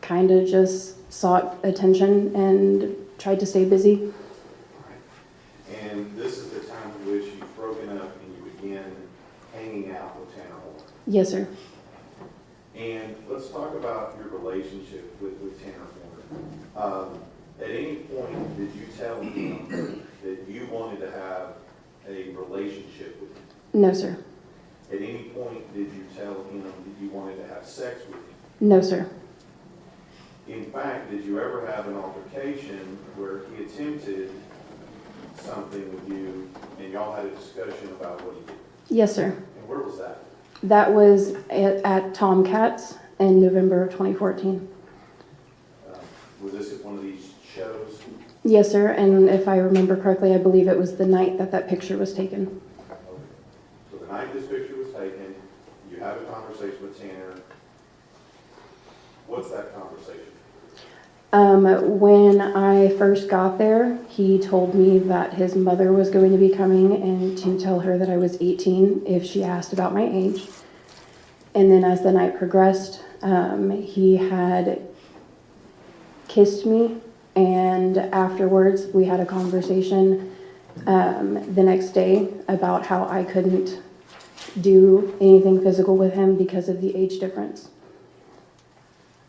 kind of just sought attention and tried to stay busy. And this is the time in which you've broken up and you begin hanging out with Tanner Horner. Yes, sir. And let's talk about your relationship with Tanner Horner. At any point, did you tell him that you wanted to have a relationship with him? No, sir. At any point, did you tell him that you wanted to have sex with him? No, sir. In fact, did you ever have an altercation where he attempted something with you and y'all had a discussion about what he did? Yes, sir. And where was that? That was at Tomcats in November of 2014. Was this at one of these shows? Yes, sir. And if I remember correctly, I believe it was the night that that picture was taken. Okay. So the night this picture was taken, you have a conversation with Tanner. What's that conversation? When I first got there, he told me that his mother was going to be coming and to tell her that I was 18 if she asked about my age. And then as the night progressed, he had kissed me, and afterwards we had a conversation the next day about how I couldn't do anything physical with him because of the age difference.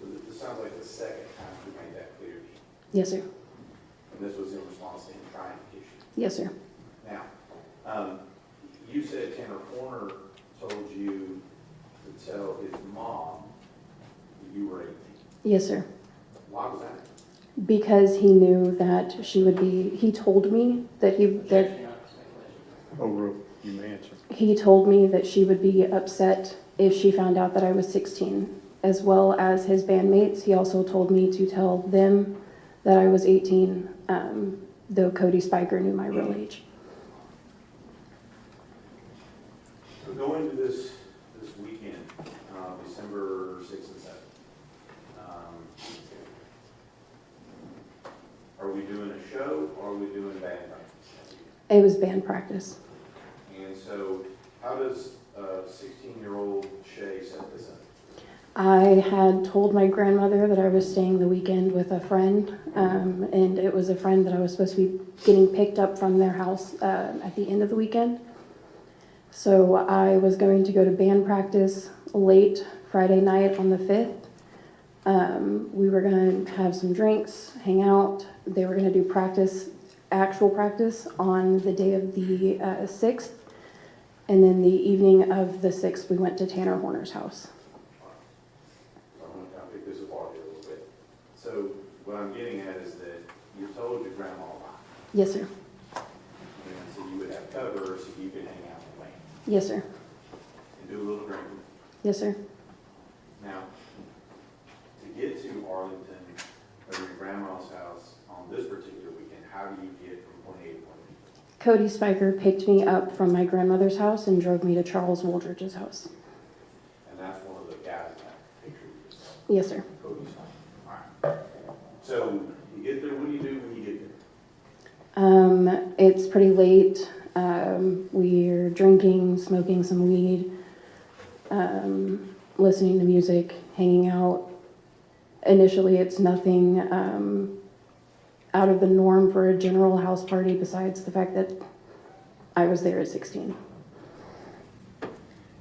This sounds like the second time you made that clear to me. Yes, sir. And this was in response to him trying to kiss you. Yes, sir. Now, you said Tanner Horner told you to tell his mom that you were 18. Yes, sir. Why was that? Because he knew that she would be, he told me that Oh, you may answer. he told me that she would be upset if she found out that I was 16, as well as his bandmates. He also told me to tell them that I was 18, though Cody Spiker knew my real age. So going into this weekend, December 6th and 7th, are we doing a show or are we doing band practice? It was band practice. And so how does 16-year-old Shay set this up? I had told my grandmother that I was staying the weekend with a friend, and it was a friend that I was supposed to be getting picked up from their house at the end of the weekend. So I was going to go to band practice late Friday night on the 5th. We were going to have some drinks, hang out. They were going to do practice, actual practice, on the day of the 6th. And then the evening of the 6th, we went to Tanner Horner's house. I'm going to kind of pick this apart here a little bit. So what I'm getting at is that you told your grandma a lot. Yes, sir. And so you would have cover so you could hang out with Wayne Yes, sir. and do a little drinking. Yes, sir. Now, to get to Arlington or your grandma's house on this particular weekend, how do you get from point A to point B? Cody Spiker picked me up from my grandmother's house and drove me to Charles Woldridge's house. And that's one of the guys in that picture you just saw. Yes, sir. Cody's home. All right. So you get there, what do you do when you get there? It's pretty late. We're drinking, smoking some weed, listening to music, hanging out. Initially, it's nothing out of the norm for a general house party besides the fact that I was there at 16.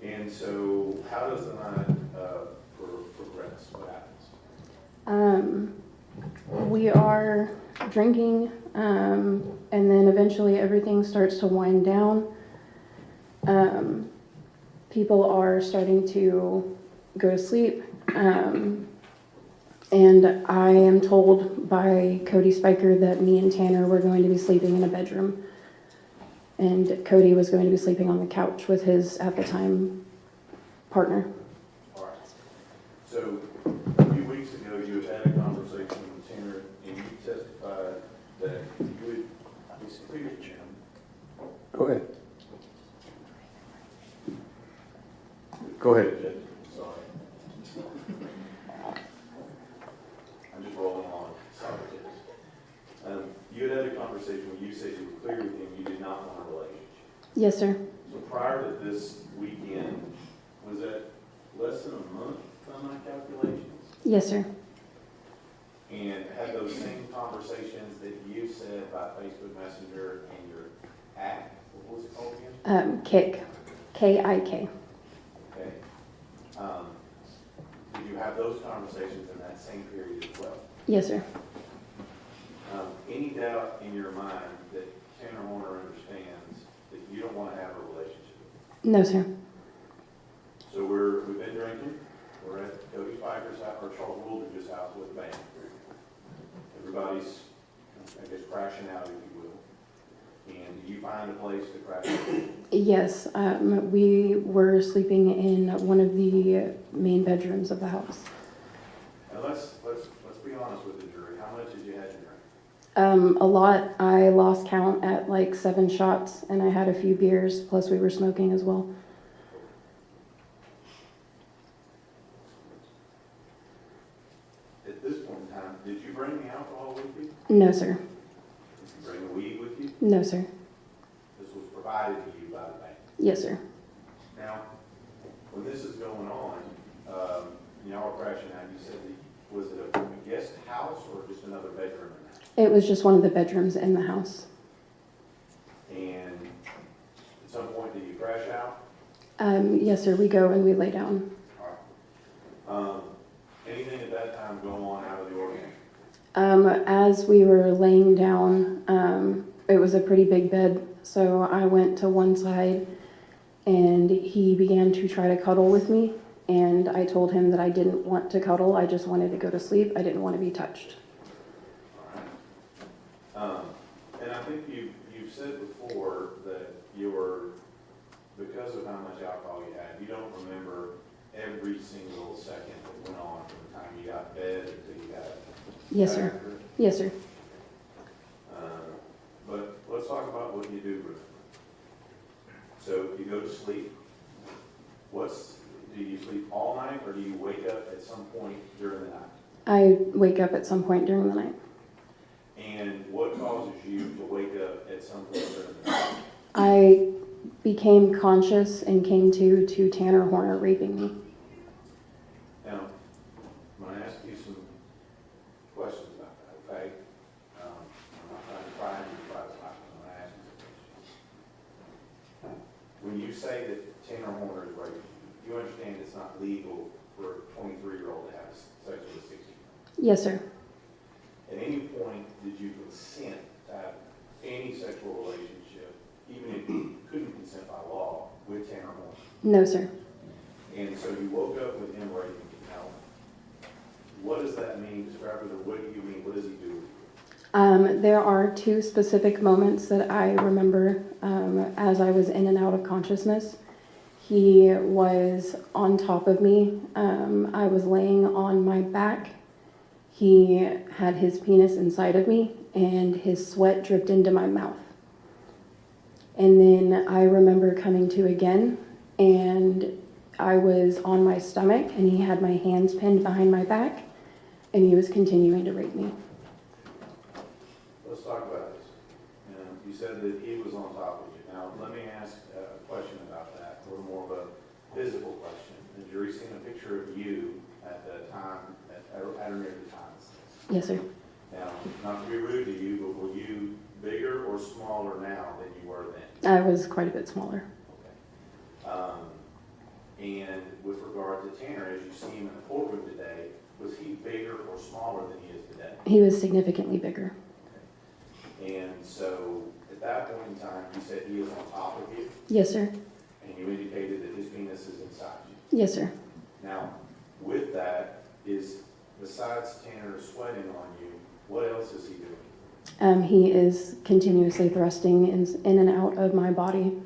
And so how does the night progress? What happens? We are drinking, and then eventually everything starts to wind down. People are starting to go to sleep. And I am told by Cody Spiker that me and Tanner were going to be sleeping in a bedroom. And Cody was going to be sleeping on the couch with his, at the time, partner. All right. So, a few weeks ago, you had a conversation with Tanner, and you testified that you would, Go ahead. Go ahead. Sorry. I'm just rolling on. Sorry. You had a conversation where you said you were clear with him, you did not want a relationship. Yes, sir. So prior to this weekend, was that less than a month on my calculations? Yes, sir. And had those same conversations that you said by Facebook Messenger and your app, what was it called again? Kick. K-I-K. Okay. Did you have those conversations in that same period as well? Yes, sir. Any doubt in your mind that Tanner Horner understands that you don't want to have a relationship with him? No, sir. So we've been drinking, we're at Cody Spiker's house, or Charles Woolridge's house with a band. Everybody's, I guess, crashing out, if you will. And do you find a place to crash out? Yes, we were sleeping in one of the main bedrooms of the house. Now let's be honest with the jury. How much did you have to drink? A lot. I lost count at like 7 shots, and I had a few beers, plus we were smoking as well. At this point in time, did you bring the alcohol with you? No, sir. Did you bring the weed with you? No, sir. This was provided to you by the bank. Yes, sir. Now, when this is going on, y'all are crashing out, you said that, was it a guest house or just another bedroom in the house? It was just one of the bedrooms in the house. And at some point, did you crash out? Yes, sir. We go and we lay down. All right. Anything at that time go on out of the ordinary? As we were laying down, it was a pretty big bed, so I went to one side and he began to try to cuddle with me, and I told him that I didn't want to cuddle, I just wanted to go to sleep, I didn't want to be touched. All right. And I think you've said before that because of how much alcohol you had, you don't remember every single second that went on from the time you got to bed until you got Yes, sir. back. Yes, sir. But let's talk about what you do, Ruth. So you go to sleep. Do you sleep all night, or do you wake up at some point during the night? I wake up at some point during the night. And what causes you to wake up at some point during the night? I became conscious and came to Tanner Horner raping me. Now, I'm going to ask you some questions about that, okay? I'm not trying to pry into your private life. I'm going to ask you some questions. When you say that Tanner Horner is raping you, you understand it's not legal for a 23-year-old to have sex with a 16-year-old? Yes, sir. At any point, did you consent to have any sexual relationship, even if you couldn't consent by law, with Tanner Horner? No, sir. And so you woke up with him raping you. Now, what does that mean? Describe it, or what do you mean? What does he do with you? There are 2 specific moments that I remember as I was in and out of consciousness. He was on top of me. I was laying on my back. He had his penis inside of me, and his sweat dripped into my mouth. And then I remember coming to again, and I was on my stomach, and he had my hands pinned behind my back, and he was continuing to rape me. Let's talk about this. You said that he was on top of you. Now, let me ask a question about that, a little more of a physical question. The jury's seen a picture of you at the time, at or near the time. Yes, sir. Now, not to be rude to you, but were you bigger or smaller now than you were then? I was quite a bit smaller. Okay. And with regard to Tanner, as you see him in the courtroom today, was he bigger or smaller than he is today? He was significantly bigger. Okay. And so, at that point in time, you said he is on top of you, Yes, sir. and you indicated that his penis is inside you. Yes, sir. Now, with that, is besides Tanner is sweating on you, what else is he doing? He is continuously thrusting in and out of my body,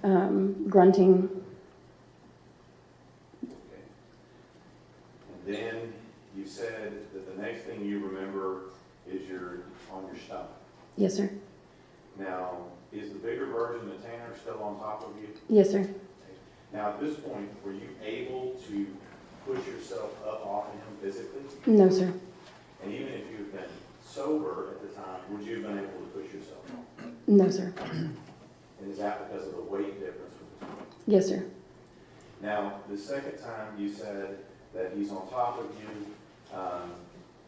grunting. Okay. And then you said that the next thing you remember is you're on your stomach. Yes, sir. Now, is the bigger version of Tanner still on top of you? Yes, sir. Now, at this point, were you able to push yourself up off of him physically? No, sir. And even if you had been sober at the time, would you have been able to push yourself off? No, sir. And is that because of the weight difference with the two? Yes, sir. Now, the second time you said that he's on top of you,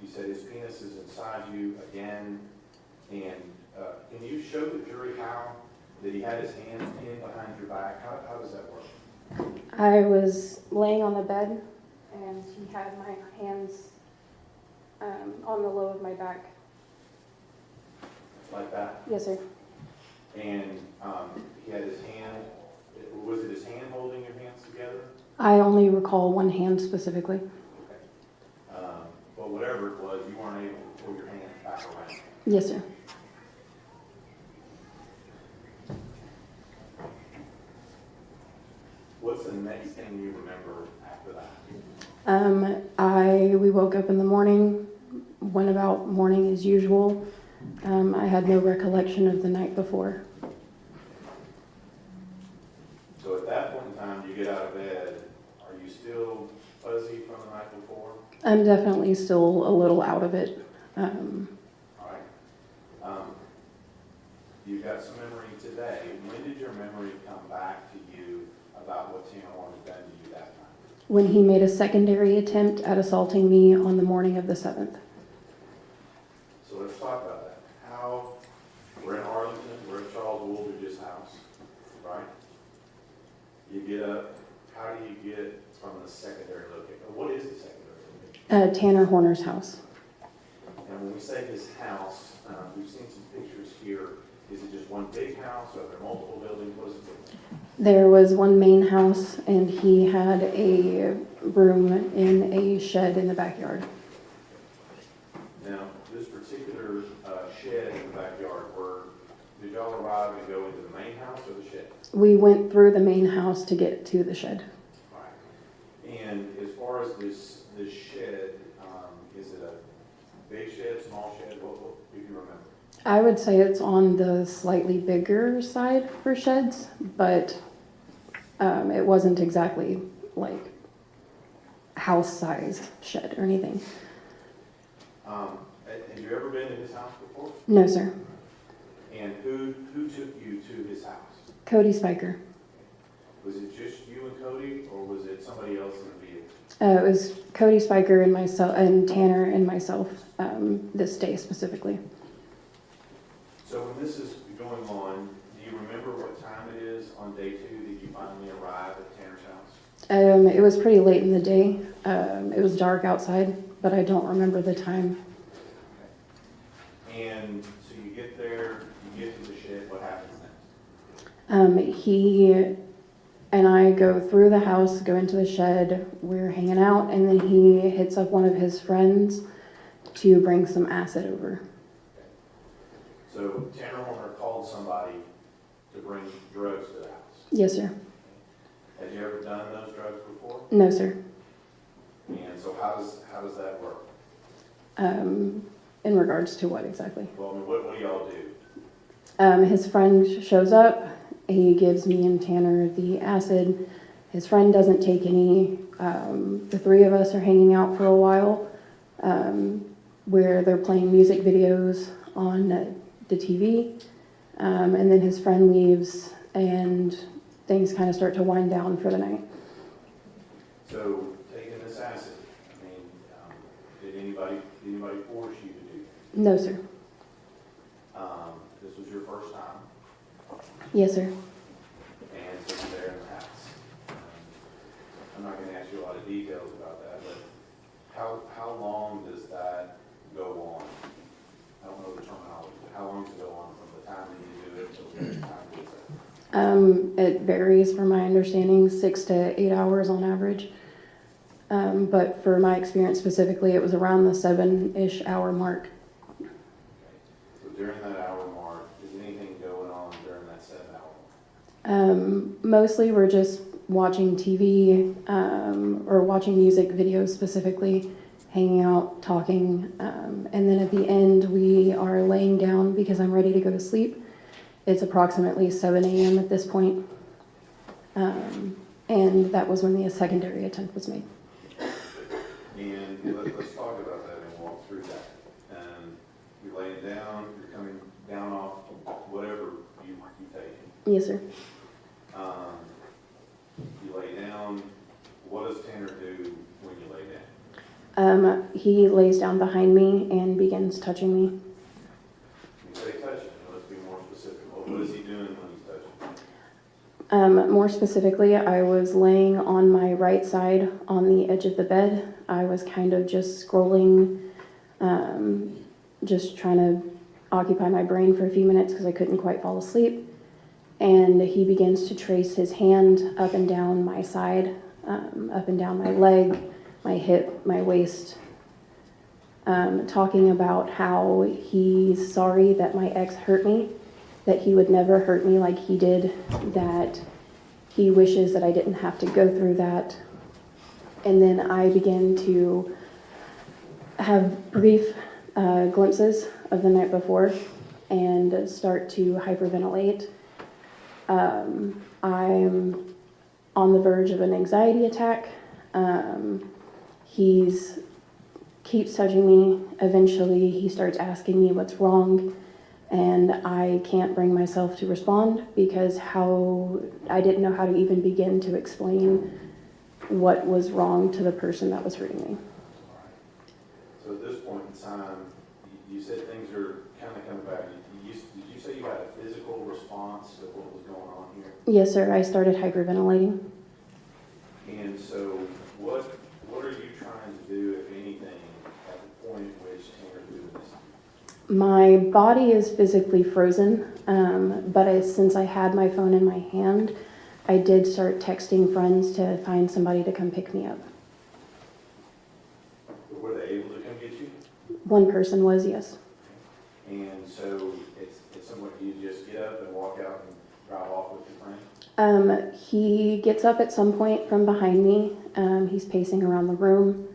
you said his penis is inside you again, and can you show the jury how that he had his hands pinned behind your back? How does that work? I was laying on the bed, and he had my hands on the low of my back. Like that? Yes, sir. And he had his hand, was it his hand holding your hands together? I only recall one hand specifically. Okay. But whatever it was, you weren't able to pull your hand back around. Yes, sir. What's the next thing you remember after that? We woke up in the morning, went about morning as usual. I had no recollection of the night before. So at that point in time, you get out of bed, are you still fuzzy from the night before? I'm definitely still a little out of it. All right. You've got some memory today. When did your memory come back to you about what Tina Horn had done to you that time? When he made a secondary attempt at assaulting me on the morning of the 7th. So let's talk about that. We're in Arlington, we're at Charles Woolridge's house, right? You get up, how do you get from the secondary location? What is the secondary location? Tanner Horner's house. And when we say his house, we've seen some pictures here. Is it just one big house, or are there multiple buildings? What is it? There was one main house, and he had a room in a shed in the backyard. Now, this particular shed in the backyard, did y'all arrive and go into the main house or the shed? We went through the main house to get to the shed. Right. And as far as this shed, is it a big shed, small shed? What do you remember? I would say it's on the slightly bigger side for sheds, but it wasn't exactly like house-sized shed or anything. Had you ever been to his house before? No, sir. And who took you to his house? Cody Spiker. Was it just you and Cody, or was it somebody else in the vehicle? It was Cody Spiker and myself, and Tanner and myself, this day specifically. So when this is going on, do you remember what time it is on day 2 that you finally arrive at Tanner's house? It was pretty late in the day. It was dark outside, but I don't remember the time. Okay. And so you get there, you get to the shed, what happens next? He and I go through the house, go into the shed, we're hanging out, and then he hits up one of his friends to bring some acid over. So Tanner Horner called somebody to bring drugs to the house. Yes, sir. Had you ever done those drugs before? No, sir. And so how does that work? In regards to what exactly? Well, I mean, what do y'all do? His friend shows up. He gives me and Tanner the acid. His friend doesn't take any. The three of us are hanging out for a while, where they're playing music videos on the TV. And then his friend leaves, and things kind of start to wind down for the night. So taking this acid, I mean, did anybody force you to do that? No, sir. This was your first time, Yes, sir. and so you're there in the house. I'm not going to ask you a lot of details about that, but how long does that go on? I don't know the terminology, but how long does it go on from the time that you do it till the time it's over? It varies from my understanding, 6 to 8 hours on average. But for my experience specifically, it was around the 7-ish hour mark. So during that hour mark, is anything going on during that 7 hour? Mostly we're just watching TV, or watching music videos specifically, hanging out, talking, and then at the end we are laying down because I'm ready to go to sleep. It's approximately 7 a.m. at this point. And that was when the secondary attempt was made. And let's talk about that and walk through that. You're laying down, you're coming down off whatever you've taken. Yes, sir. You lay down, what does Tanner do when you lay down? He lays down behind me and begins touching me. You say touching, let's be more specific. What is he doing when he's touching? More specifically, I was laying on my right side on the edge of the bed. I was kind of just scrolling, just trying to occupy my brain for a few minutes because I couldn't quite fall asleep. And he begins to trace his hand up and down my side, up and down my leg, my hip, my waist, talking about how he's sorry that my ex hurt me, that he would never hurt me like he did, that he wishes that I didn't have to go through that. And then I begin to have brief glimpses of the night before and start to hyperventilate. I'm on the verge of an anxiety attack. He's keeps touching me. Eventually, he starts asking me what's wrong, and I can't bring myself to respond because I didn't know how to even begin to explain what was wrong to the person that was hurting me. So at this point in time, you said things are kind of coming back. Did you say you had a physical response to what was going on here? Yes, sir. I started hyperventilating. And so what are you trying to do, if anything, at the point at which Tanner's doing this? My body is physically frozen, but since I had my phone in my hand, I did start texting friends to find somebody to come pick me up. Were they able to come get you? One person was, yes. And so it's somewhat you just get up and walk out and drive off with your friend? He gets up at some point from behind me. He's pacing around the room.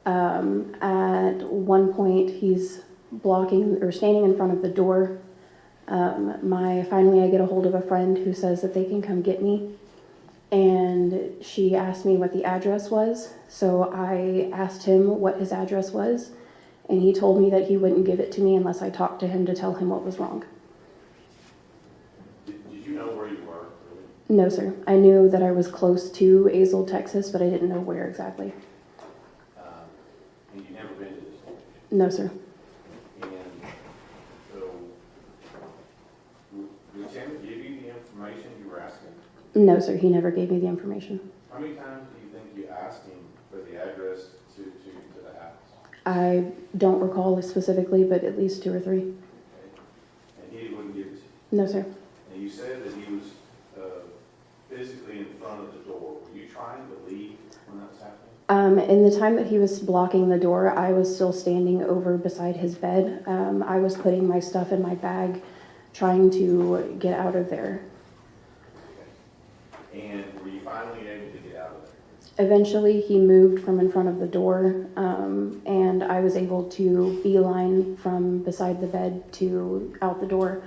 At one point, he's blocking or standing in front of the door. Finally, I get a hold of a friend who says that they can come get me. And she asked me what the address was. So I asked him what his address was. And he told me that he wouldn't give it to me unless I talked to him to tell him what was wrong. Did you know where you were? No, sir. I knew that I was close to Azle, Texas, but I didn't know where exactly. And you've never been to this location? No, sir. And so, did Tanner give you the information you were asking? No, sir. He never gave me the information. How many times do you think you asked him for the address to the house? I don't recall specifically, but at least 2 or 3. Okay. And he wouldn't give it to you? No, sir. And you said that he was physically in front of the door. Were you trying to leave when that was happening? In the time that he was blocking the door, I was still standing over beside his bed. I was putting my stuff in my bag, trying to get out of there. Okay. And were you finally able to get out of there? Eventually, he moved from in front of the door, and I was able to beeline from beside the bed to out the door,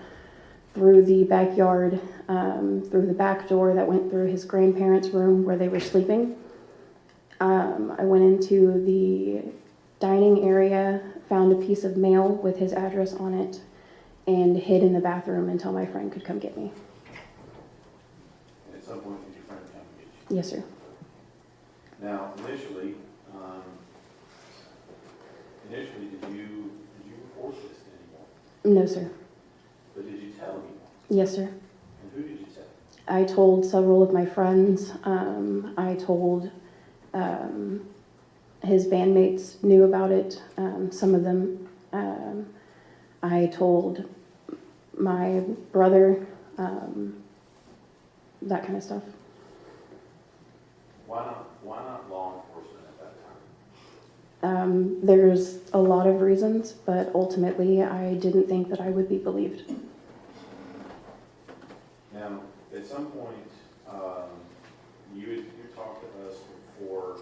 through the backyard, through the back door that went through his grandparents' room where they were sleeping. I went into the dining area, found a piece of mail with his address on it, and hid in the bathroom until my friend could come get me. And at some point, did your friend come and get you? Yes, sir. Now, initially, did you report this to anyone? No, sir. But did you tell anyone? Yes, sir. And who did you tell? I told several of my friends. I told his bandmates knew about it, some of them. I told my brother, that kind of stuff. Why not law enforcement at that There's a lot of reasons, but ultimately, I didn't think that I would be believed. Now, at some point, you talked to us before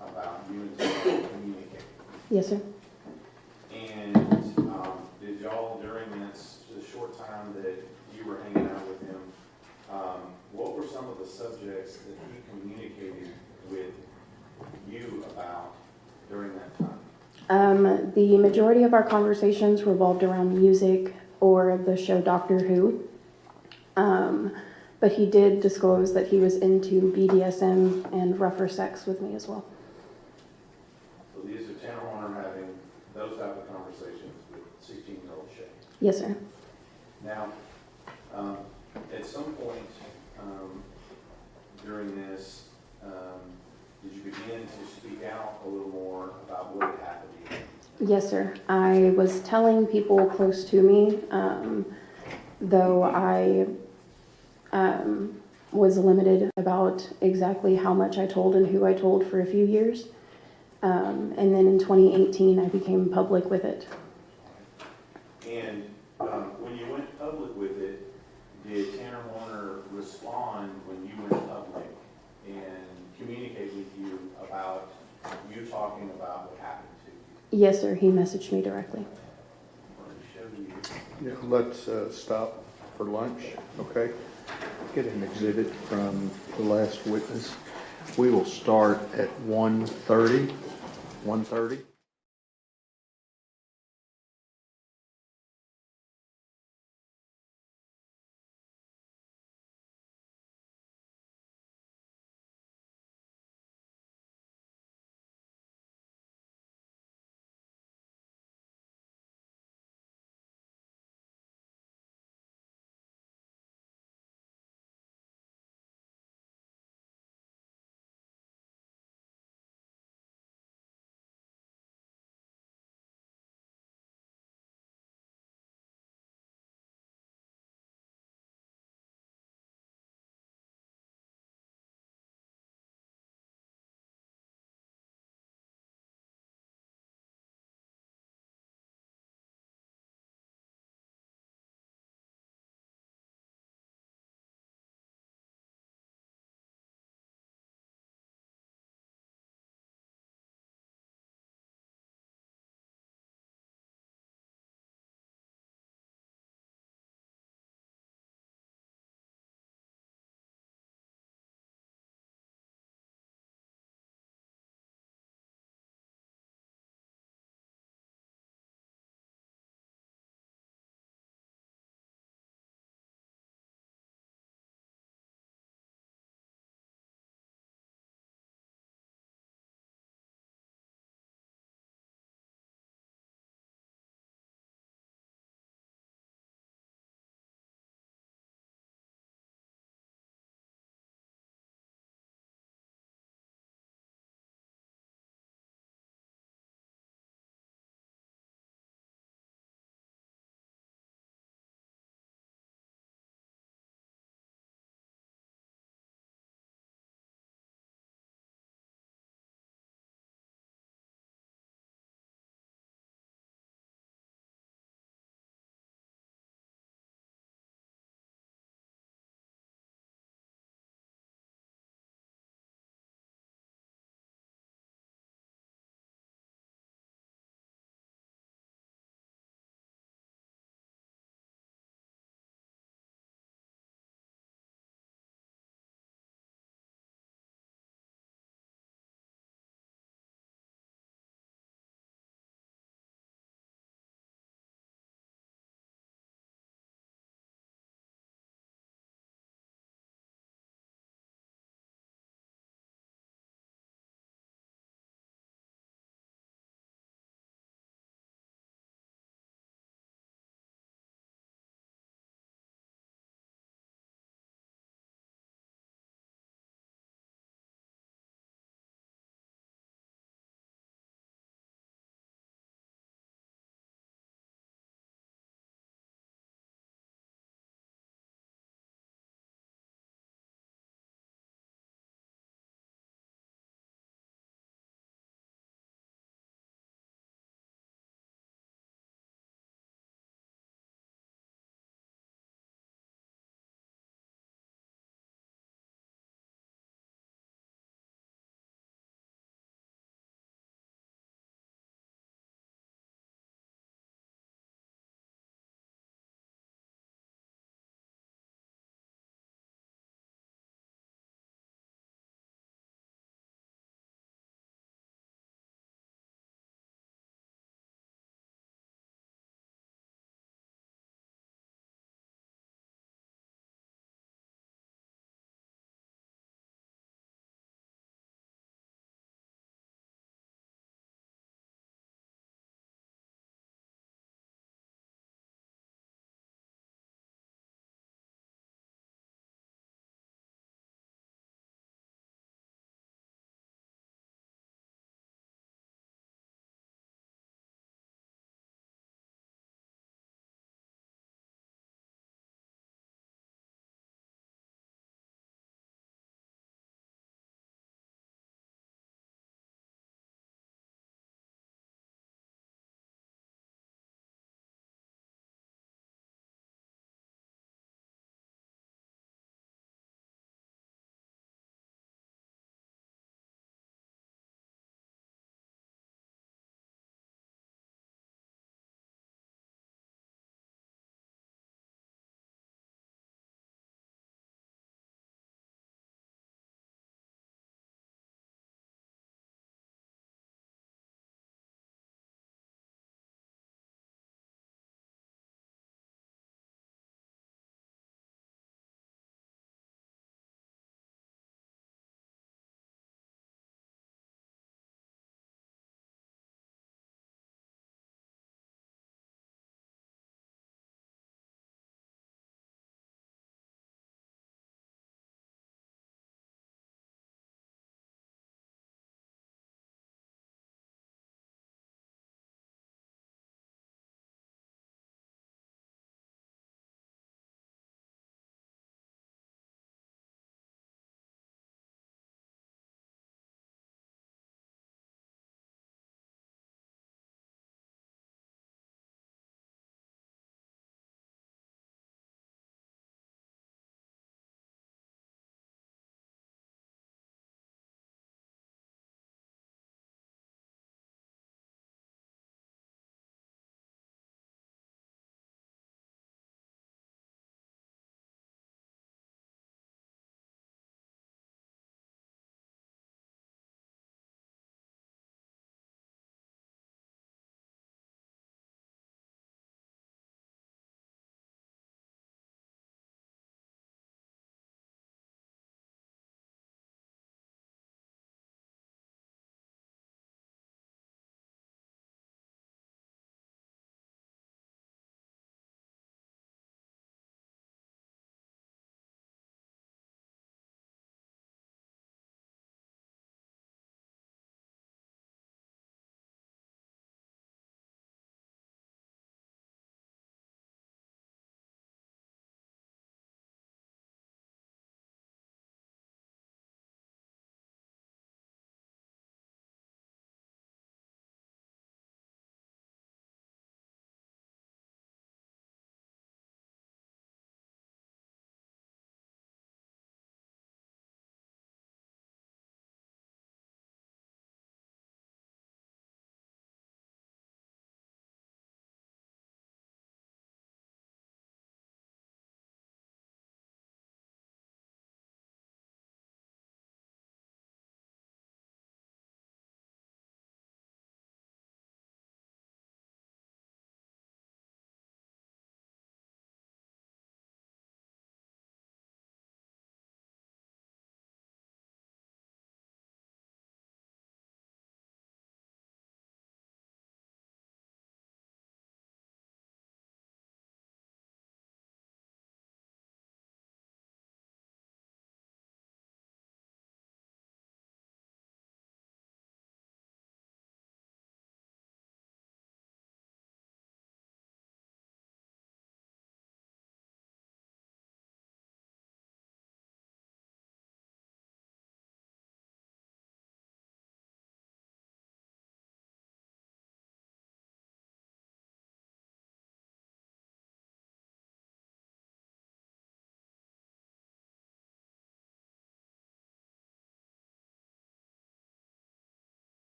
about you and Tim communicating. Yes, sir. And did y'all, during this the short time that you were hanging out with him, what were some of the subjects that he communicated with you about during that time? The majority of our conversations revolved around music or the show Doctor Who. But he did disclose that he was into BDSM and rougher sex with me as well. So these are Tanner Horner having those type of conversations with 16-year-old Shay. Yes, sir. Now, at some point during this, did you begin to speak out a little more about what had happened to you? Yes, sir. I was telling people close to me, though I was limited about exactly how much I told and who I told for a few years. And then in 2018, I became public with it. And when you went public with it, did Tanner Warner respond when you went public and communicate with you about you talking about what happened to you? Yes, sir. He messaged me directly. I'm going to show you. Yeah, let's stop for lunch, okay? Get an exhibit from the last witness. We will start at 1:30. 1:30.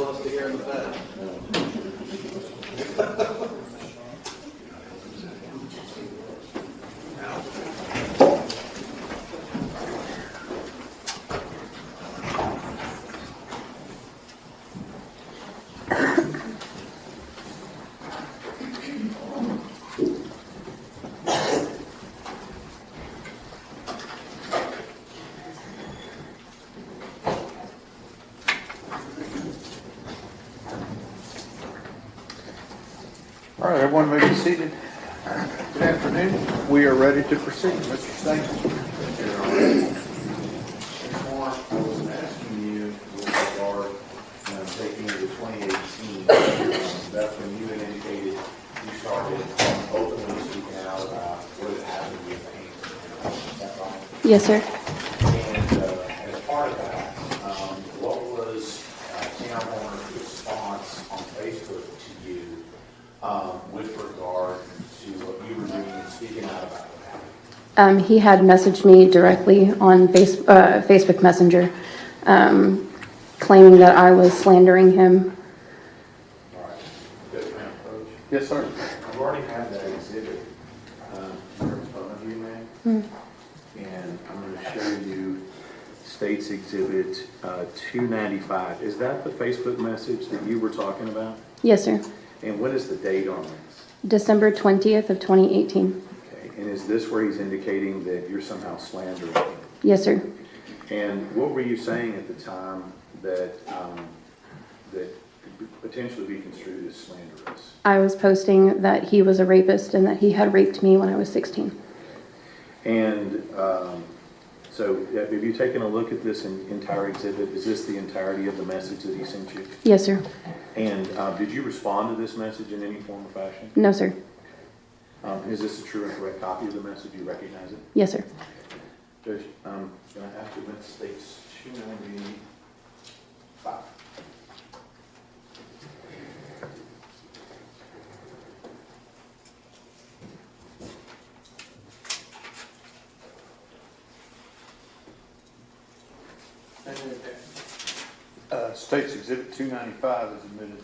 tell us to hear in the past. All right, everyone may be seated. Good afternoon. We are ready to proceed. Mr. Stanton. Mark, I was asking you with regard, taking into 2018, that's when you had indicated you started openly speaking out about what had happened with the paint. Is that right? Yes, sir. And as part of that, what was Tanner Horner's response on Facebook to you with regard to what you were doing and speaking out about what happened? He had messaged me directly on Facebook Messenger, claiming that I was slandering him. All right. Good, ma'am, Coach. Yes, sir. I've already had that exhibit here in front of you, ma'am. And I'm going to show you State's Exhibit 295. Is that the Facebook message that you were talking about? Yes, sir. And what is the date on this? December 20th of 2018. Okay, and is this where he's indicating that you're somehow slandering him? Yes, sir. And what were you saying at the time that that could potentially be construed as slanderous? I was posting that he was a rapist and that he had raped me when I was 16. And so have you taken a look at this entire exhibit? Is this the entirety of the message that he sent you? Yes, sir. And did you respond to this message in any form or fashion? No, sir. Is this a true and correct copy of the message? You recognize it? Yes, sir. Judge, can I ask you when State's 295? State's Exhibit 295 is admitted.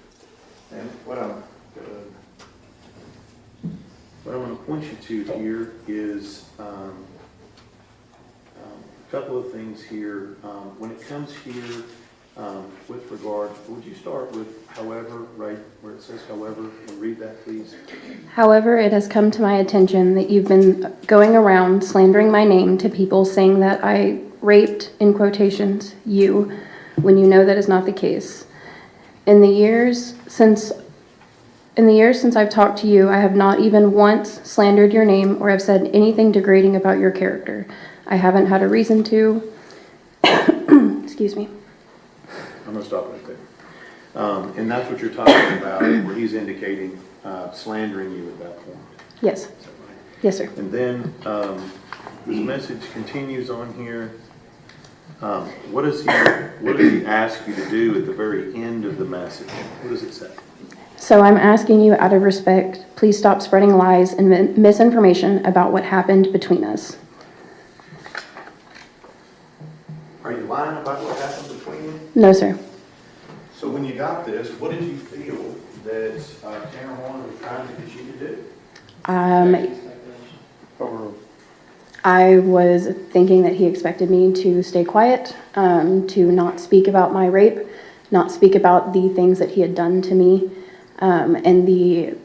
And what I want to point you to here is a couple of things here. When it comes here with regard, would you start with however, right where it says however, and read that, please? However, it has come to my attention that you've been going around slandering my name to people, saying that I raped, in quotations, you, when you know that is not the case. In the years since I've talked to you, I have not even once slandered your name or have said anything degrading about your character. I haven't had a reason to. Excuse me. I'm going to stop right there. And that's what you're talking about, where he's indicating slandering you at that point. Yes. Is that right? Yes, sir. And then this message continues on here. What does he ask you to do at the very end of the message? What does it say? So I'm asking you out of respect, please stop spreading lies and misinformation about what happened between us. Are you lying about what happened between you? No, sir. So when you got this, what did you feel that Tanner Horner was trying to get you to do? I was thinking that he expected me to stay quiet, to not speak about my rape, not speak about the things that he had done to me, and the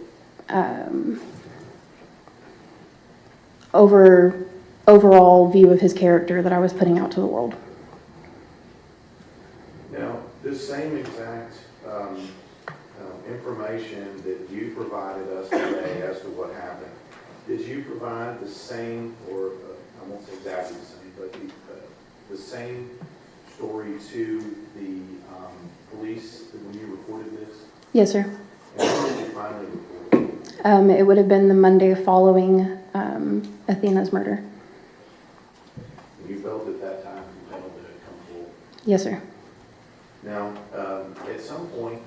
overall view of his character that I was putting out to the world. Now, this same exact information that you provided us today as to what happened, did you provide the same, or I won't say exactly the same, but the same story to the police when you reported this? Yes, sir. And when did you finally report it? It would have been the Monday following Athena's murder. You felt at that time compelled to come forward? Yes, sir. Now, at some point,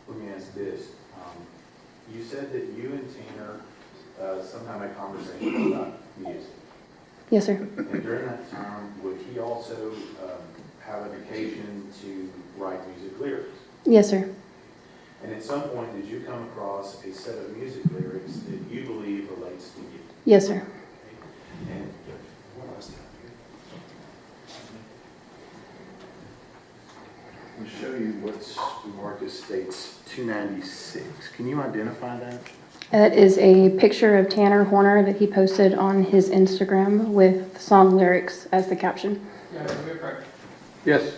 let me ask this. You said that you and Tanner somehow had a conversation about music. Yes, sir. And during that time, would he also have an occasion to write music lyrics. Yes, sir. And at some point, did you come across a set of music lyrics that you believe relates to you? Yes, sir. And what else? I'll show you what's marked as states 296. Can you identify that? That is a picture of Tanner Horner that he posted on his Instagram with song lyrics as the caption. Yeah, we're correct. Yes.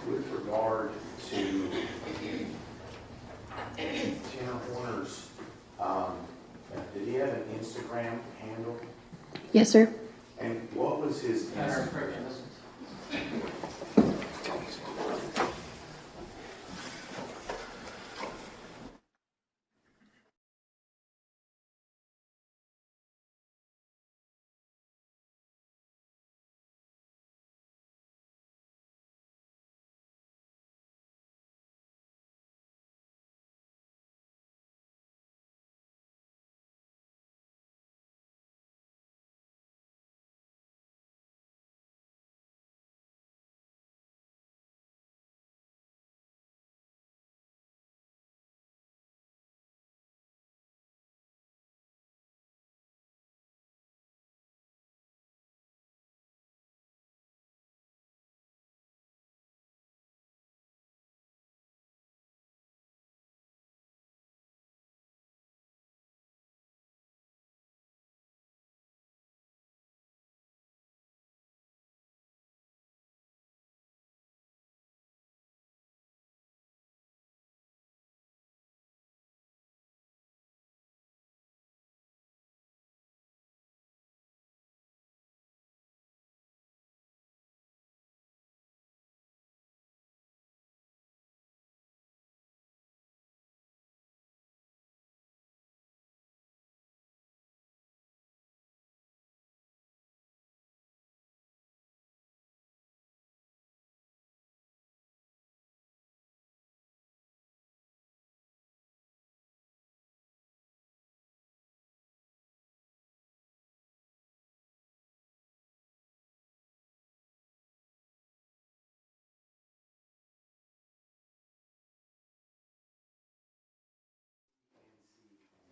With regard to Tanner Horner's, did he have an Instagram handle? Yes, sir. And what was his Tanner Instagram? Prosecution.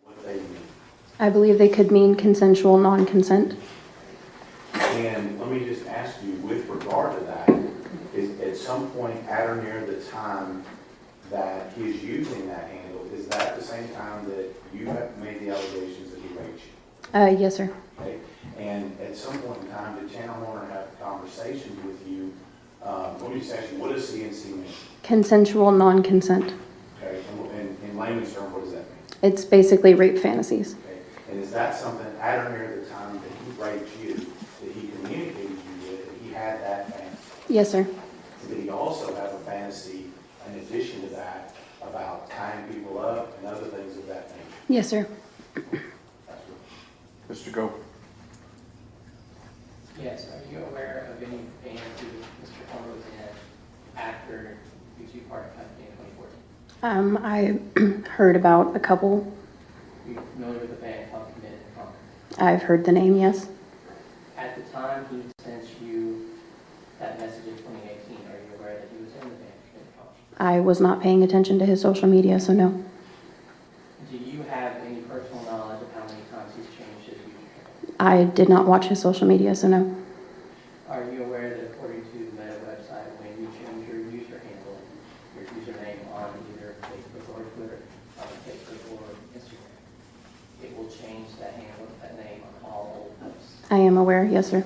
What they mean? I believe they could mean consensual non-consent. And let me just ask you, with regard to that, is at some point at or near the time that he is using that handle, is that the same time that you have made the allegations that he raped you? Yes, sir. Okay? And at some point in time, did Tanner Horner have conversations with you? Let me just ask you, what does CNC mean? Consensual non-consent. Okay, and in layman's terms, what does that mean? It's basically rape fantasies. Okay, and is that something at or near the time that he raped you, that he communicated you with, that he had that fantasy? Yes, sir. Did he also have a fantasy, in addition to that, about tying people up and other things of that nature? Yes, sir. Mr. Go. Yes, are you aware of any bands who Mr. Horner was in after you two parted company in 2014? I heard about a couple. Are you familiar with the band called Committed and Conquer? I've heard the name, yes. At the time he sent you that message in 2018, are you aware that he was in the band Committed and Conquer? I was not paying attention to his social media, so no. I did not watch his social media, so no. Are you aware that according to the Meta website, when you change your user handle, your username on either Facebook or Twitter, Facebook or Instagram, it will change that handle, that name on all old posts? I am aware, yes, sir.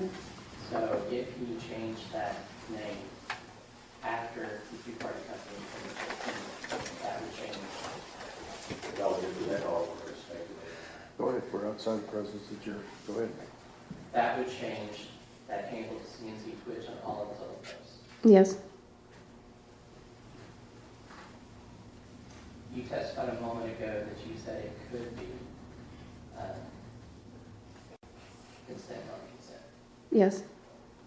So if you change that name after the two-party company, that would change. Relative to that, all we're speculating. Go ahead, we're outside the presence of the jury. Go ahead. That would change that handle to CNC Twitch on all of those old posts. Yes. You testified a moment ago that you said it could be consent, non-consent. Yes.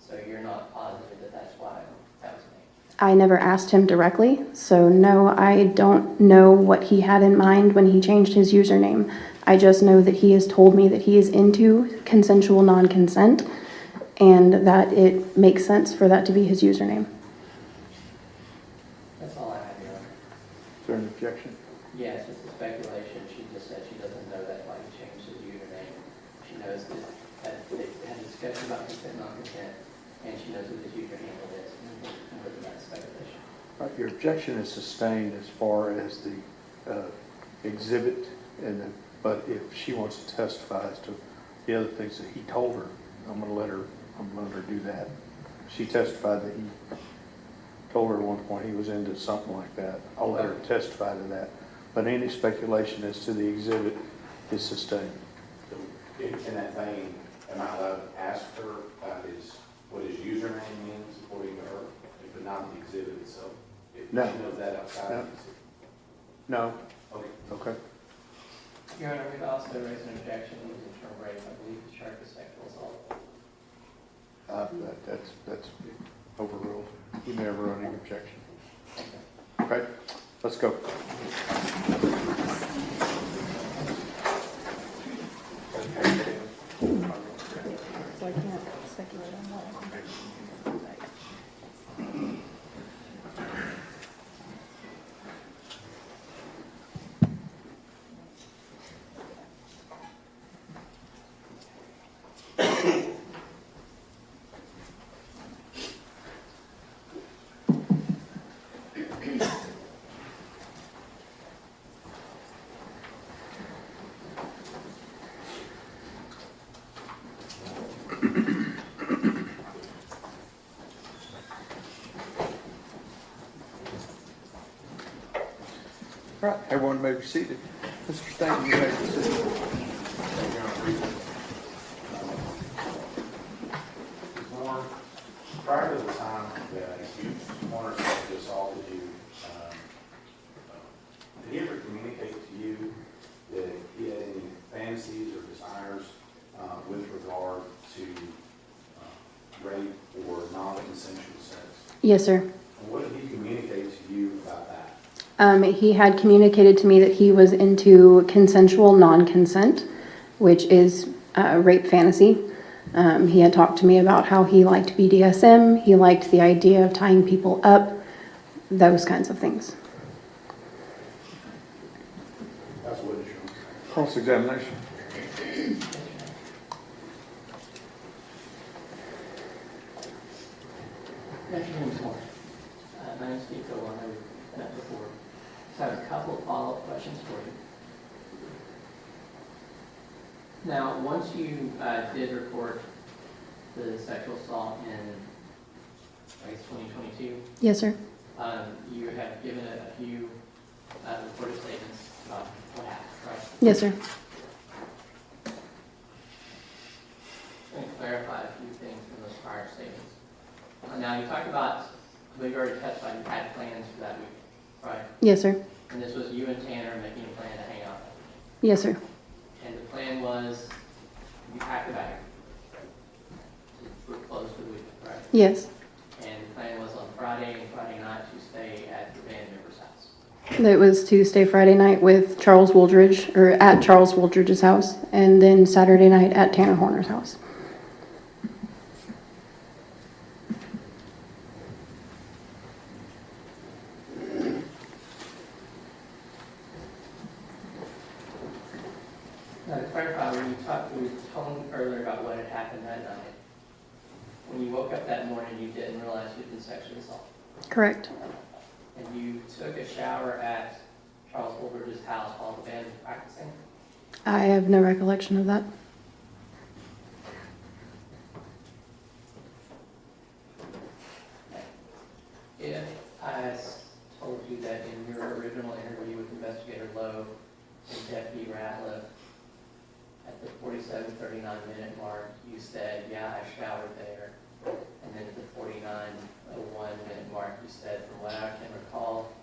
So you're not positive that that's why that was made? I never asked him directly, so no, I don't know what he had in mind when he changed his username. I just know that he has told me that he is into consensual non-consent and that it makes sense for that to be his username. That's all I have, Your Honor. Is there an objection? Yes, it's a speculation. She just said she doesn't know that why he changed his username. She knows that they had a discussion about consent, non-consent, and she knows what his user handle is. And more than that, speculation. All right, your objection is sustained as far as the exhibit, but if she wants to testify as to the other things that he told her, I'm going to let her do that. She testified that he told her at one point he was into something like that. I'll let her testify to that. But any speculation as to the exhibit is sustained. So in that vein, am I allowed to ask her about what his username means according to her, but not the exhibit itself? If No. she knows that outside of the exhibit? No? Okay. Okay. Your Honor, we've also raised an objection using term rape. I believe the charge is sexual assault. That's overruled. You never run any objection. Okay, let's go. So I can't speculate on that. All right, everyone may be seated. Mr. Stanton, you may be seated. More, prior to the time that you Warner assaulted you, did he ever communicate to you that he had any fantasies or desires with regard to rape or non-consensual sex? Yes, sir. And what did he communicate to you about that? He had communicated to me that he was into consensual non-consent, which is rape fantasy. He had talked to me about how he liked BDSM, he liked the idea of tying people up, those kinds of things. That's what it's showing. Cross-examination. My name's Steve Phil, I know we've met before. So I have a couple of follow-up questions for you. Now, once you did report the sexual assault in, I guess, 2022, Yes, sir. you have given a few reported statements about what happened, right? Yes, sir. Let me clarify a few things from those prior statements. Now, you talked about, we already testified, you had plans for that week, right? Yes, sir. And this was you and Tanner making a plan to hang out. Yes, sir. And the plan was, you packed a bag to close for the week, right? Yes. And the plan was on Friday and Friday night to stay at your band member's house. It was Tuesday, Friday night with Charles Wooldridge, or at Charles Wooldridge's house, and then Saturday night at Tanner Horner's house. Now, to clarify, when you talked, we were talking earlier about what had happened that night. When you woke up that morning, you didn't realize you'd been sexually assaulted. Correct. And you took a shower at Charles Woolbridge's house while the band was practicing. I have no recollection of that. If I told you that in your original interview with Investigator Lowe and Deputy Ratliff, at the 47:39 mark, you said, yeah, I showered there. And then at the 49:01 mark, you said, from what I can recall,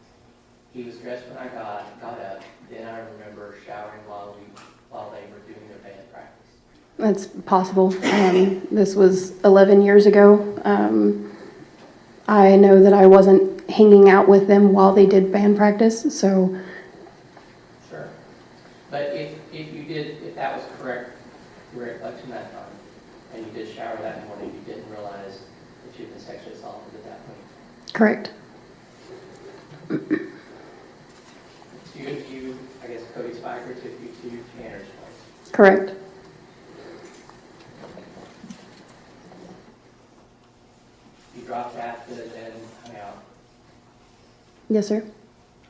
he was dressed when I got up. Then I remember showering while they were doing their band practice. That's possible. This was 11 years ago. I know that I wasn't hanging out with them while they did band practice, so. Sure. But if you did, if that was correct, your recollection that time, and you did shower that morning, you didn't realize that you'd been sexually assaulted at that point. Correct. I guess Cody Spiker took you to Tanner's place. Correct. You dropped acid and hung out. Yes, sir.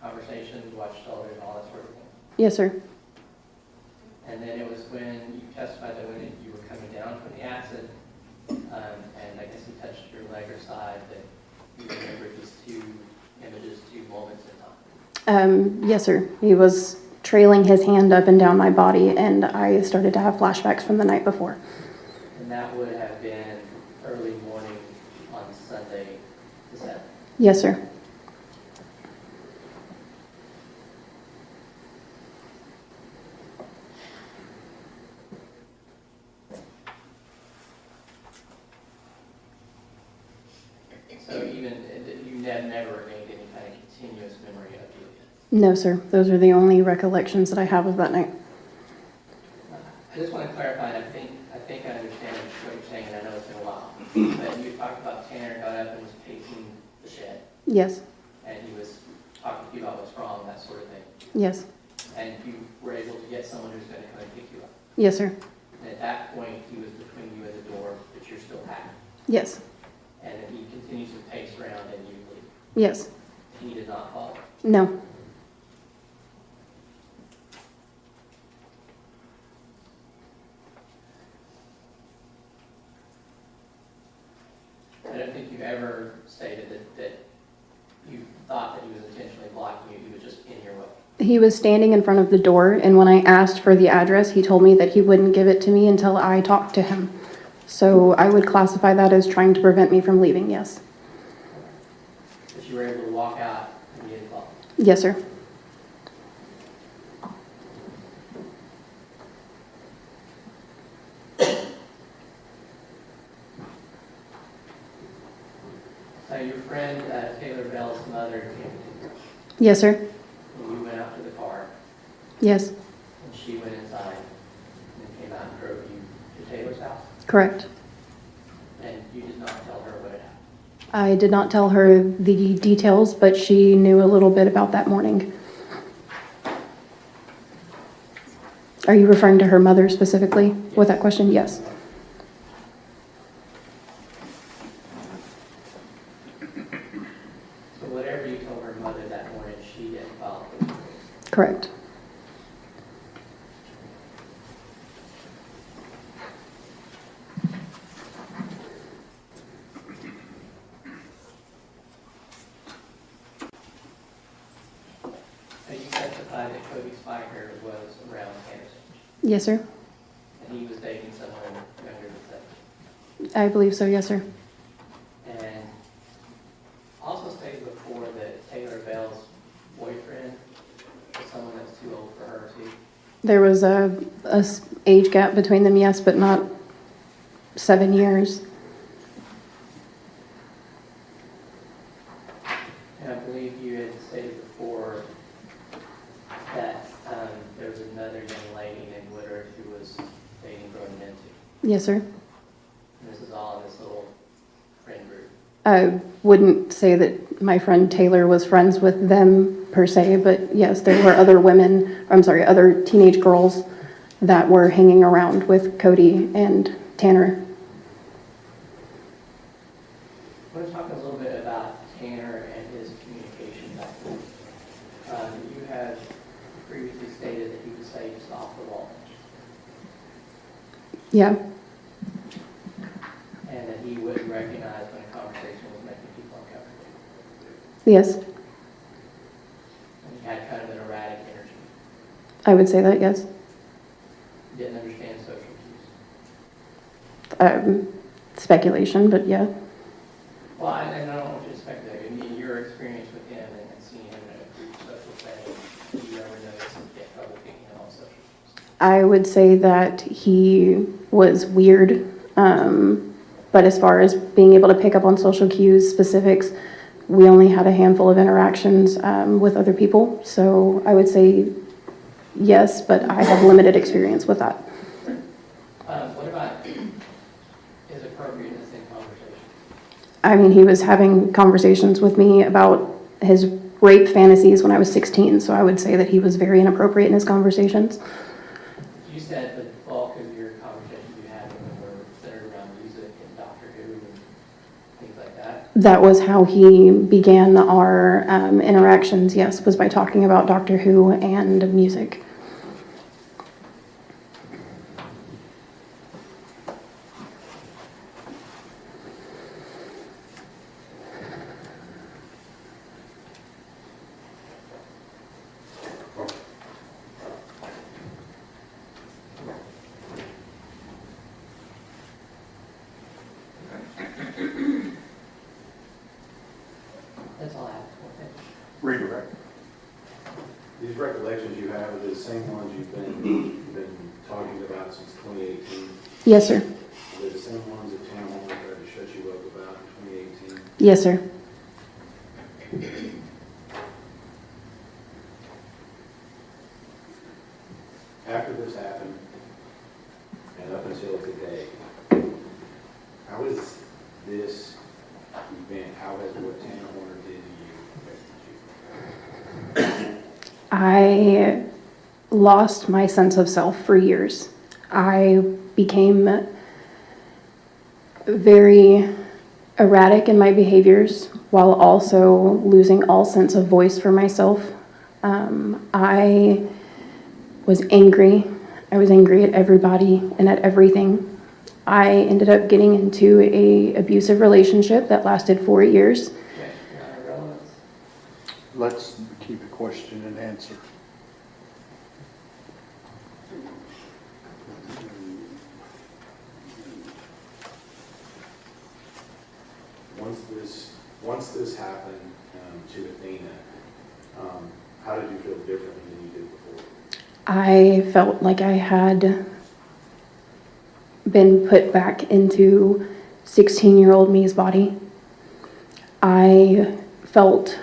Conversations, watched television, all that sort of thing. Yes, sir. And then it was when you testified that when you were coming down from the acid, and I guess he touched your leg or side, that you remembered these two images, two moments in time. Yes, sir. He was trailing his hand up and down my body, and I started to have flashbacks from the night before. And that would have been early morning on Sunday the 7th. Yes, sir. So even, you had never gained any kind of continuous memory of the event? No, sir. Those are the only recollections that I have of that night. I just want to clarify, and I think I understand what you're saying, and I know it's been a while. But you talked about Tanner got up and was pacing the shed, Yes. and he was talking to you about what's wrong, that sort of thing. Yes. And you were able to get someone who's going to come and pick you up. Yes, sir. And at that point, he was between you and the door, but you're still hacked. Yes. And then he continues to pace around and you leave. Yes. He did not follow. No. I don't think you ever stated that you thought that he was intentionally blocking you, he was just in your way. He was standing in front of the door, and when I asked for the address, he told me that he wouldn't give it to me until I talked to him. So I would classify that as trying to prevent me from leaving, yes. But you were able to walk out and you didn't follow. Yes, sir. Your friend Taylor Bell's mother came to you. Yes, sir. And you went out to the car, Yes. and she went inside and came out and drove you to Taylor's house. Correct. And you did not tell her what had happened. I did not tell her the details, but she knew a little bit about that morning. Are you referring to her mother specifically with that question? Yes. So whatever you told her mother that morning, she didn't follow. Correct. So you testified that Cody Spiker was around Tanner's age, Yes, sir. and he was dating someone younger than 7. I believe so. Yes, sir. And also stated before that Taylor Bell's boyfriend was someone that's too old for her too. There was a age gap between them, yes, but not 7 years. And I believe you had stated before that there was another young lady named Woodard who was dating grown men too. Yes, sir. And this is all in this little friend group. I wouldn't say that my friend Taylor was friends with them per se, but yes, there were other women, other teenage girls that were hanging around with Cody and Tanner. I want to talk a little bit about Tanner and his communication back then. You had previously stated that he would say just off the wall, Yeah, and that he wouldn't recognize when a conversation was making people uncomfortable. yes, And he had kind of an erratic energy. I would say that, yes. Didn't understand social cues. Speculation, but yeah. Well, I don't want you to speculate. In your experience with him and seeing him in a group social setting, do you ever notice him get trouble picking up on social cues? I would say that he was weird, but as far as being able to pick up on social cues, specifics, we only had a handful of interactions with other people. So I would say yes, but I have limited experience with that. What about his appropriateness in conversation? I mean, he was having conversations with me about his rape fantasies when I was 16, so I would say that he was very inappropriate in his conversations. You said the bulk of your conversations you had with him were centered around music and Doctor Who and things like that. That was how he began our interactions, yes, was by talking about Doctor Who and music. That's all I have. Thank you. Redirect. These recollections you have are the same ones you've been talking about since 2018? Yes, sir. Are they the same ones that Tam Holman tried to shut you up about in 2018? Yes, sir. After this happened, and up until today, how is this event, how has what Tam Horner did to you affected you? I lost my sense of self for years. I became very erratic in my behaviors while also losing all sense of voice for myself. I was angry. I was angry at everybody and at everything. I ended up getting into an abusive relationship that lasted 4 years. Okay, Your Honor, relevance. Let's keep it question and answer. Once this happened to Athena, how did you feel differently than you did before? I felt like I had been put back into 16-year-old me's body. I felt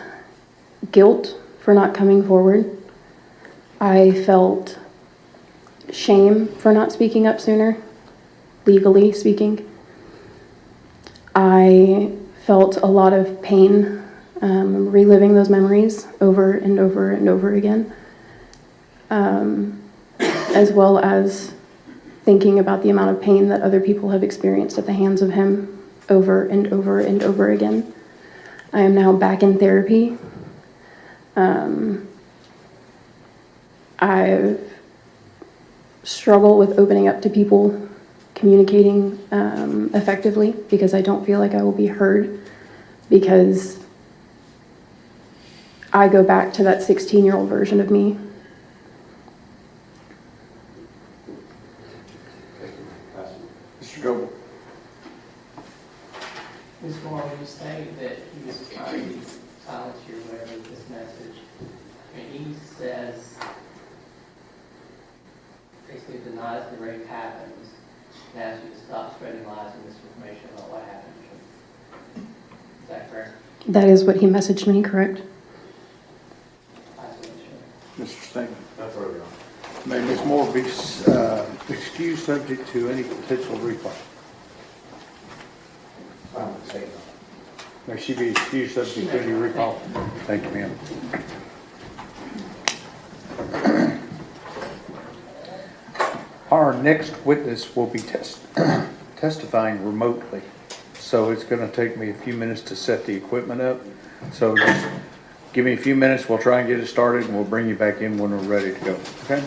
guilt for not coming forward. I felt shame for not speaking up sooner, legally speaking. I felt a lot of pain reliving those memories over and over and over again, as well as thinking about the amount of pain that other people have experienced at the hands of him over and over and over again. I am now back in therapy. I've struggled with opening up to people, communicating effectively, because I don't feel like I will be heard, because I go back to that 16-year-old version of me. Mr. Goble. Ms. Moore, when you say that he was trying to silence you or whatever with this message, I mean, he says, basically denies the rape happens and asks you to stop spreading lies and misinformation about what happened. Is that correct? That is what he messaged me, correct? Isolation. Mr. Stegman. That's where we are. May Ms. Moore be excused subject to any potential replay? I'm mistaken. May she be excused subject to any recall? Thank you, ma'am. Our next witness will be testifying remotely. So it's gonna take me a few minutes to set the equipment up. So just give me a few minutes, we'll try and get it started, and we'll bring you back in when we're ready to go, okay?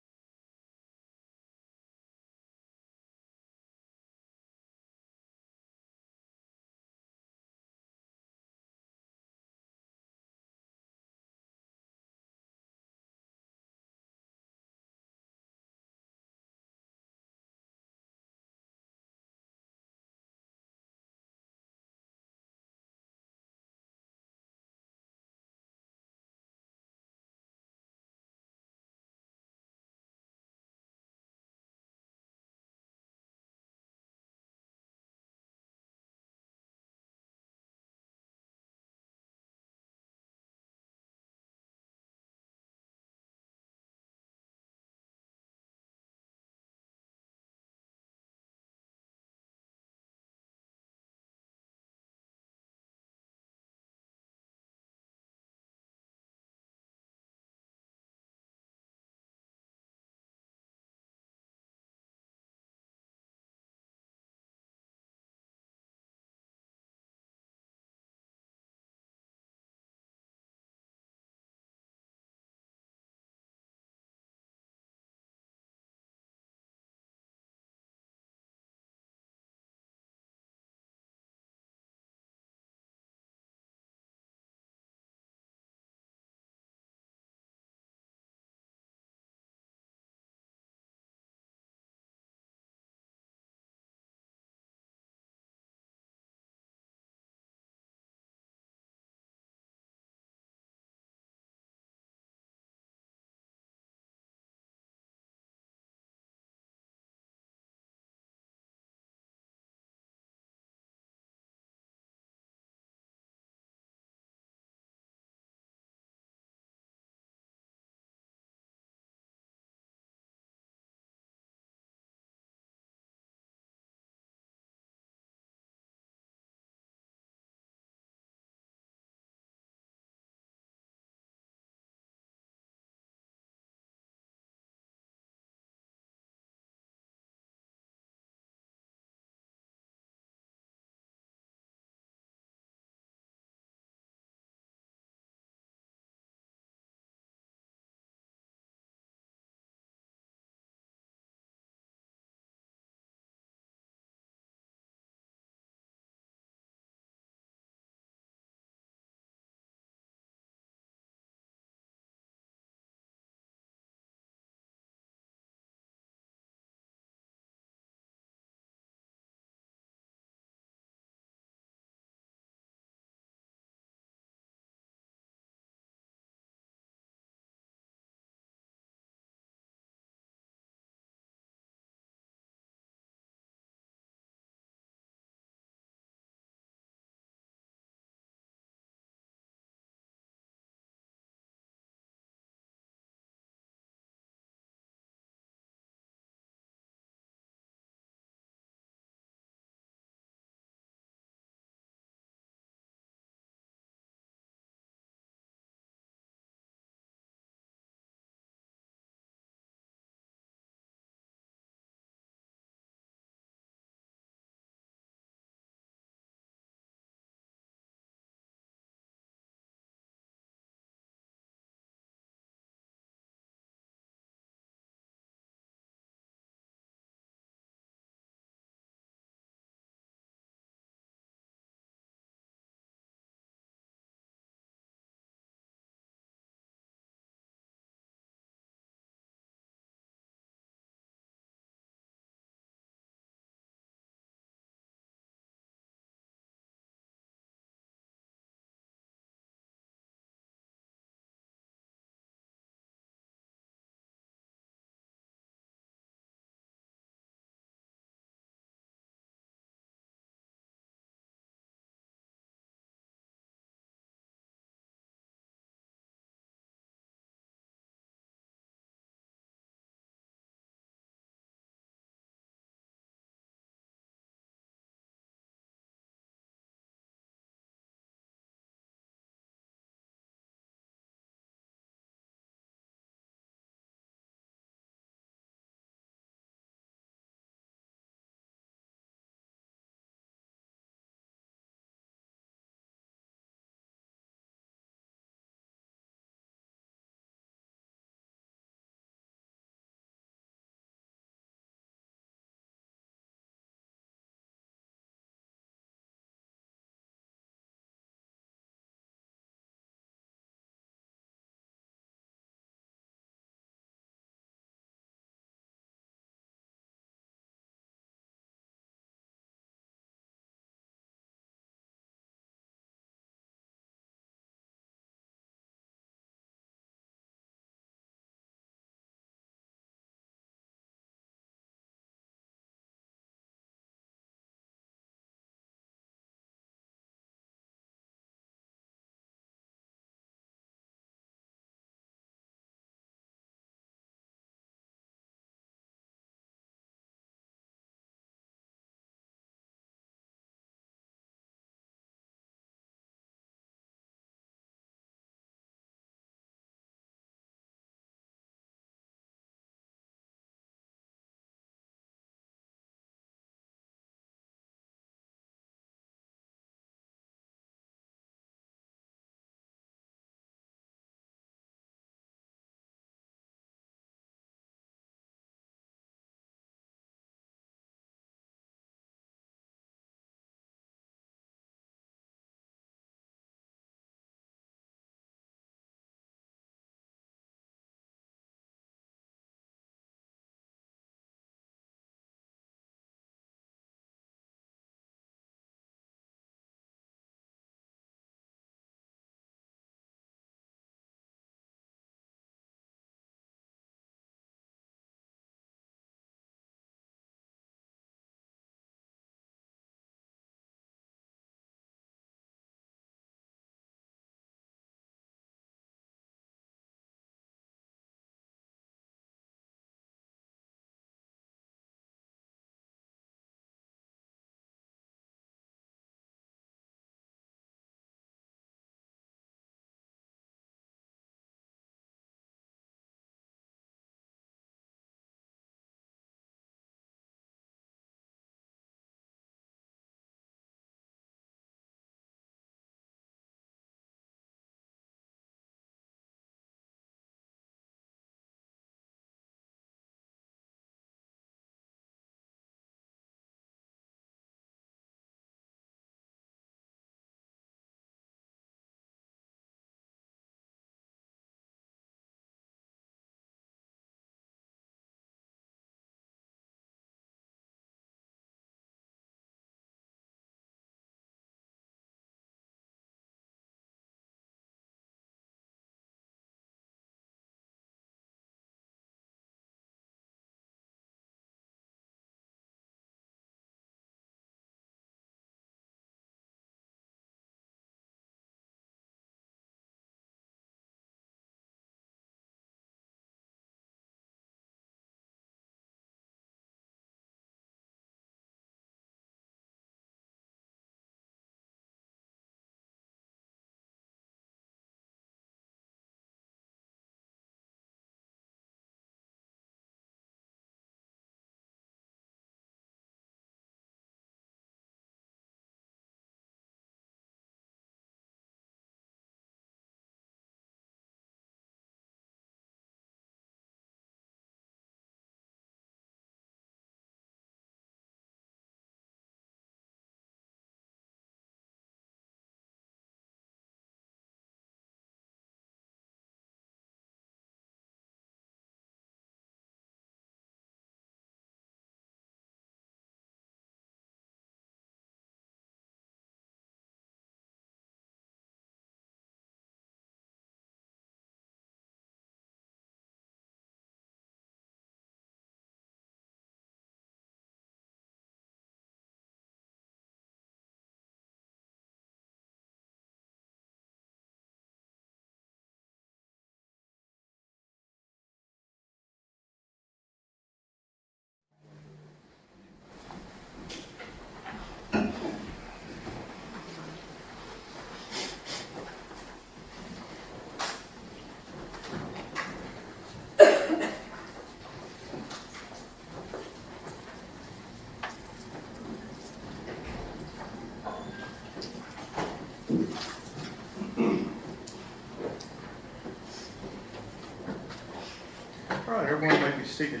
seated.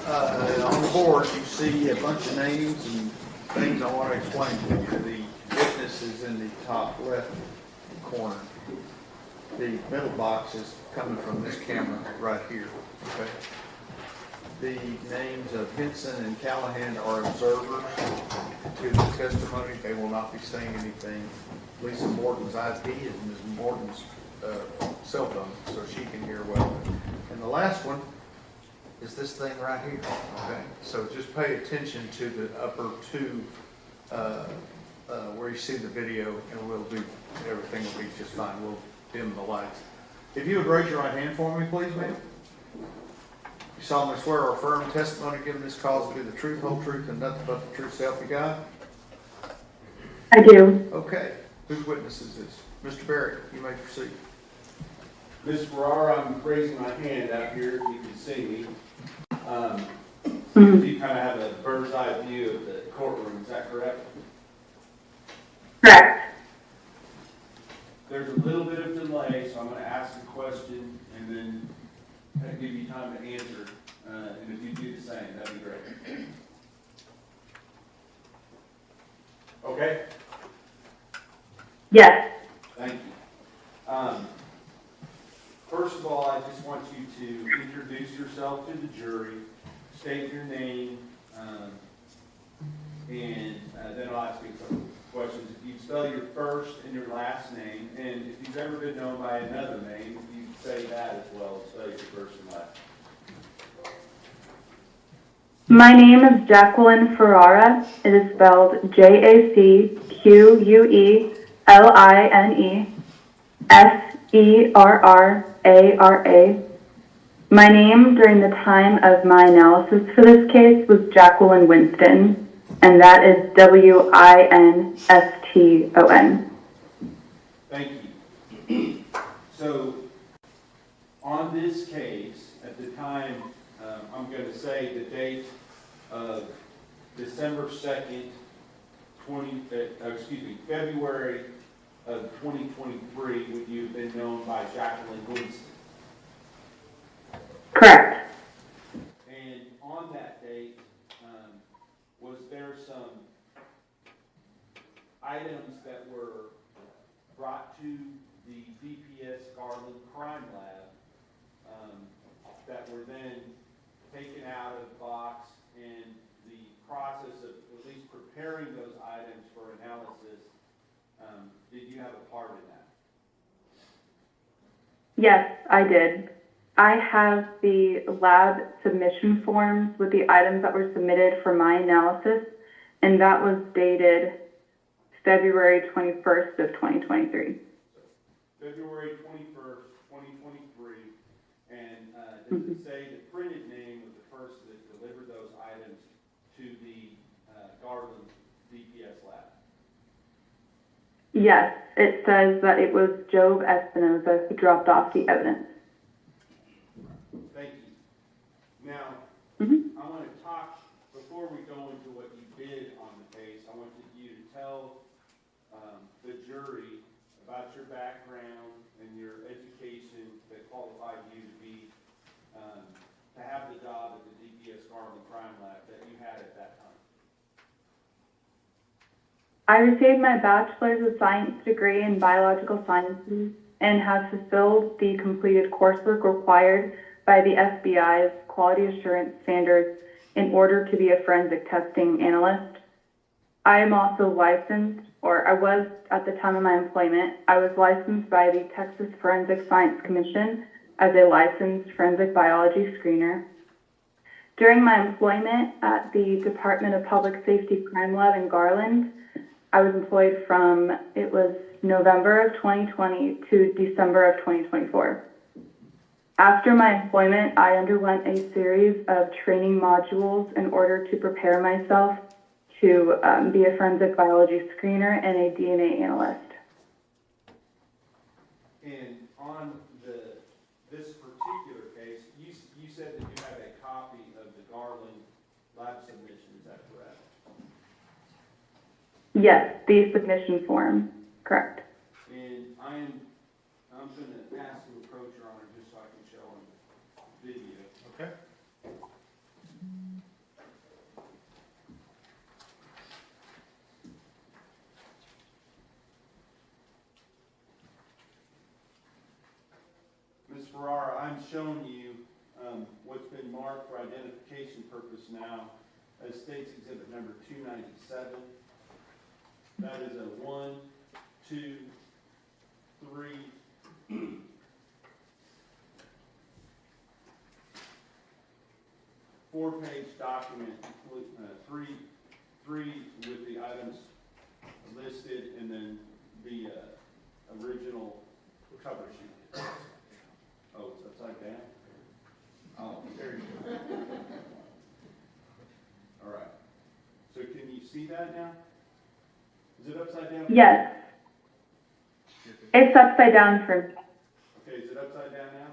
On the board, you see a bunch of names and things I want to explain to you. The witness is in the top left corner. The middle box is coming from this camera right here, okay? The names of Henson and Callahan are observers to the testimony. They will not be saying anything. Lisa Morton's IP is Ms. Morton's cell phone, so she can hear well. And the last one is this thing right here, okay? So just pay attention to the upper two where you see the video, and everything will be just fine. We'll dim the lights. If you would raise your right hand for me, please, ma'am. You solemnly swear or affirm testimony given this cause to be the truth, whole truth, and nothing but the truth, so help you God? I do. Okay. Whose witness is this? Mr. Barrett, you may proceed. Ms. Ferrara, I'm raising my hand out here if you can see me. You kind of have a bird's eye view of the courtroom, is that correct? Correct. There's a little bit of delay, so I'm going to ask a question and then give you time to answer. And if you do the same, that'd be great. Okay? Yes. Thank you. First of all, I just want you to introduce yourself to the jury, state your name, and then I'll ask you some questions. If you spell your first and your last name, and if you've ever been known by another name, you can say that as well, spell your first and last. My name is Jacqueline Ferrara. It is spelled JACQUELINE My name during the time of my analysis for this case was Jacqueline Winston, and that is WINSTON. Thank you. So, on this case, at the time, I'm going to say the date of December 2nd, February of 2023, would you have been known by Jacqueline Winston? Correct. And on that date, was there some items that were brought to the DPS Garland Crime Lab that were then taken out of the box, and the process of at least preparing those items for analysis, did you have a part in that? Yes, I did. I have the lab submission forms with the items that were submitted for my analysis, and that was dated February 21st of 2023. February 21st, 2023, and does it say the printed name of the person that delivered those items to the Garland DPS lab? Yes, it says that it was Job Espinoza who dropped off the evidence. Thank you. Now, I want to talk, before we go into what you did on the case, I want you to tell the jury about your background and your education that qualified you to be, to have the job at the DPS Garland Crime Lab that you had at that time. I received my Bachelor's of Science degree in Biological Sciences and have fulfilled the completed coursework required by the FBI's quality assurance standards in order to be a forensic testing analyst. I am also licensed, or I was at the time of my employment, I was licensed by the Texas Forensic Science Commission as a licensed forensic biology screener. During my employment at the Department of Public Safety Crime Lab in Garland, I was employed from, it was November of 2020 to December of 2024. After my employment, I underwent a series of training modules in order to prepare myself to be a forensic biology screener and a DNA analyst. And on this particular case, you said that you had a copy of the Garland lab submission, is that correct? Yes, the submission form, correct. And I'm going to ask to approach Your Honor just so I can show him the I'm showing you what's been marked for identification purpose now as State's Exhibit number 297. That is a 1, 2, 3, 4-page document, three with the items listed, and then the original cover sheet. Oh, it's upside down? Oh, there you go. All right. So can you see that now? Is it upside down? Yes. It's upside down for, Okay, is it upside down now?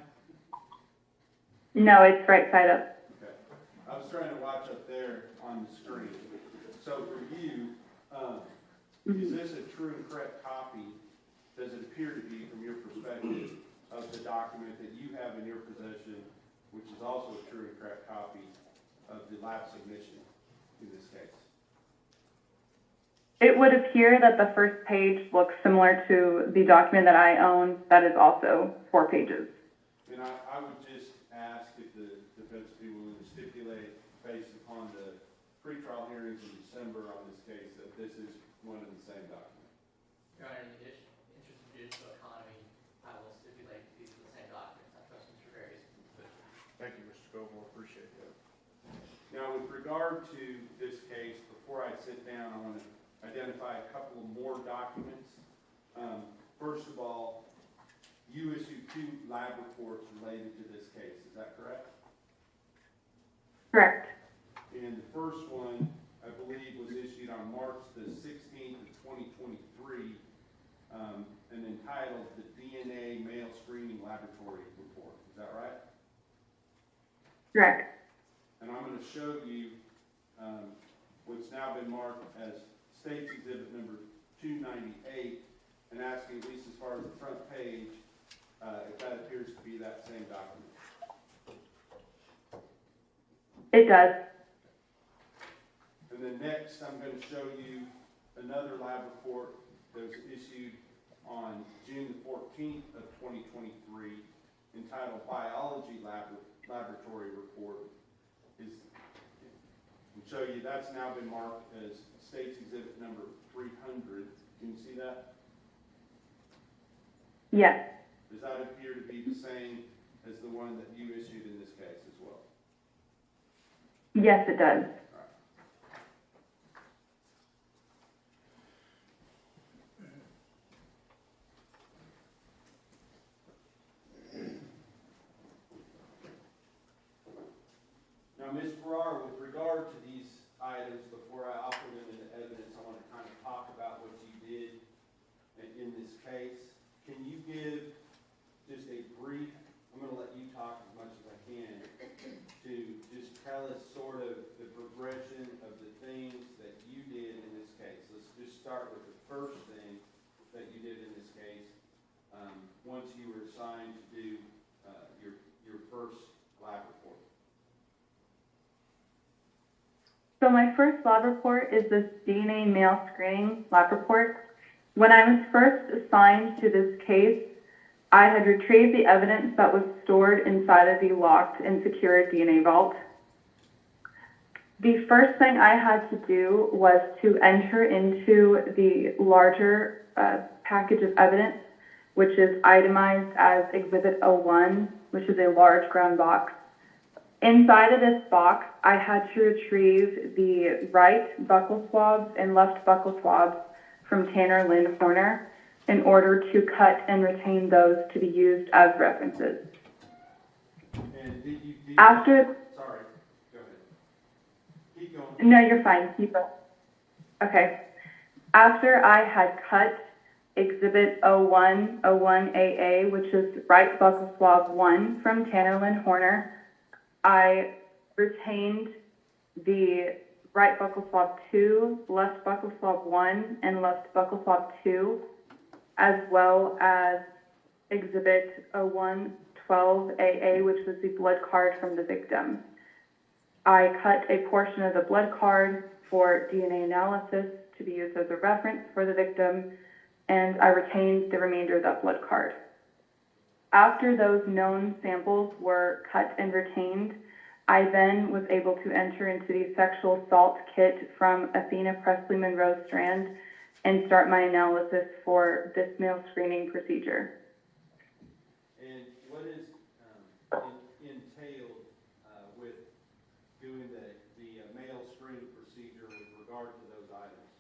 no, it's right side up. Okay. I was trying to watch up there on the screen. So for you, is this a true and correct copy? Does it appear to be, from your perspective, of the document that you have in your possession, which is also a true and correct copy of the lab submission in this case? It would appear that the first page looks similar to the document that I own that is also 4 pages. And I would just ask if the defense would be willing to stipulate, based upon the pretrial hearings in December on this case, that this is one and the same document. Your Honor, in the interest of judicial economy, I will stipulate these are the same documents. I trust Mr. Various. Thank you, Mr. Scoville, appreciate that. Now, with regard to this case, before I sit down, I want to identify a couple of more documents. First of all, you issued 2 lab reports related to this case, is that correct? Correct. And the first one, I believe, was issued on March the 16th of 2023, and entitled the DNA Male Screening Laboratory Report. Is that right? Correct. And I'm going to show you what's now been marked as State's Exhibit number 298, and asking, at least as far as the front page, if that appears to be that same document. It does. And then next, I'm going to show you another lab report that was issued on June the 14th of 2023, entitled Biology Laboratory Report. I'll show you that's now been marked as State's Exhibit number 300. Can you see that? Yes. Does that appear to be the same as the one that you issued in this case as well? Yes, it does. Now, Ms. Farrar, with regard to these items, before I offer them into evidence, I want to kind of talk about what you did in this case. Can you give just a brief, I'm going to let you talk as much as I can, to just tell us sort of the progression of the things that you did in this case. Let's just start with the first thing that you did in this case, once you were assigned to do your first lab report. So my first lab report is this DNA male screening lab report. When I was first assigned to this case, I had retrieved the evidence that was stored inside of the locked and secured DNA vault. The first thing I had to do was to enter into the larger package of evidence, which is itemized as Exhibit 01, which is a large ground box. Inside of this box, I had to retrieve the right buccal swabs and left buccal swabs from Tanner Lynn Horner in order to cut and retain those to be used as references. And did you After, sorry, go ahead. Keep going. no, you're fine. Keep up. Okay. After I had cut Exhibit 01AA, which is right buccal swab 1 from Tanner Lynn Horner, I retained the right buccal swab 2, left buccal swab 1, and left buccal swab 2, as well as Exhibit 0112AA, which was the blood card from the victim. I cut a portion of the blood card for DNA analysis to be used as a reference for the victim, and I retained the remainder of that blood card. after those known samples were cut and retained, I then was able to enter into the sexual assault kit from Athena Presley Monroe Strand and start my analysis for this male screening procedure. And what is entailed with doing the male screening procedure with regard to those items?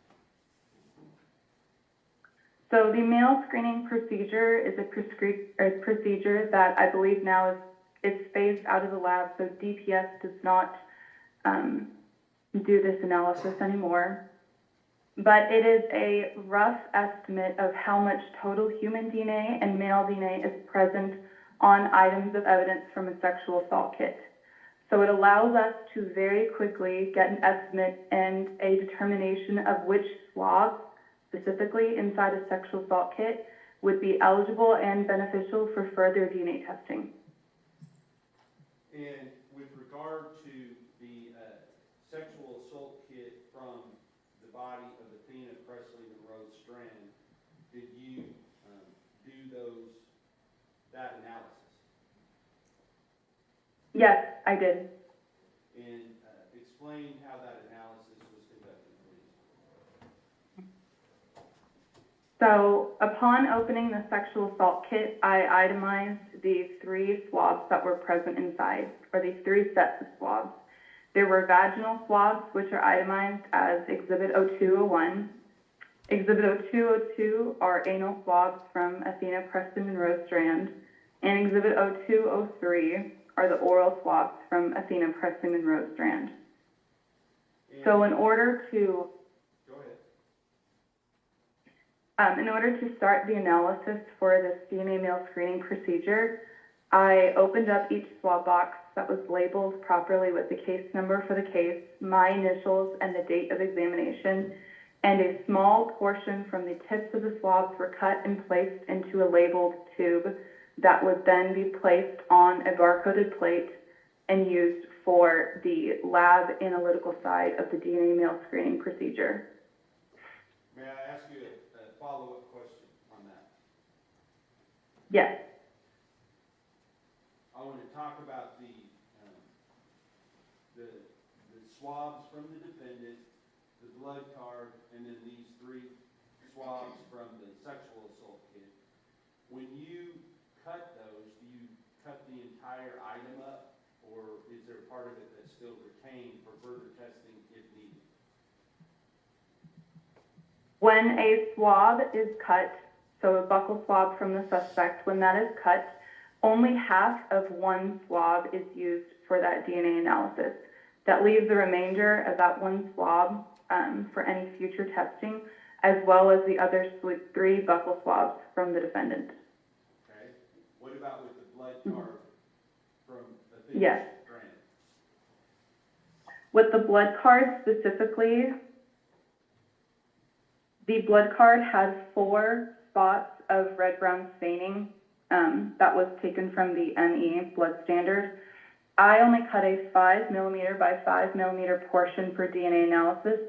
So the male screening procedure is a procedure that I believe now is phased out of the lab, so DPS does not do this analysis anymore. But it is a rough estimate of how much total human DNA and male DNA is present on items of evidence from a sexual assault kit. So it allows us to very quickly get an estimate and a determination of which swabs, specifically inside a sexual assault kit, would be eligible and beneficial for further DNA testing. And with regard to the sexual assault kit from the body of Athena Presley Monroe Strand, did you do that analysis? Yes, I did. And explain how that analysis was conducted, please. So upon opening the sexual assault kit, I itemized the 3 swabs that were present inside, or the 3 sets of swabs. There were vaginal swabs, which are itemized as Exhibit 0201. Exhibit 0202 are anal swabs from Athena Preston Monroe Strand, and Exhibit 0203 are the oral swabs from Athena Preston Monroe Strand. So in order to start the analysis for this DNA male screening procedure, I opened up each swab box that was labeled properly with the case number for the case, my initials, and the date of examination, and a small portion from the tips of the swabs were cut and placed into a labeled tube that would then be placed on a barcoded plate and used for the lab analytical side of the DNA male screening procedure. May I ask you a follow-up question on that? Yes. I want to talk about the swabs from the defendant, the blood card, and then these 3 swabs from the sexual assault kit. When you cut those, do you cut the entire item up, or is there part of it that's still retained for further testing if needed? When a swab is cut, so a buccal swab from the suspect, when that is cut, only half of one swab is used for that DNA analysis. That leaves the remainder of that one swab for any future testing, as well as the other 3 buccal swabs from the defendant. Okay. What about with the blood card from Athena Yes. Strand? With the blood card specifically, the blood card had 4 spots of red-brown staining that was taken from the ME blood standard. I only cut a 5 millimeter by 5 millimeter portion for DNA analysis,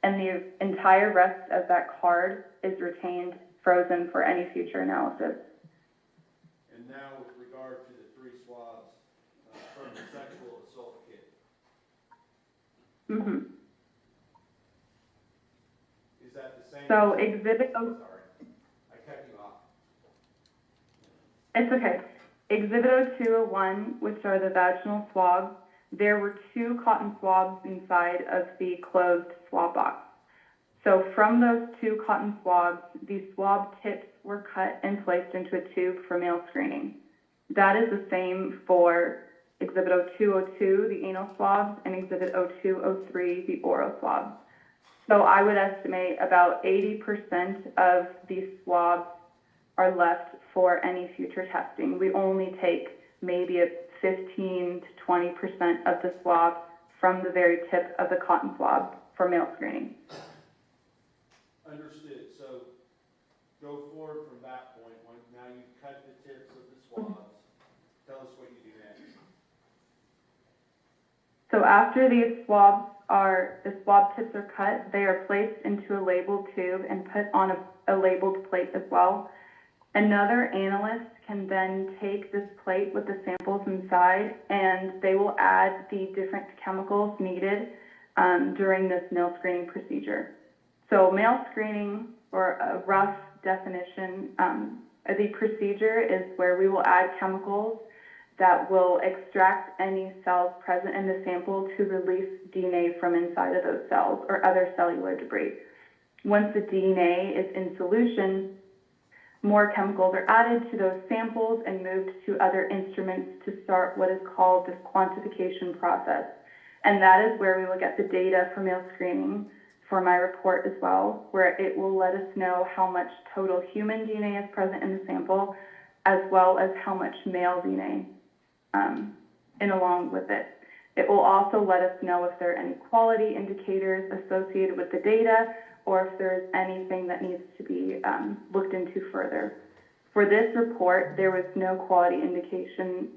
and the entire rest of that card is retained frozen for any future analysis. And now with regard to the 3 swabs from the sexual assault kit. Mm-hmm. Is that the same? So exhibit, Sorry, I cut you off. It's okay. Exhibit 0201, which are the vaginal swabs, there were 2 cotton swabs inside of the closed swab box. So from those 2 cotton swabs, the swab tips were cut and placed into a tube for male screening. That is the same for Exhibit 0202, the anal swabs, and Exhibit 0203, the oral swabs. So I would estimate about 80% of these swabs are left for any future testing. We only take maybe 15 to 20% of the swab from the very tip of the cotton swab for male screening. Understood. So go forward from that point. Now you've cut the tips of the swabs. Tell us what you do next. So after the swab tips are cut, they are placed into a labeled tube and put on a labeled plate as well. Another analyst can then take this plate with the samples inside, and they will add the different chemicals needed during this mail screening procedure. So mail screening, or a rough definition, the procedure is where we will add chemicals that will extract any cells present in the sample to release DNA from inside of those cells or other cellular debris. Once the DNA is in solution, more chemicals are added to those samples and moved to other instruments to start what is called this quantification process. And that is where we will get the data for mail screening for my report as well, where it will let us know how much total human DNA is present in the sample, as well as how much male DNA in along with it. It will also let us know if there are any quality indicators associated with the data, or if there is anything that needs to be looked into further. For this report, there was no quality indication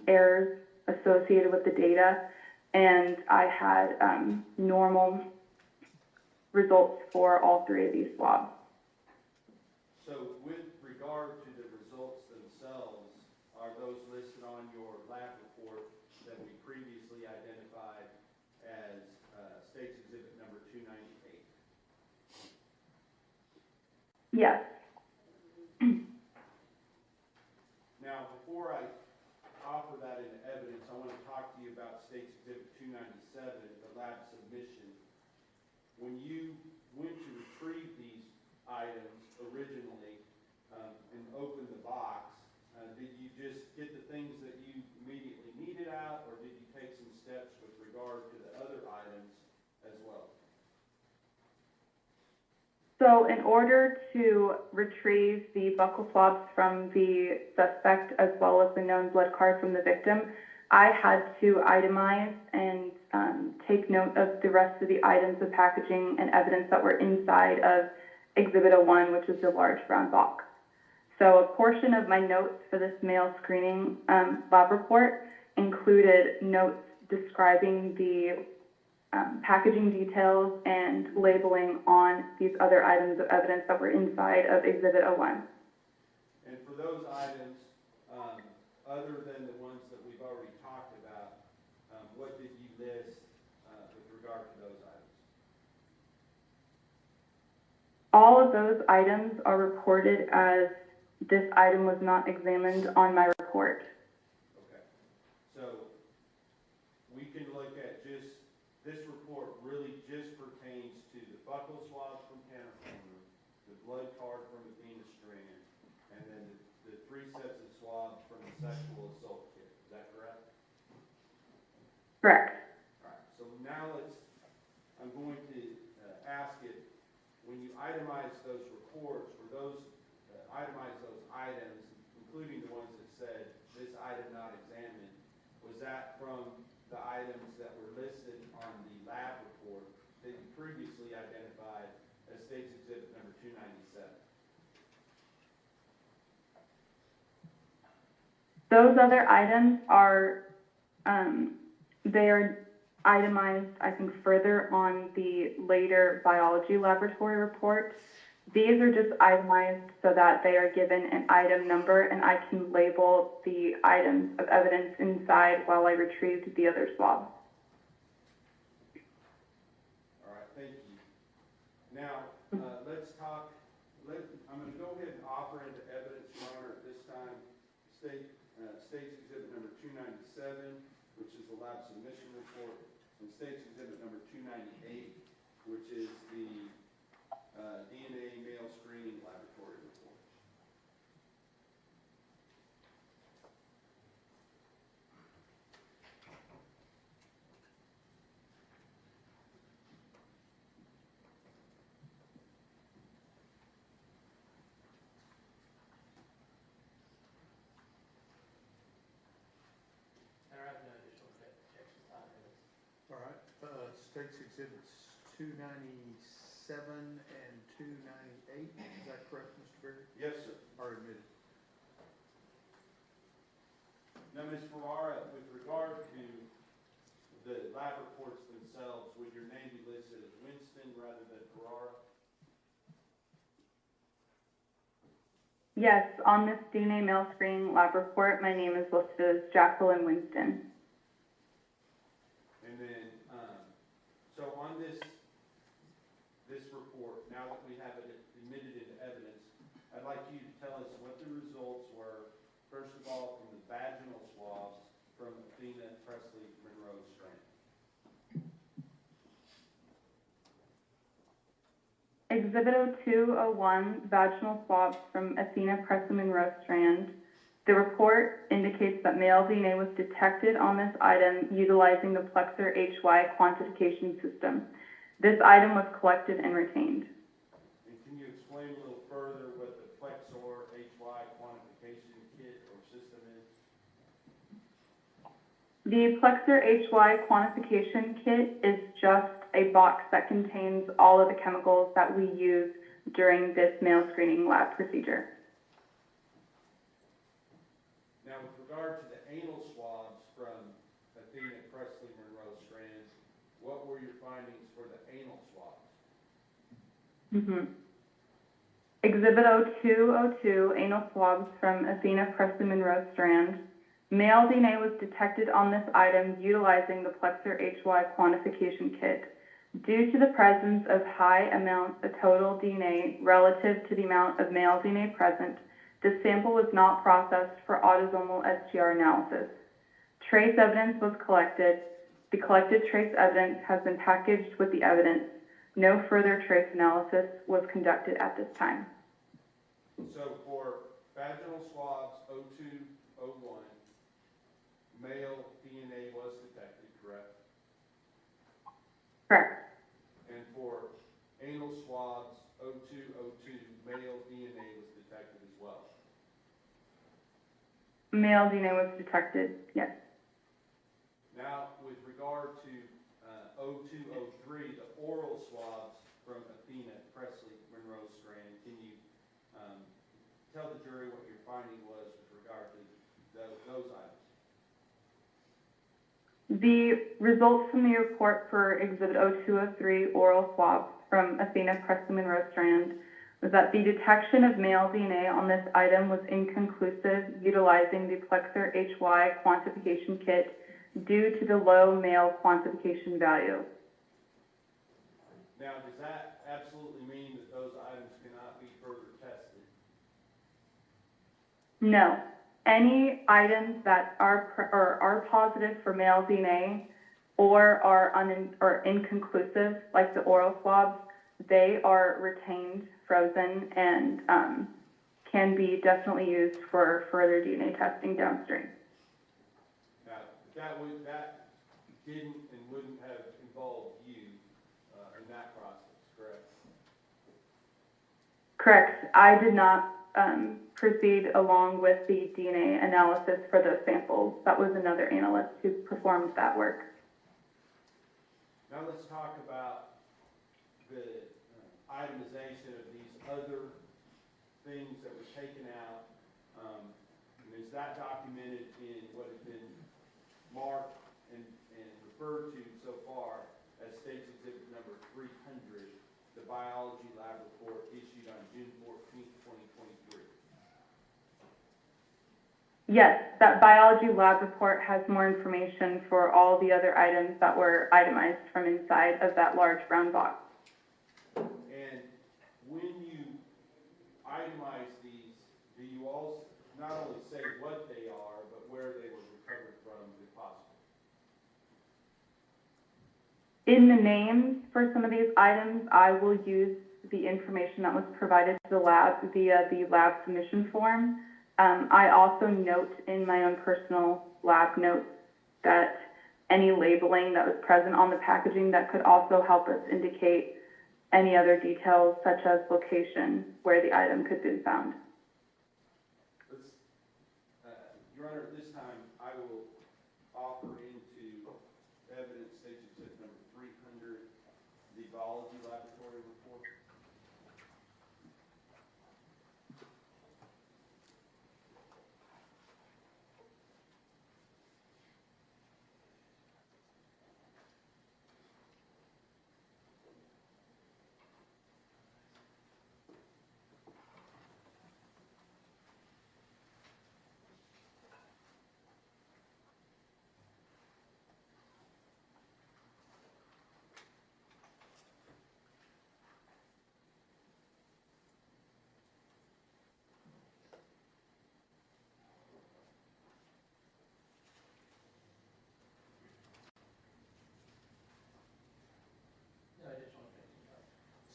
errors associated with the data, and I had normal results for all three of these swabs. So with regard to the results themselves, are those listed on your lab report that we previously identified as State's Exhibit number 298? Yes. Now, before I offer that into evidence, I want to talk to you about State's Exhibit 297, the lab submission. When you went to retrieve these items originally and opened the box, did you just get the things that you immediately needed out, or did you take some steps with regard to the other items as well? So in order to retrieve the buccal swabs from the suspect as well as the known blood card from the victim, I had to itemize and take note of the rest of the items of packaging and evidence that were inside of Exhibit 01, which is the large brown box. So a portion of my notes for this mail screening lab report included notes describing the packaging details and labeling on these other items of evidence that were inside of Exhibit 01. And for those items, other than the ones that we've already talked about, what did you list with regard to those items? All of those items are reported as this item was not examined on my report. Okay. So we can look at just, this report really just pertains to the buccal swabs from Tanner Corner, the blood card from the penis strand, and then the 3 sets of swabs from the sexual assault kit. Is that correct? Correct. All right. So now I'm going to ask it, when you itemize those reports, or those itemize those items, including the ones that said this item not examined, was that from the items that were listed on the lab report that you previously identified as State's Exhibit number 297? Those other items are, they are itemized, I think, further on the later biology laboratory report. These are just itemized so that they are given an item number and I can label the items of evidence inside while I retrieved the other swabs. All right, thank you. Now, let's talk, I'm going to go ahead and offer into evidence, Your Honor, at this time, State's Exhibit number 297, which is the lab submission report, and State's Exhibit number 298, which is the DNA male screening laboratory report. There are no additional objections on this. All right, State's Exhibits 297 and 298, is that correct, Mr. Berry? Yes, sir. Are admitted. Now, Ms. Ferrara, with regard to the lab reports themselves, would your name be listed as Winston rather than Ferrara? Yes, on this DNA mail screening lab report, my name is listed as Jacqueline Winston. And then, so on this report, now that we have it admitted into evidence, I'd like you to tell us what the results were, first of all, from the vaginal swabs from Athena Presley Monroe Strand. Exhibit 0201, vaginal swabs from Athena Presley Monroe Strand. The report indicates that male DNA was detected on this item utilizing the Plexer HY quantification system. This item was collected and retained. And can you explain a little further what the Plexor HY quantification kit or system is? The Plexer HY quantification kit is just a box that contains all of the chemicals that we use during this male screening lab procedure. Now, with regard to the anal swabs from Athena Presley Monroe Strand, what were your findings for the anal swabs? Exhibit 0202, anal swabs from Athena Presley Monroe Strand. Male DNA was detected on this item utilizing the Plexer HY quantification kit. Due to the presence of high amounts of total DNA relative to the amount of male DNA present, the sample was not processed for autosomal STR analysis. Trace evidence was collected. The collected trace evidence has been packaged with the evidence. No further trace analysis was conducted at this time. So for vaginal swabs 0201, male DNA was detected, correct? Correct. And for anal swabs 0202, male DNA was detected as well. Male DNA was detected, yes. Now, with regard to 0203, the oral swabs from Athena Presley Monroe Strand, can you tell the jury what your finding was with regard to those items? The results from the report for Exhibit 0203, oral swabs from Athena Presley Monroe Strand, was that the detection of male DNA on this item was inconclusive utilizing the Plexer HY quantification kit due to the low male quantification value. Now, does that absolutely mean that those items cannot be further tested? No. Any items that are positive for male DNA or are inconclusive, like the oral swabs, they are retained, frozen, and can be definitely used for further DNA testing downstream. Now, that didn't and wouldn't have involved you in that process, correct? Correct. I did not proceed along with the DNA analysis for those samples. That was another analyst who performed that work. Now let's talk about the itemization of these other things that were taken out. And is that documented in what has been marked and referred to so far as State's Exhibit number 300, the biology lab report issued on June 14th, 2023? Yes, that biology lab report has more information for all the other items that were itemized from inside of that large brown box. And when you itemize these, do you also not only say what they are, but where they were recovered from, if possible? In the names for some of these items, I will use the information that was provided to the lab via the lab submission form. I also note in my own personal lab notes that any labeling that was present on the packaging that could also help us indicate any other details such as location where the item could be found. Your Honor, at this time, I will offer into evidence State's Exhibit number 300, the biology laboratory report.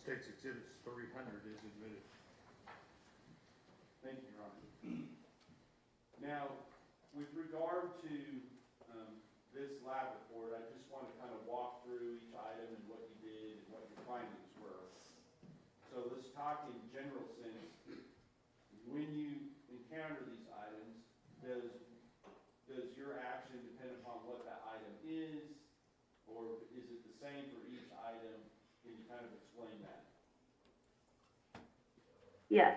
State's Exhibit 300 is admitted. Thank you, Your Honor. Now, with regard to this lab report, I just want to kind of walk through each item and what you did and what your findings were. So let's talk in general sense. When you encounter these items, does your action depend upon what that item is, or is it the same for each item? Can you kind of explain that? Yes.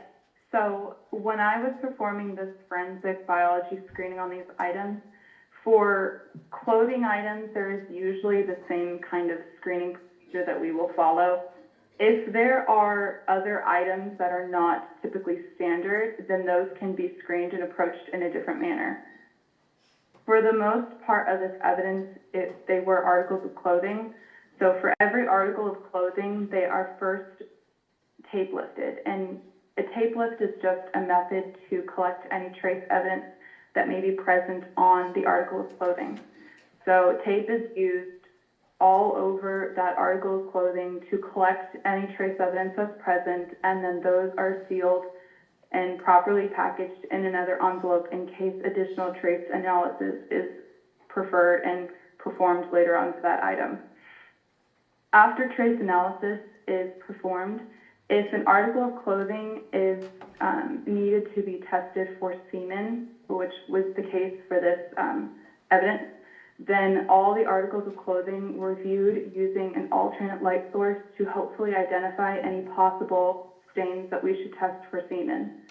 So when I was performing this forensic biology screening on these items, for clothing items, there is usually the same kind of screening procedure that we will follow. If there are other items that are not typically standard, then those can be screened and approached in a different manner. For the most part of this evidence, they were articles of clothing. So for every article of clothing, they are first tape lifted. And a tape lift is just a method to collect any trace evidence that may be present on the article of clothing. So tape is used all over that article of clothing to collect any trace evidence that's present, and then those are sealed and properly packaged in another envelope in case additional trace analysis is preferred and performed later on to that item. After trace analysis is performed, if an article of clothing is needed to be tested for semen, which was the case for this evidence, then all the articles of clothing were viewed using an alternate light source to hopefully identify any possible stains that we should test for semen.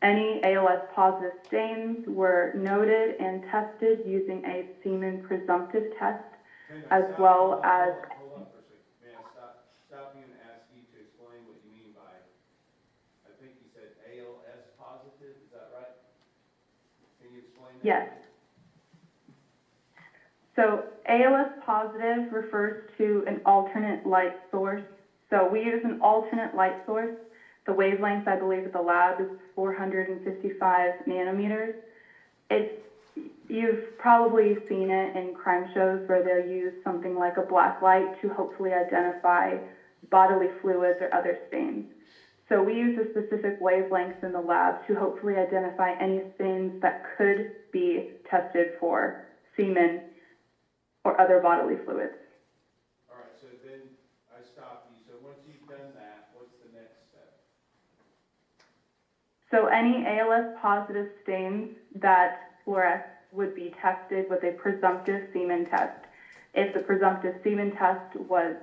Any ALS positive stains were noted and tested using a semen presumptive test, as well as... Hold on for a second. May I stop you and ask you to explain what you mean by, I think you said ALS positive, is that right? Can you explain that? Yes. So ALS positive refers to an alternate light source. So we use an alternate light source. The wavelength, I believe, at the lab is 455 nanometers. You've probably seen it in crime shows where they'll use something like a black light to hopefully identify bodily fluids or other stains. So we use a specific wavelength in the lab to hopefully identify any stains that could be tested for semen or other bodily fluids. All right, so then I stop you. So once you've done that, what's the next step? So any ALS positive stains that fluoresce would be tested with a presumptive semen test. If the presumptive semen test was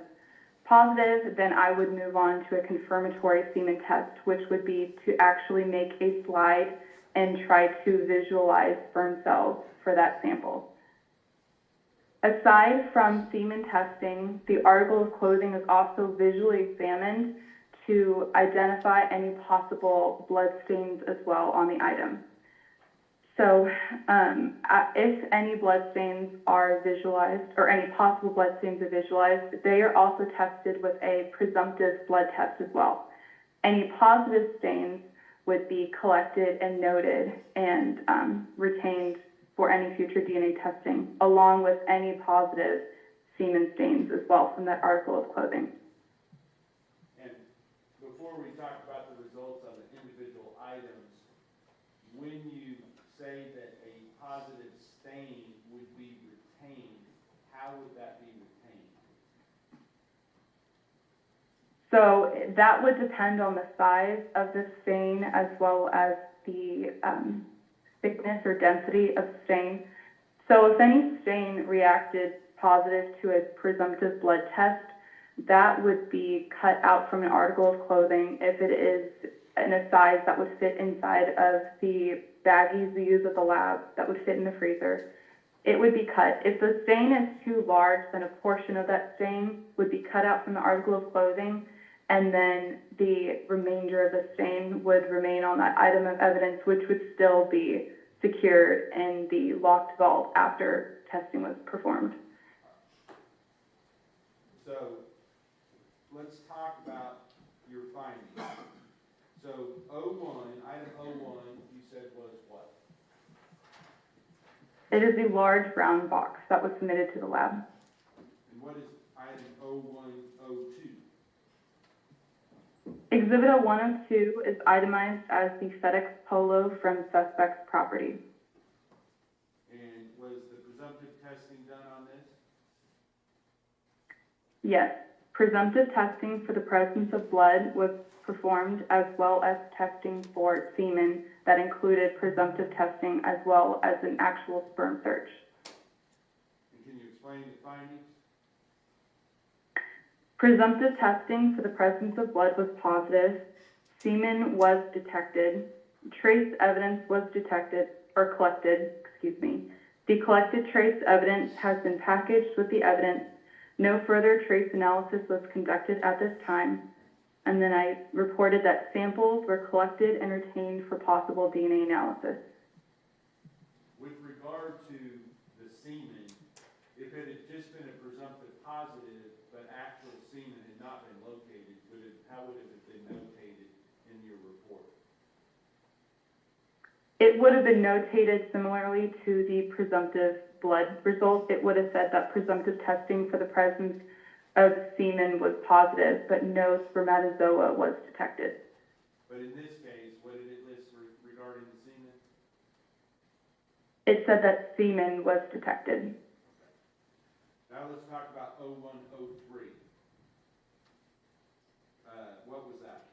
positive, then I would move on to a confirmatory semen test, which would be to actually make a slide and try to visualize sperm cells for that sample. Aside from semen testing, the article of clothing is also visually examined to identify any possible blood stains as well on the item. So if any blood stains are visualized, or any possible blood stains are visualized, they are also tested with a presumptive blood test as well. Any positive stains would be collected and noted and retained for any future DNA testing, along with any positive semen stains as well from that article of clothing. And before we talk about the results on the individual items, when you say that a positive stain would be retained, how would that be retained? So that would depend on the size of the stain as well as the thickness or density of stain. So if any stain reacted positive to a presumptive blood test, that would be cut out from an article of clothing if it is in a size that would fit inside of the baggies we use at the lab that would fit in the freezer. It would be cut. If the stain is too large, then a portion of that stain would be cut out from the article of clothing, and then the remainder of the stain would remain on that item of evidence, which would still be secured in the locked vault after testing was performed. So let's talk about your findings. So item 01, you said was what? It is a large brown box that was submitted to the lab. And what is item 0102? Exhibit 102 is itemized as the FedEx Polo from suspect's property. And was the presumptive testing done on this? Yes, presumptive testing for the presence of blood was performed, as well as testing for semen that included presumptive testing as well as an actual sperm search. And can you explain the findings? Presumptive testing for the presence of blood was positive, semen was detected, trace evidence was detected, or collected, The collected trace evidence has been packaged with the evidence. No further trace analysis was conducted at this time. And then I reported that samples were collected and retained for possible DNA analysis. With regard to the semen, if it had just been a presumptive positive, but actual semen had not been located, how would it have been notated in your report? It would have been notated similarly to the presumptive blood result. It would have said that presumptive testing for the presence of semen was positive, but no spermatozoa was detected. But in this case, what did it list regarding the semen? It said that semen was detected. Now let's talk about 0103. What was that?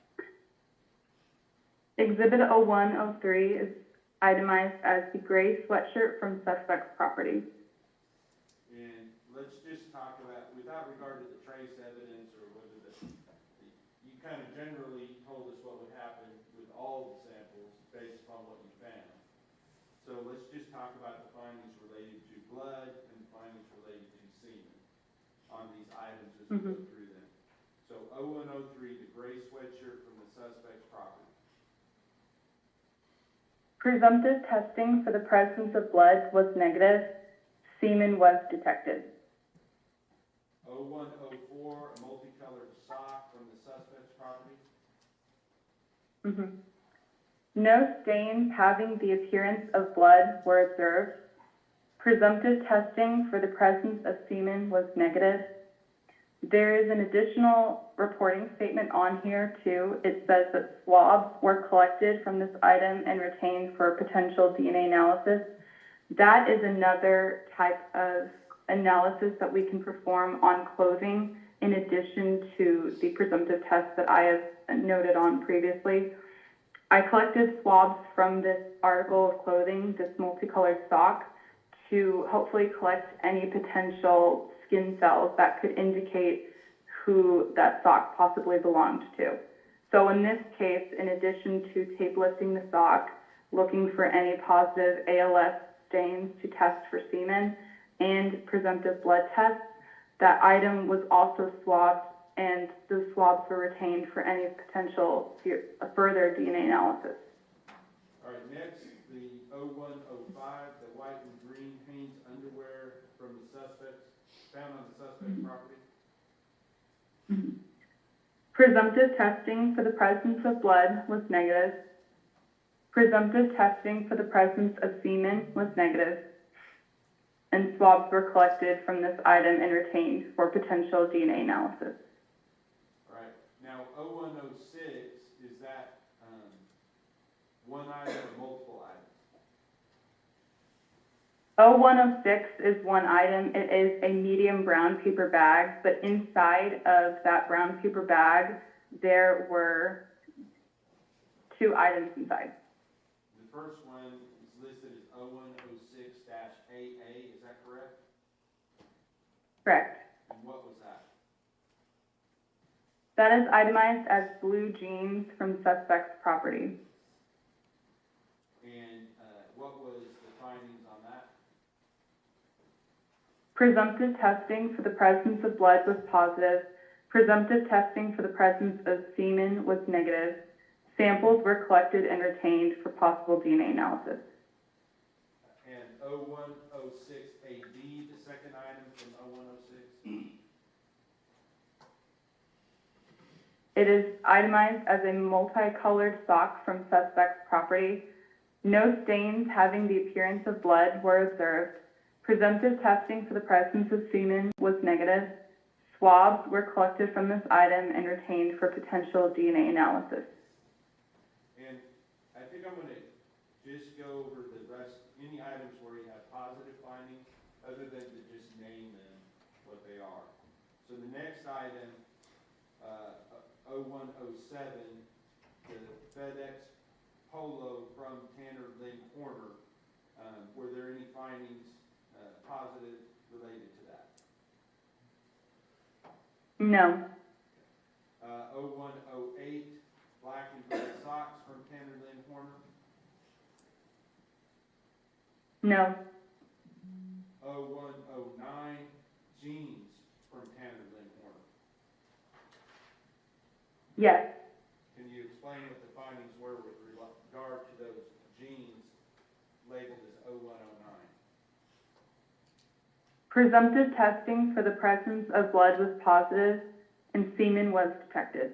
Exhibit 0103 is itemized as the gray sweatshirt from suspect's property. And let's just talk about, without regard to the trace evidence or whether you kind of generally told us what would happen with all the samples based upon what you found. So let's just talk about the findings related to blood and the findings related to semen on these items as we go through them. So 0103, the gray sweatshirt from the suspect's property. Presumptive testing for the presence of blood was negative. Semen was detected. 0104, a multicolored sock from the suspect's property. No stains having the appearance of blood were observed. Presumptive testing for the presence of semen was negative. There is an additional reporting statement on here too. It says that swabs were collected from this item and retained for potential DNA analysis. That is another type of analysis that we can perform on clothing in addition to the presumptive test that I have noted on previously. I collected swabs from this article of clothing, this multicolored sock, to hopefully collect any potential skin cells that could indicate who that sock possibly belonged to. So in this case, in addition to tape lifting the sock, looking for any positive ALS stains to test for semen and presumptive blood tests, that item was also swabbed and the swabs were retained for any potential further DNA analysis. All right, next, the 0105, the white and green Hanes underwear from the suspects, found on the suspect's property. Presumptive testing for the presence of blood was negative. Presumptive testing for the presence of semen was negative. And swabs were collected from this item and retained for potential DNA analysis. All right, now 0106, is that one item or multiple items? 0106 is one item. It is a medium brown paper bag, but inside of that brown paper bag, there were two items inside. The first one is listed as 0106-AA, is that correct? Correct. And what was that? That is itemized as blue jeans from suspect's property. And what was the findings on that? Presumptive testing for the presence of blood was positive. Presumptive testing for the presence of semen was negative. Samples were collected and retained for possible DNA analysis. And 0106-AD, the second item from 0106? It is itemized as a multicolored sock from suspect's property. No stains having the appearance of blood were observed. Presumptive testing for the presence of semen was negative. swabs were collected from this item and retained for potential DNA analysis. And I think I'm gonna just go over the rest, any items where you have positive findings, other than to just name them what they are. So the next item, 0107, the FedEx Polo from Tanner Lynn Corner, were there any findings, positive related to that? No. 0108, black and gray socks from Tanner Lynn Corner. No. 0109, jeans from Tanner Lynn Corner. Yes. Can you explain what the findings were with regard to those jeans labeled as 0109? Presumptive testing for the presence of blood was positive and semen was detected.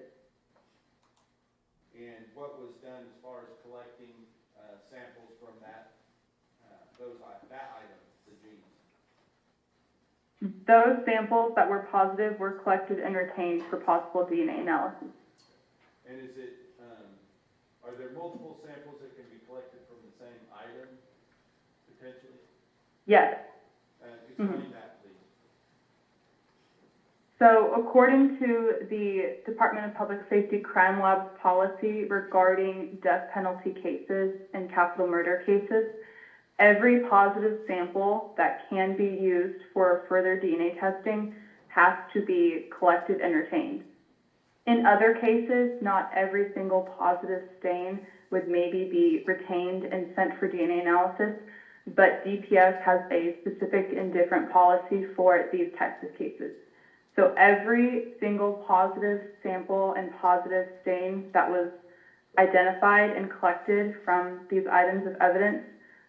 And what was done as far as collecting samples from that item, the jeans? Those samples that were positive were collected and retained for possible DNA analysis. And is it, are there multiple samples that can be collected from the same item, potentially? Yes. Explain that, please. So according to the Department of Public Safety Crime Lab's policy regarding death penalty cases and capital murder cases, every positive sample that can be used for further DNA testing has to be collected and retained. In other cases, not every single positive stain would maybe be retained and sent for DNA analysis, but DPS has a specific and different policy for these types of cases. So every single positive sample and positive stain that was identified and collected from these items of evidence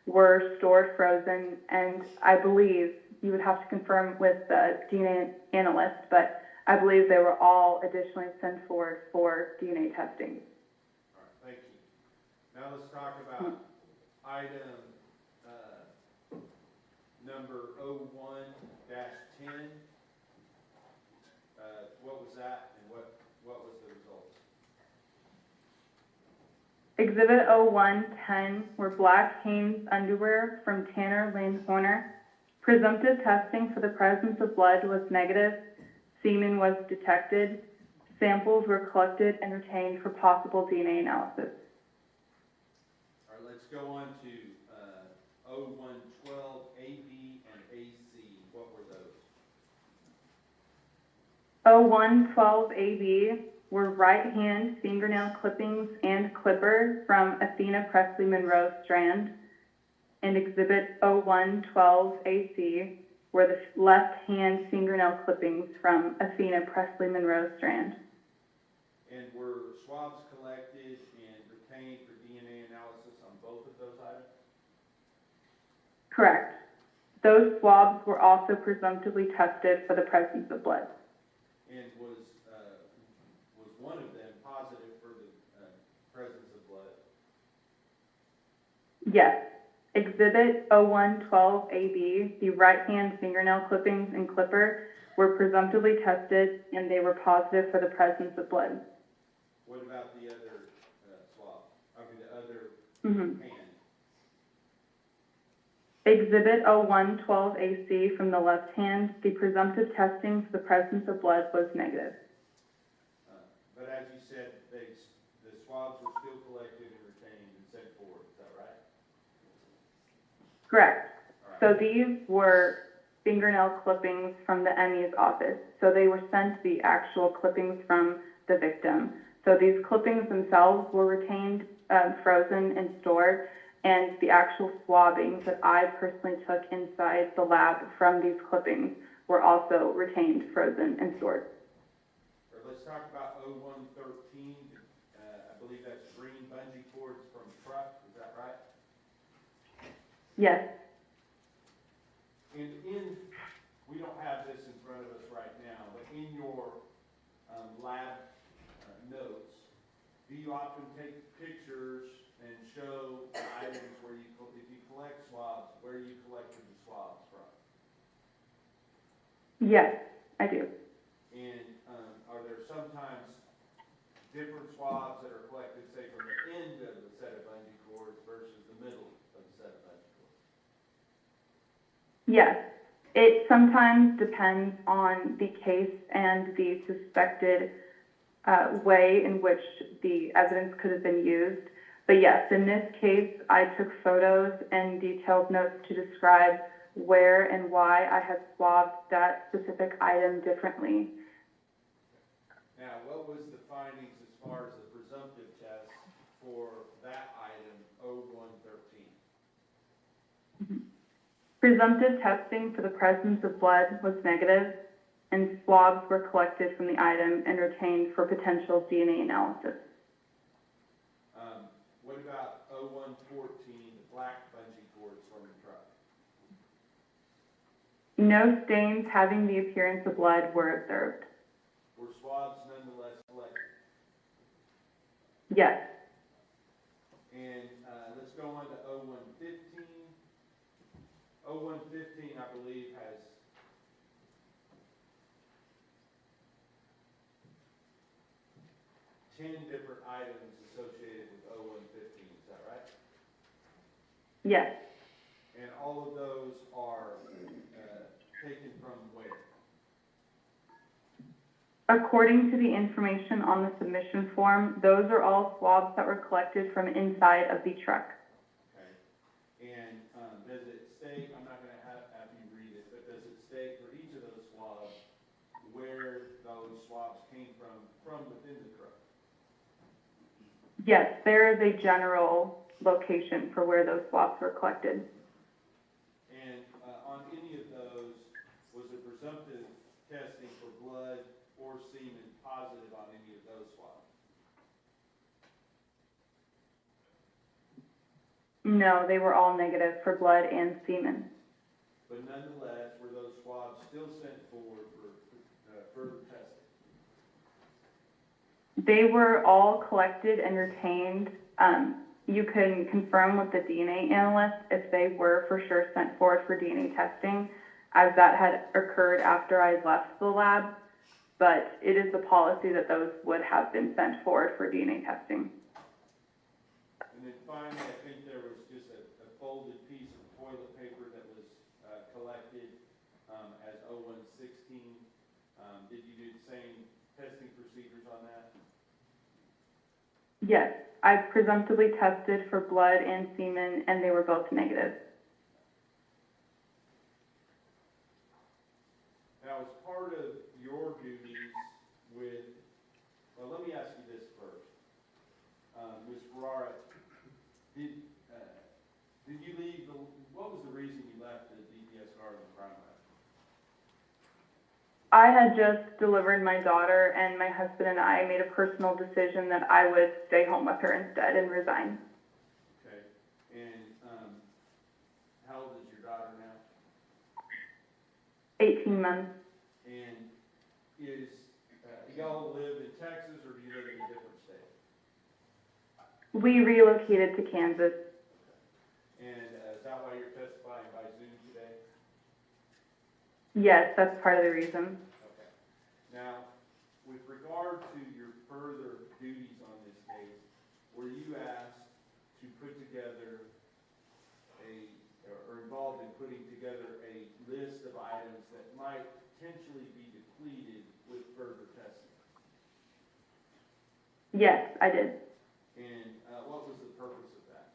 were stored frozen, and I believe, you would have to confirm with the DNA analyst, but I believe they were all additionally sent forward for DNA testing. All right, thank you. Now let's talk about item number 01-10. What was that, and what was the results? Exhibit 0110 were black Hanes underwear from Tanner Lane Horner. Presumptive testing for the presence of blood was negative. Semen was detected. Samples were collected and retained for possible DNA analysis. All right, let's go on to 0112 AB and AC. What were those? 0112 AB were right hand fingernail clippings and clipper from Athena Presley Monroe Strand. And exhibit 0112 AC were the left hand fingernail clippings from Athena Presley Monroe Strand. And were swabs collected and retained for DNA analysis on both of those items? Correct. Those swabs were also presumptively tested for the presence of blood. And was one of them positive for the presence of blood? Yes. Exhibit 0112 AB, the right hand fingernail clippings and clipper were presumptively tested and they were positive for the presence of blood. What about the other swab? I mean, the other hand? Exhibit 0112 AC from the left hand, the presumptive testing for the presence of blood was negative. But as you said, the swabs were still collected and retained and sent forward. Is that right? Correct. All right. So these were fingernail clippings from the ME's office. So they were sent the actual clippings from the victim. So these clippings themselves were retained, frozen and stored, and the actual swabbings that I personally took inside the lab from these clippings were also retained, frozen, and stored. Let's talk about 0113. I believe that's green bungee cords from truck. Is that right? Yes. And we don't have this in front of us right now, but in your lab notes, do you often take pictures and show the items where if you collect swabs, where you collected the swabs from? Yes, I do. different swabs that are collected, say, from the end of the set of bungee cords versus the middle of the set of bungee cords? Yes, it sometimes depends on the case and the suspected way in which the evidence could have been used. But yes, in this case, I took photos and detailed notes to describe where and why I had swabbed that specific item differently. Now, what was the findings as far as the presumptive test for that item, 0113? Presumptive testing for the presence of blood was negative, and swabs were collected from the item and retained for potential DNA analysis. What about 0114, the black bungee cords from the truck? No stains having the appearance of blood were observed. Were swabs nonetheless collected? Yes. And let's go on to 0115. 0115, I believe, has ten different items associated with 0115. Is that right? Yes. And all of those are taken from where? According to the information on the submission form, those are all swabs that were collected from inside of the truck. Okay. And does it state, I'm not going to have you read it, but does it state for each of those swabs where those swabs came from within the truck? Yes, there is a general location for where those swabs were collected. And on any of those, was a presumptive testing for blood or semen positive on any of those swabs? No, they were all negative for blood and semen. But nonetheless, were those swabs still sent forward for further testing? They were all collected and retained. You can confirm with the DNA analyst if they were for sure sent forward for DNA testing, as that had occurred after I left the lab. But it is the policy that those would have been sent forward for DNA testing. And then finally, I think there was just a folded piece of toilet paper that was collected as 0116. Did you do the same testing procedures on that? Yes, I presumptively tested for blood and semen, and they were both negative. Now, as part of your duties with, well, let me ask you this first. Ms. Ferrara, did you leave, what was the reason you left the DPS guard in the crime lab? I had just delivered my daughter, and my husband and I made a personal decision that I would stay home with her instead and resign. Okay. And how old is your daughter now? 18 months. And y'all live in Texas, or do you live in a different state? We relocated to Kansas. And is that why you're testifying by Zoom today? Yes, that's part of the reason. Okay. Now, with regard to your further duties on this case, were you asked to put together or involved in putting together a list of items that might potentially be depleted with further testing? Yes, I did. And what was the purpose of that?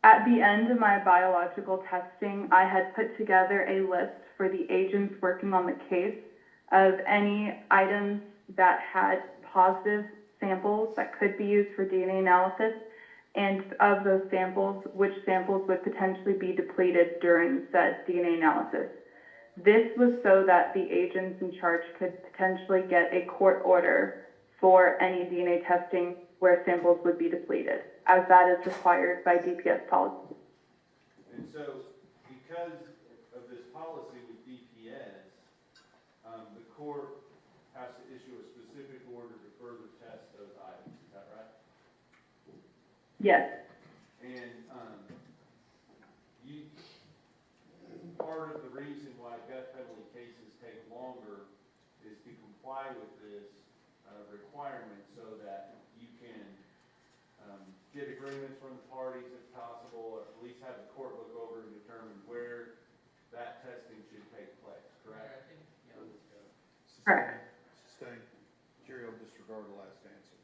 At the end of my biological testing, I had put together a list for the agents working on the case of any items that had positive samples that could be used for DNA analysis, and of those samples, which samples would potentially be depleted during said DNA analysis. This was so that the agents in charge could potentially get a court order for any DNA testing where samples would be depleted, as that is required by DPS policy. And so, because of this policy with DPS, the court has to issue a specific order to further test those items. Is that right? Yes. And part of the reason why death penalty cases take longer is to comply with this requirement so that you can get agreements from the parties if possible, or at least have the court look over and determine where that testing should take place, correct? I think, you know, Correct. Sustain. Jury will disregard the last answer.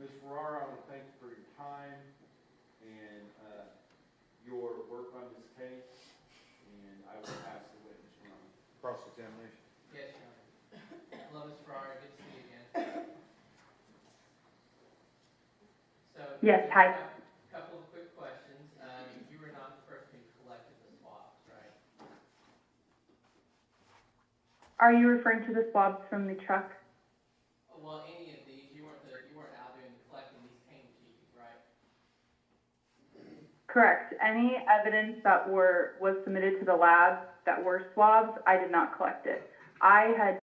Ms. Ferrara, I want to thank you for your time and your work on this case, and I will pass the witness around. Cross-examination. yes, Your Honor. Hello, Ms. Ferrara, good to see you again. So. Yes, just hi. a Couple of quick questions. You were not the person who collected the swabs, right? Are you referring to the swabs from the truck? Well, any of these, you weren't out doing the collecting, these came to you, right? Correct. Any evidence that was submitted to the lab that were swabs, I did not collect it. I had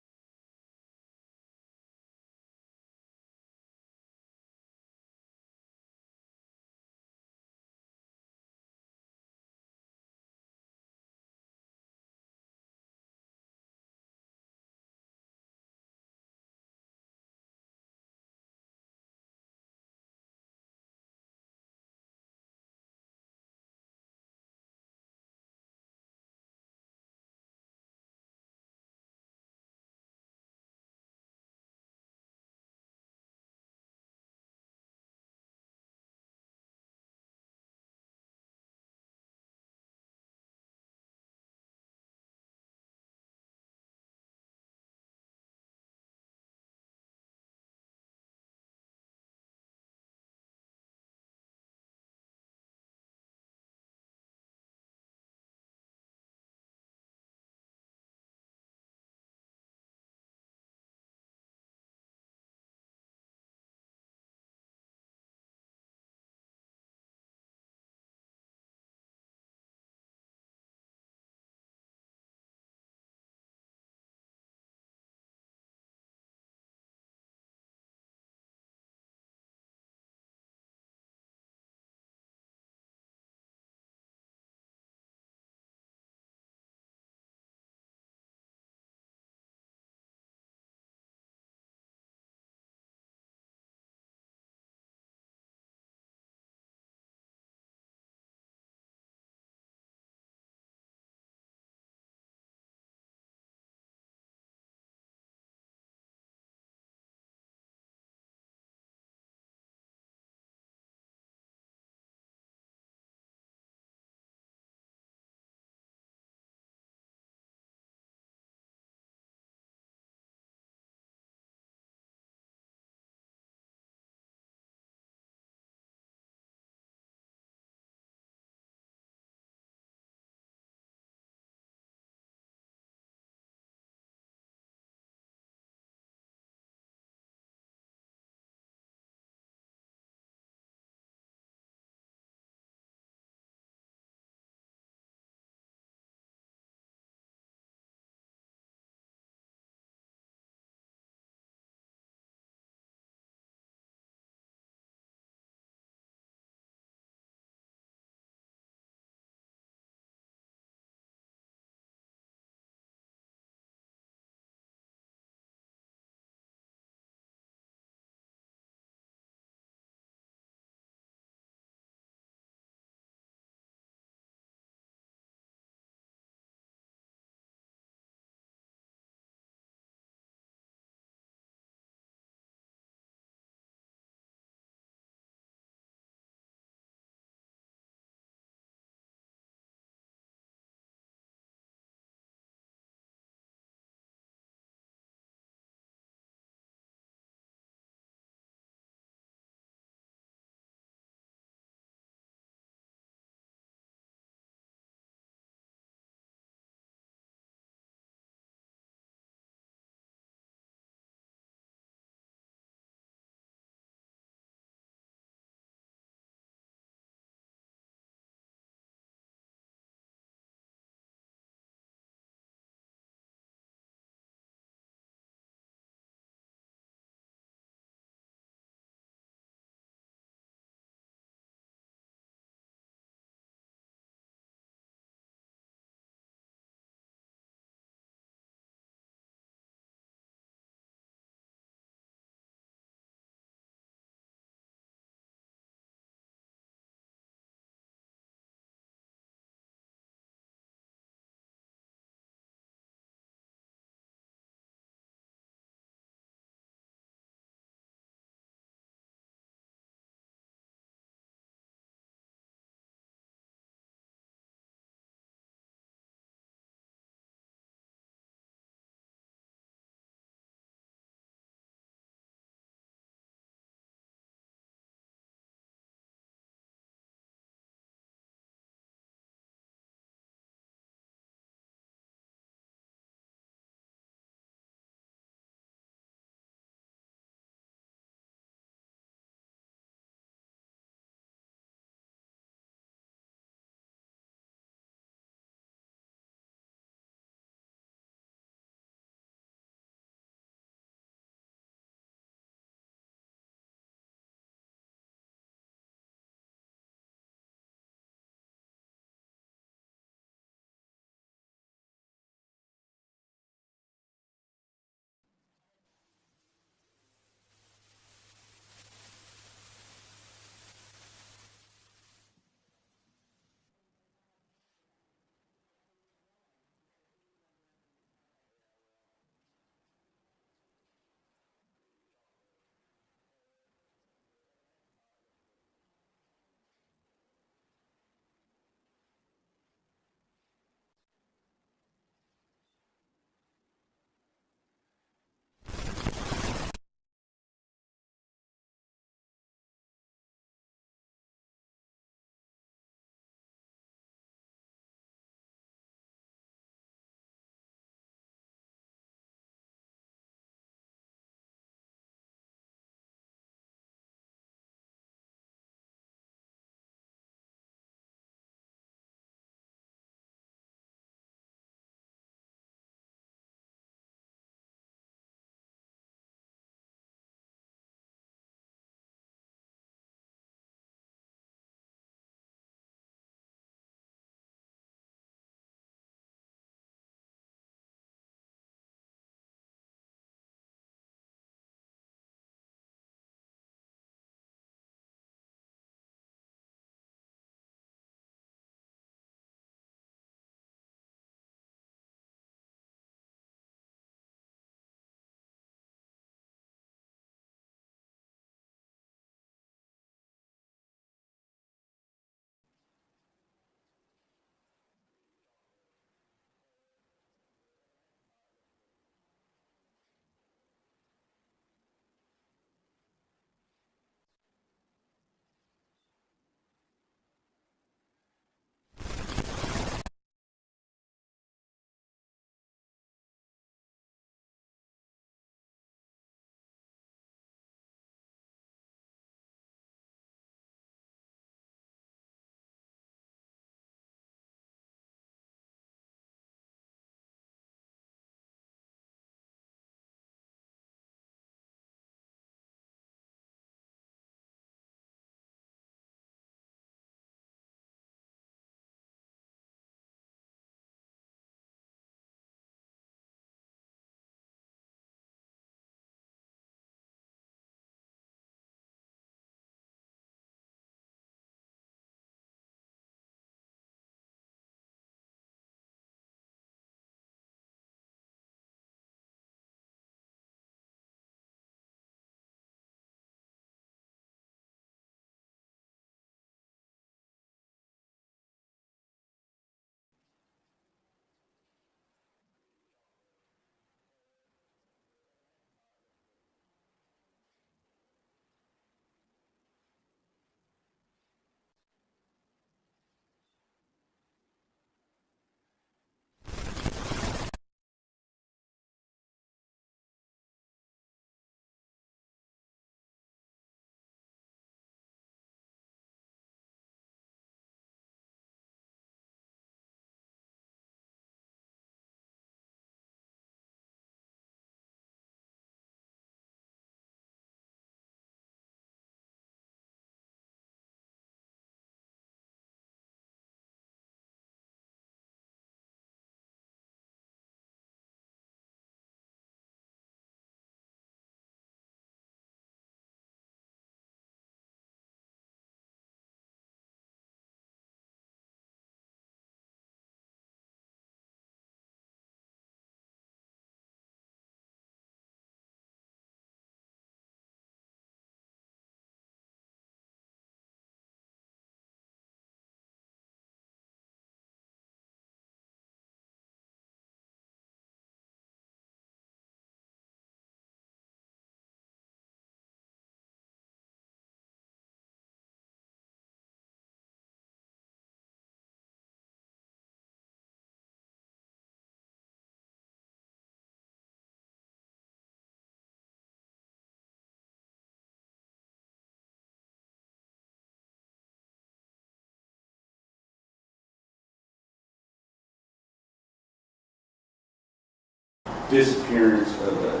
disappearance of a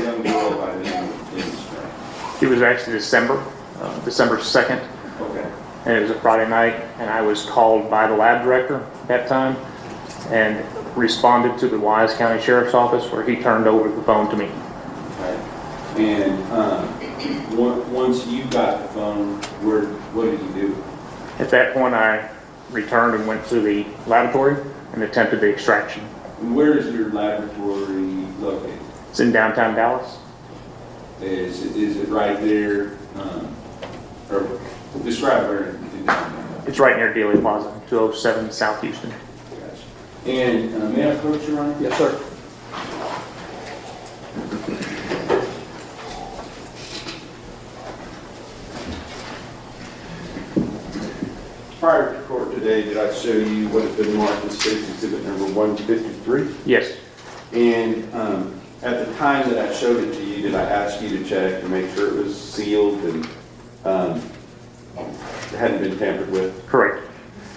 young girl by the name of Dennis Gray? It was actually December 2nd, Okay. and it was a Friday night, and I was called by the lab director at that time and responded to the Wise County Sheriff's Office, where he turned over the phone to me. Okay. And once you got the phone, what did you do? At that point, I returned and went to the laboratory and attempted the extraction. And where is your laboratory located? It's in downtown Dallas. Is it right there? Or describe where in downtown? It's right near Dealey Plaza, 207 South Houston. Gotcha. And may I approach you, Ryan? Yes, sir. Prior to court today, did I show you what had been marked as State's Exhibit number 153? Yes, And at the time that I showed it to you, did I ask you to check to make sure it was sealed and hadn't been tampered with? correct.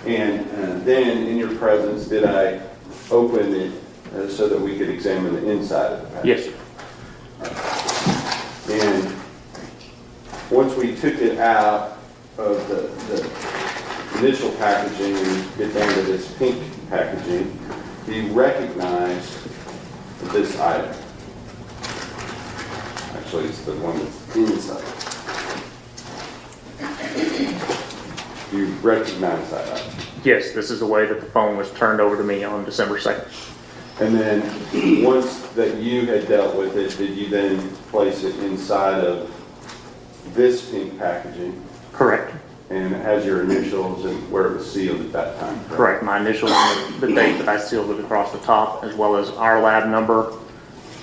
And then, in your presence, did I open it so that we could examine the inside of the package? Yes, sir. And once we took it out of the initial packaging and get down to this pink packaging, he recognized this item. Actually, it's the one that's inside. You recognize that item. Yes, this is the way that the phone was turned over to me on December 2nd. And then, once that you had dealt with it, did you then place it inside of this pink packaging? Correct. And it has your initials and where it was sealed at that time? Correct. My initials and the date that I sealed it across the top, as well as our lab number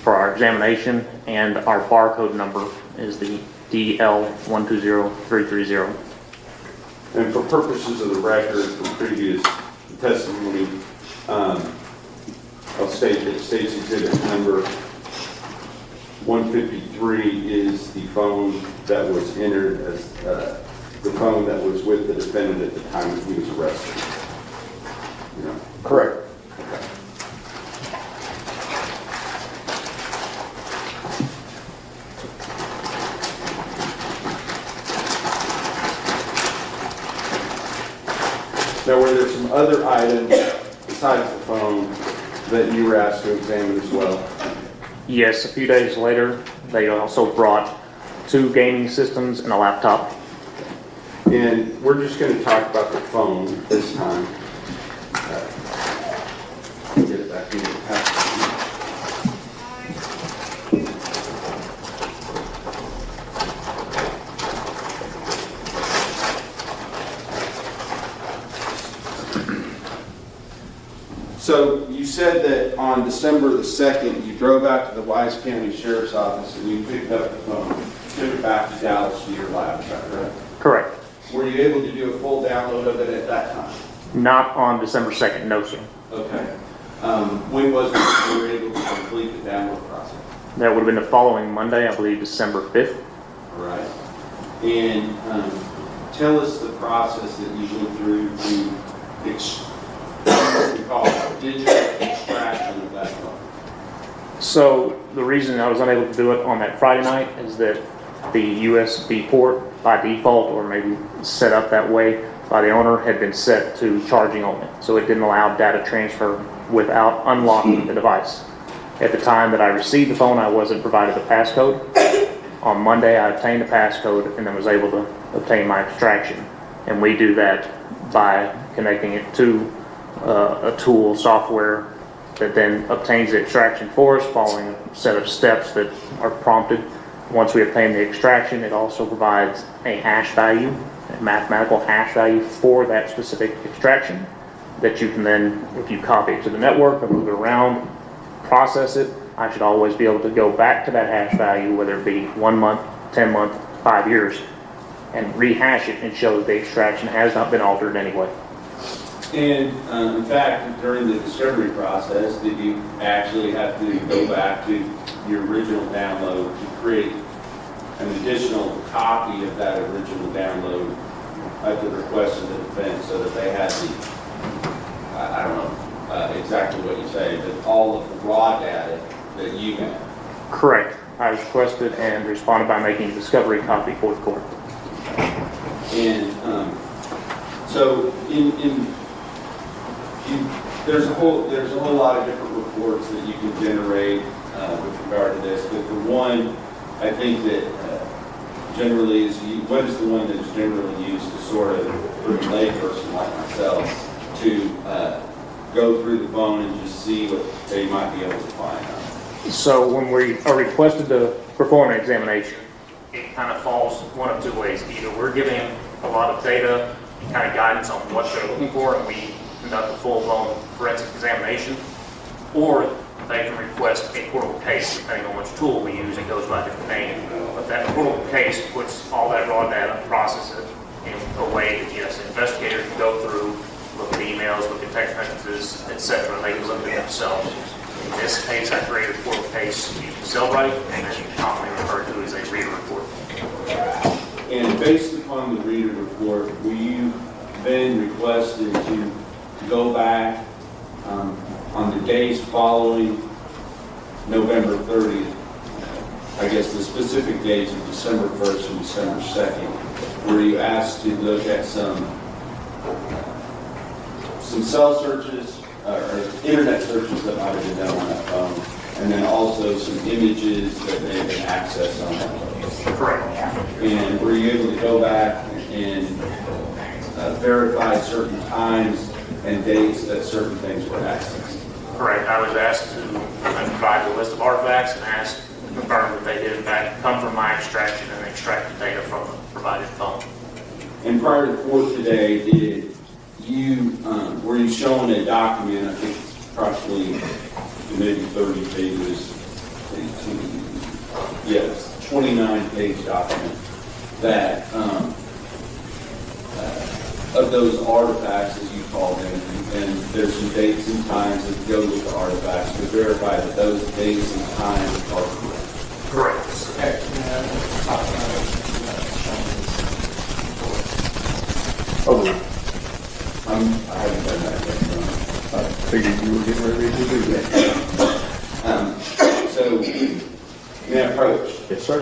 for our examination, and our barcode number is the DL120330. And for purposes of the record, for previous testimony, I'll state that State's Exhibit number 153 is the phone that was entered as the phone that was with the defendant at the time that he was arrested. You know? Correct. Now, were there some other items besides the phone that you were asked to examine as well? Yes, a few days later, they also brought 2 gaming systems and a laptop. And we're just going to talk about the phone this time. Get it back in the package. So you said that on December the 2nd, you drove out to the Wise County Sheriff's Office and you picked up the phone, took it back to Dallas to your lab, is that correct? Correct. Were you able to do a full download of it at that time? Not on December 2nd, no, sir. Okay. When was it that you were able to complete the download process? That would have been the following Monday, I believe December 5th. All right. And tell us the process that you went through to what we call digital extraction of that phone. So the reason I was unable to do it on that Friday night is that the USB port by default, or maybe set up that way by the owner, had been set to charging only. So it didn't allow data transfer without unlocking the device. At the time that I received the phone, I wasn't provided the passcode. On Monday, I obtained a passcode and then was able to obtain my extraction. And we do that by connecting it to a tool, software, that then obtains the extraction for us, following a set of steps that are prompted. Once we obtain the extraction, it also provides a hash value, a mathematical hash value for that specific extraction that you can then, if you copy it to the network or move it around, process it. I should always be able to go back to that hash value, whether it be 1 month, 10 months, 5 years, and rehash it and show that the extraction has not been altered in any way. And in fact, during the discovery process, did you actually have to go back to your original download to create an additional copy of that original download at the request of the defense, so that they had the, I don't know, exactly what you say, but all of the raw data that you have. Correct. I requested and responded by making a discovery copy for the court. And so there's a whole lot of different reports that you can generate with regard to this, but the one I think that generally is, what is the one that's generally used to sort of, for a layperson like myself, to go through the phone and just see what they might be able to find on it? So when we are requested to perform an examination, it kind of falls one of two ways. Either we're giving them a lot of data and kind of guidance on what they're looking for, and we conduct a full-blown forensic examination, or they can request a portable case, depending on which tool we use. It goes by a different name. But that portable case puts all that raw data, process it in a way that, yes, the investigator can go through, look at emails, look at text messages, etc., and they can look at it themselves. In this case, I created a portable case using Cellbrite, and then commonly referred to as a reader report. And based upon the reader report, we then requested to go back on the days following November 30th, I guess the specific dates of December 1st and December 2nd, where you asked to look at some cell searches, or internet searches that might have been done on that phone, and then also some images that may have been accessed on that phone. Correct. And were you able to go back and verify certain times and dates that certain things were accessed? Correct. I was asked to provide a list of artifacts and asked to confirm that they did in fact come from my extraction and extracted data from the provided phone. And prior to court today, were you shown a document, I think it's approximately maybe 30 pages, 29-page document that of those artifacts, as you call them, and there's some dates and times that go with the artifacts to verify that those dates and times are correct. Correct. Okay. Oh, I haven't done that yet. I figured you were getting ready to do that. So, may I approach? Yes, sir.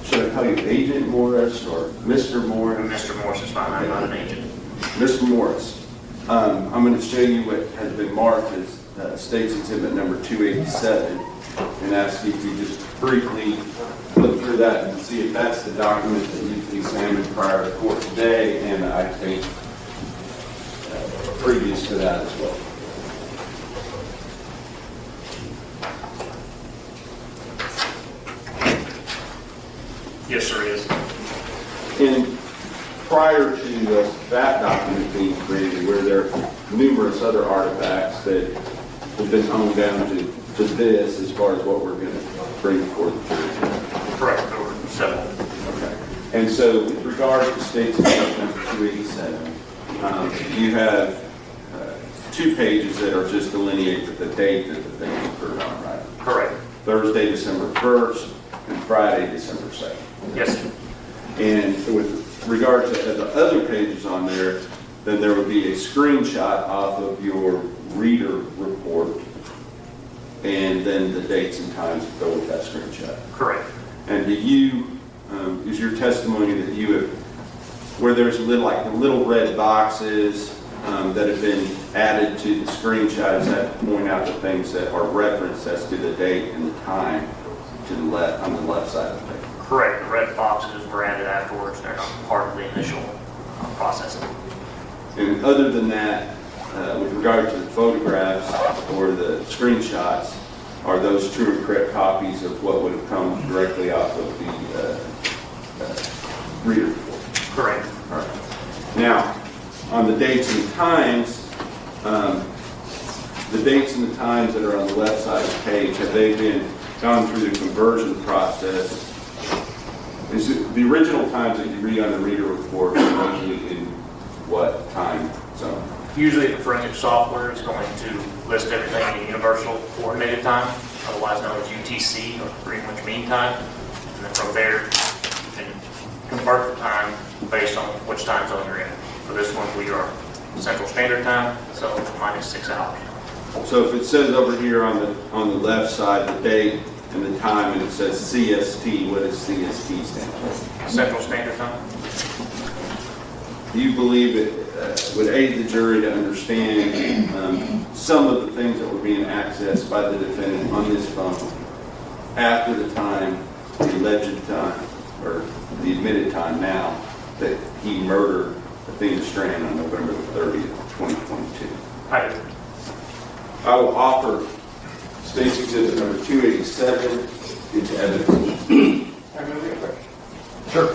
Should I call you Agent Morris or Mr. Morris? Mr. Morris is fine. I'm not an agent. Mr. Morris, I'm going to show you what has been marked as State's Exhibit number 287 and ask you to just briefly look through that and see if that's the document that you've examined prior to court today, and I think previous to that as well. Yes, sir, it is. And prior to that document being created, were there numerous other artifacts that have been honed down to this as far as what we're going to bring before the jury? Correct. There were several. Okay. And so with regard to State's Exhibit number 287, you have 2 pages that are just delineate the date that the thing occurred on, right? Correct. Thursday, December 1st, and Friday, December 2nd. Yes, sir. And with regard to the other pages on there, then there would be a screenshot off of your reader report, and then the dates and times that go with that screenshot. Correct. And do you, is your testimony that you have, where there's little red boxes that have been added to the screenshots that point out the things that are referenced as to the date and the time to the left, on the left side of the paper? Correct. The red boxes were added afterwards. They're not part of the initial processing. And other than that, with regard to the photographs or the screenshots, are those true and correct copies of what would have come directly off of the reader report? Correct. All right. Now, on the dates and times, the dates and the times that are on the left side of the page, have they been gone through the conversion process? Is it the original times that you read on the reader report usually in what time zone? Usually the forensic software is going to list everything in universal coordinated time. otherwise known as UTC, or Greenwich Mean Time. And then from there, you can convert the time based on which time zone you're in. For this one, we are Central Standard Time, so minus 6 hours. So if it says over here on the left side, the date and the time, and it says CST, what does CST stand for? Central Standard Time? Do you believe it would aid the jury to understand some of the things that were being accessed by the defendant on this phone after the time, the alleged time, or the admitted time now, that he murdered Athena Strand on November the 30th, 2022? I do. I will offer State's Exhibit number 287 into evidence. Sure.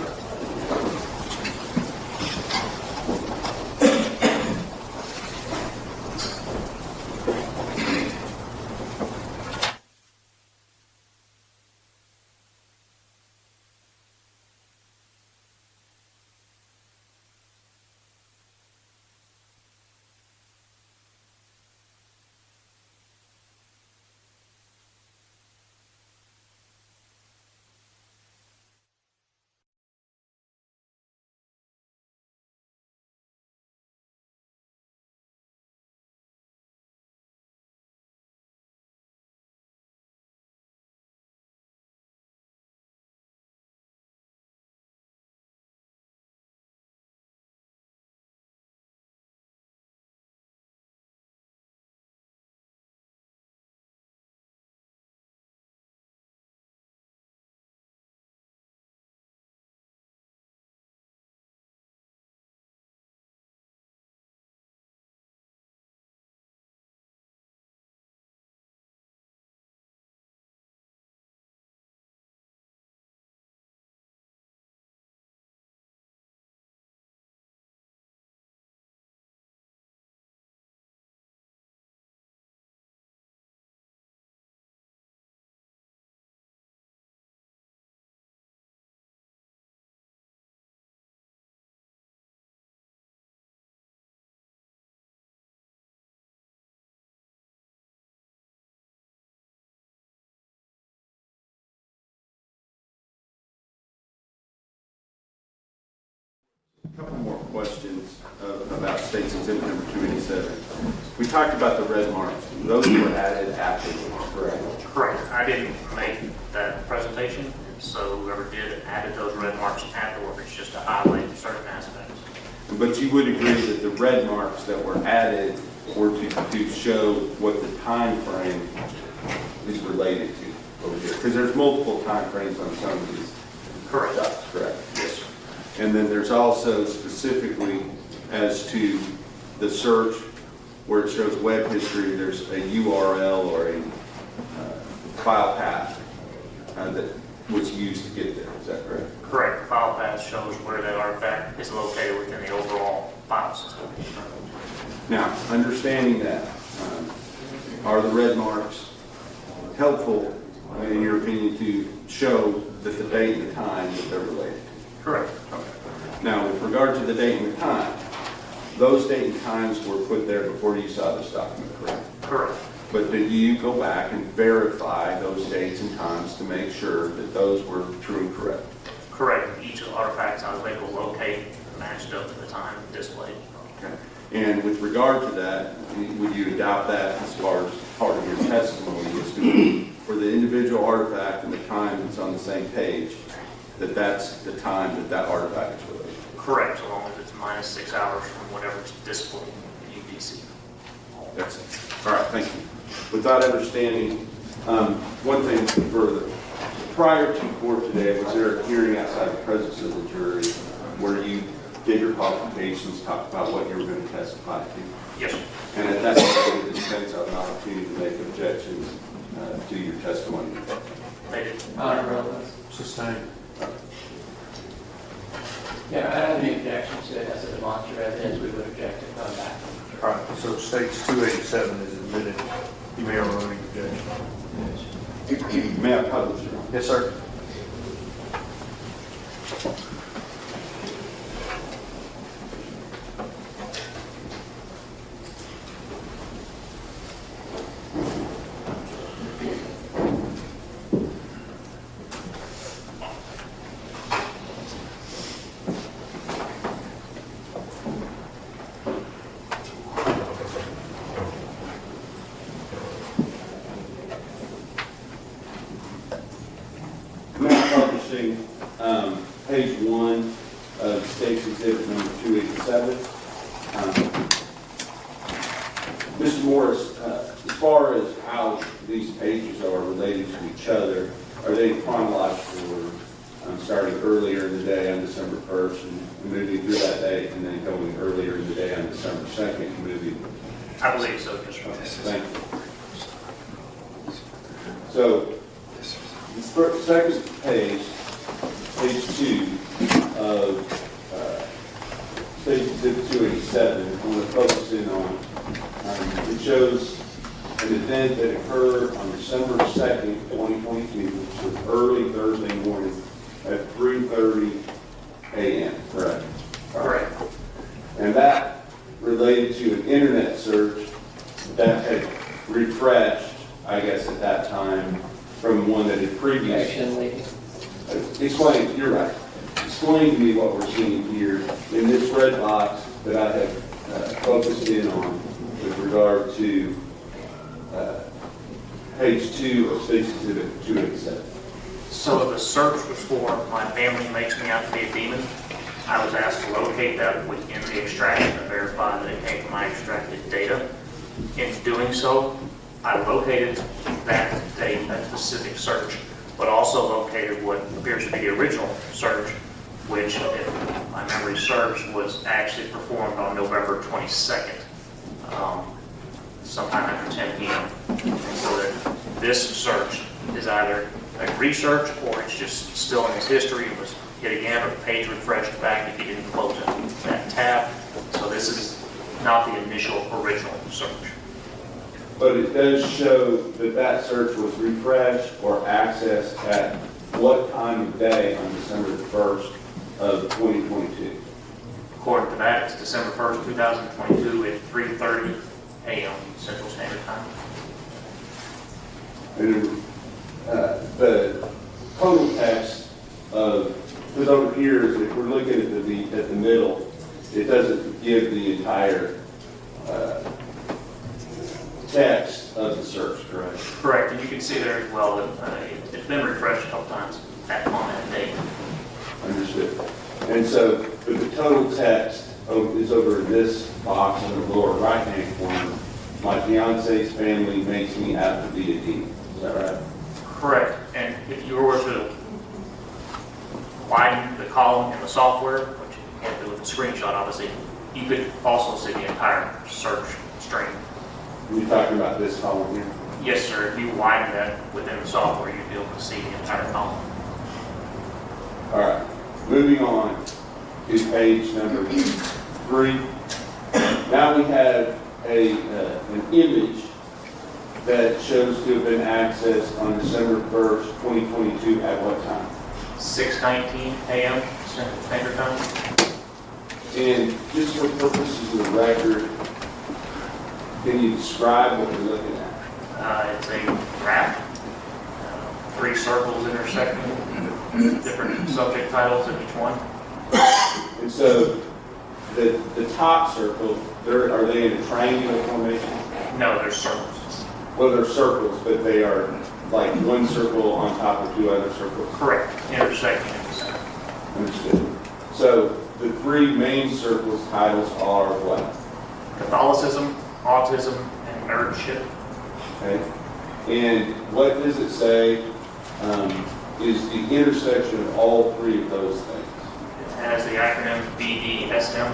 A couple more questions about State's Exhibit number 287. We talked about the red marks. Those were added afterwards, correct? Correct. I didn't make that presentation, so whoever did added those red marks afterwards just to highlight certain aspects. But you would agree that the red marks that were added were to show what the time frame is related to over here? Because there's multiple time frames on some of these. Correct. Correct. Yes, sir. And then there's also specifically as to the search where it shows web history, there's a URL or a file path that was used to get there. Is that correct? Correct. File path shows where that artifact is located within the overall file system. Now, understanding that, are the red marks helpful, in your opinion, to show that the date and the time that they're related to? Correct. Okay. Now, with regard to the date and the time, those date and times were put there before you saw this document, correct? Correct. But did you go back and verify those dates and times to make sure that those were true and correct? Correct. Each of the artifacts I was able to locate matched up to the time displayed. Okay. And with regard to that, would you adopt that as far as part of your testimony as to for the individual artifact and the time that's on the same page, that that's the time that that artifact is related? Correct, as long as it's minus 6 hours from whatever's displayed in UDC. That's it. All right, thank you. With that understanding, one thing further. Prior to court today, was there a hearing outside the presence of the jury where you did your qualifications, talked about what you were going to testify to? Yes, sir. And at that point, the defense had an opportunity to make objections to your testimony? They did. Sustained. Yeah, I don't have any objections to it as a demonstrative evidence. We would object to come back. All right, so states 287 is admitted. You may have a running objection. May I publish it? Yes, sir. page 1 of State's Exhibit number 287. Mr. Morris, as far as how these pages are related to each other, are they in chronological order? Starting earlier in the day on December 1st and moving through that day, and then going earlier in the day on December 2nd and moving. I believe so, Mr. Okay, Morris. thank you. So, the second page, page 2 of State Exhibit 287, I want to focus in on, it shows an event that occurred on December 2nd, 2022, which was early Thursday morning at 3:30 a.m., correct? Correct. And that related to an internet search that had refreshed, I guess at that time, from one that had previously. Explain, you're right. Explain to me what we're seeing here in this red box that I have focused in on with regard to page 2 of State Exhibit 287. So the search was for My Family Makes Me Out to Be a Demon. I was asked to locate that within the extraction and verify that it came from my extracted data. In doing so, I located that date, that specific search, but also located what appears to be the original search, which, if my memory serves, was actually performed on November 22nd, sometime after 10 p.m. So that this search is either a research or it's just still in its history. It was hit again, or the page refreshed back if you didn't close that tab. So this is not the initial original search. But it does show that that search was refreshed or accessed at what time of day on December the 1st of 2022? According to that, it's December 1st, 2022 at 3:30 a.m. Central Standard Time. And the total text of, because over here, if we're looking at the middle, it doesn't give the entire text of the search, correct? Correct, and you can see there as well that it's been refreshed a couple times on that date. Understood. And so, but the total text is over in this box in the lower right-hand corner. My fiance's family makes me out to be a demon. Is that right? Correct, and if you were to widen the column in the software, which you can't do with a screenshot, obviously, you could also see the entire search string. Are you talking about this column here? Yes, sir. If you widen that within the software, you'd be able to see the entire column. All right. Moving on to page number 3. Now we have an image that shows to have been accessed on December 1st, 2022 at what time? 6:19 a.m. Central Standard Time. And just for purposes of the record, can you describe what we're looking at? It's a graph, 3 circles intersecting, different subject titles of each one. And so the top circle, are they in a triangular formation? No, they're circles. Well, they're circles, but they are like one circle on top of 2 other circles. Correct, intersecting in the center. Understood. So the 3 main circles titles are what? Catholicism, autism, and nerdship. Okay. And what does it say is the intersection of all 3 of those things? It has the acronym BDSM.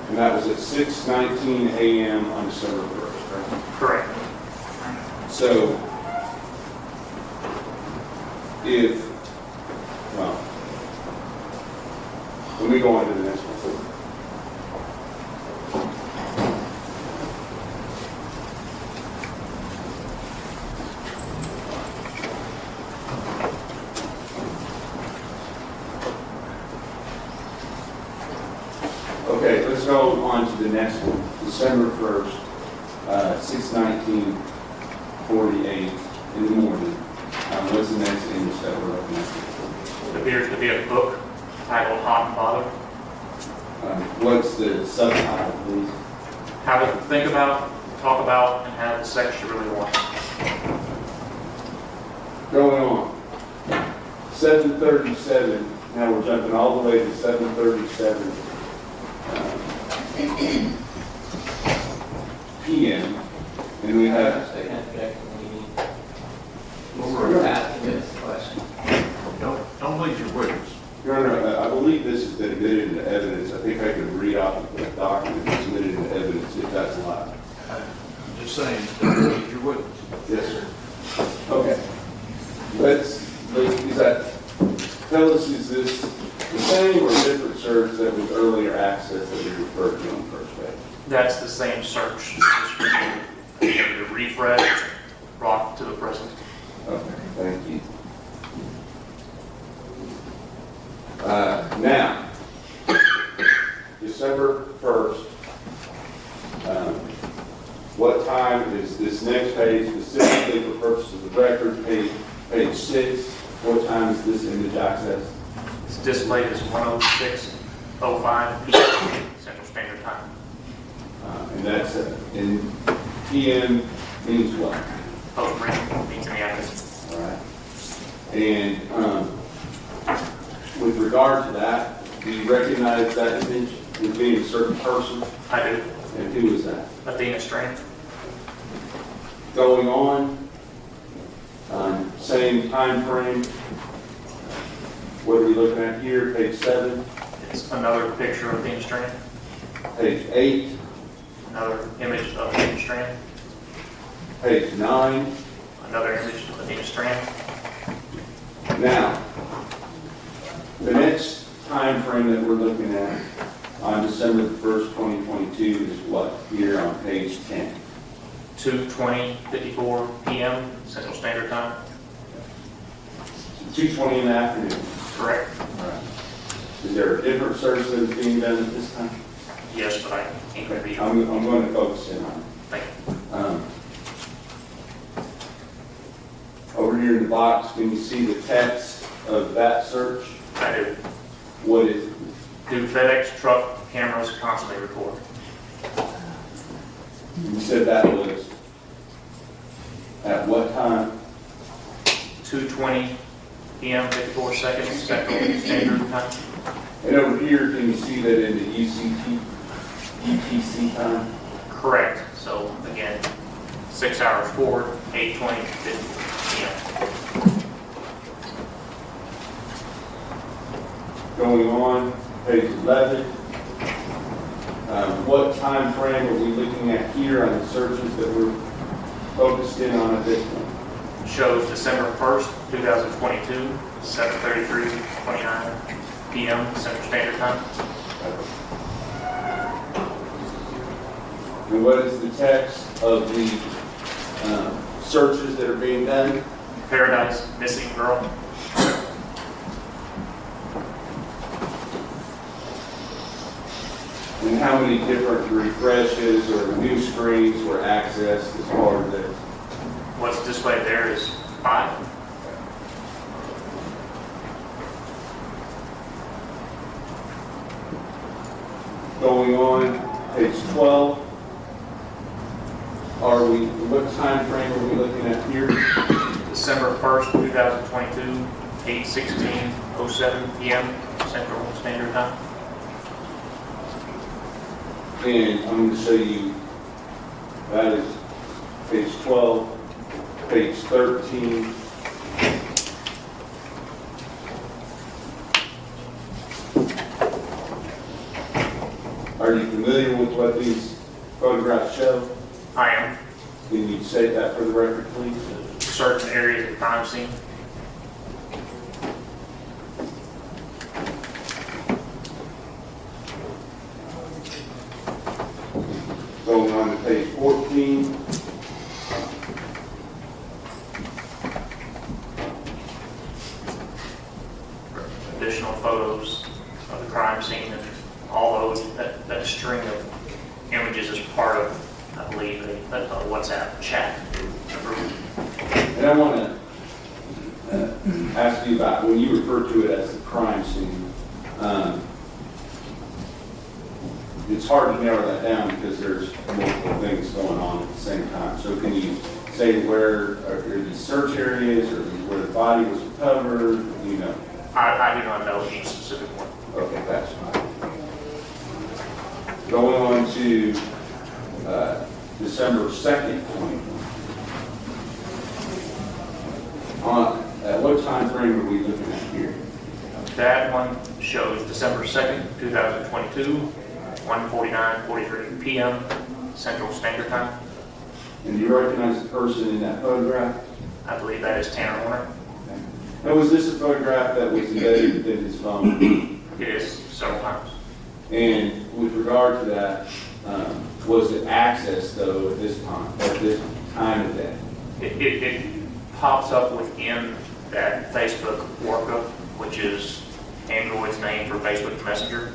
And that was at 6:19 a.m. on December 1st, right? Correct. So, let me go on to the next one. Okay, let's go on to the next one. December 1st, 6:19:48 in the morning. What's the next image that we're looking at? It appears to be a book titled Hot and Bothered. What's the subtitle, please? How to think about, talk about, and have the sex you really want. Going on. 7:37, now we're jumping all the way to 7:37 PM, and we have, We're asking this question. Don't lose your words. Your Honor, I believe this has been admitted into evidence. I think I could read off of the document that's admitted into evidence if that's allowed. I'm just saying, don't lose your words. Yes, sir. Okay. Is that, tell us, is this the same or different search that was earlier access that we referred to on the first page? That's the same search. The refresh brought to the present. Okay, thank you. Now, December 1st, what time is this next page, specifically for purposes of the record, page 6, what time is this image accessed? It's displayed as 1:06:05 p.m. Central Standard Time. And that's, in PM means what? Post-ring means in the afternoon. All right. And with regard to that, do you recognize that image as being a certain person? I do. And who is that? Athena Strength. Going on, same time frame. What are we looking at here? Page 7, It's another picture of Athena Strength. page 8, Another image of Athena Strength. page 9. Another image of Athena Strength. Now, the next time frame that we're looking at on December 1st, 2022 is what? Here on page 10. 2:20:54 p.m. Central Standard Time. 2:20 in the afternoon. Correct. All right. Is there a different search that is being done at this time? Yes, but I can't read. I'm going to focus in on it. Thank you. Over here in the box, can you see the text of that search? I do. What is it? Do FedEx truck cameras constantly record? You said that was at what time? 2:20 p.m. 54 seconds Central Standard Time. And over here, can you see that in the UTC time? Correct. So again, 6 hours forward, 8:20 p.m. Going on, page 11. What time frame are we looking at here on the searches that we're focused in on at this point? Shows December 1st, 2022, 7:33:29 p.m. Central Standard Time. And what is the text of the searches that are being done? Paradise Missing Girl. And how many different refreshes or new screens were accessed as part of this? What's displayed there is 5. Going on, page 12. What time frame are we looking at here? December 1st, 2022, 8:16:07 p.m. Central Standard Time. And I'm going to show you, that is page 12, page 13. Are you familiar with what these photographs show? I am. Can you say that for the record, please? Certain areas of crime scene. Going on to page 14. Additional photos of the crime scene and all those, that string of images is part of, I believe, a WhatsApp chat group. And I want to ask you about, when you refer to it as the crime scene, it's hard to narrow that down because there's multiple things going on at the same time. So can you say where are the search areas or where the body was recovered? You know. I do not know each specific one. Okay, that's fine. Going on to December 2nd, 2020. At what time frame are we looking at here? That one shows December 2nd, 2022, 1:49:43 p.m. Central Standard Time. And do you recognize the person in that photograph? I believe that is Tanner Warner. Now, was this a photograph that was embedded within his phone? It is several times. And with regard to that, was it accessed though at this time of day? It pops up within that Facebook workup, which is Android's name for Facebook Messenger.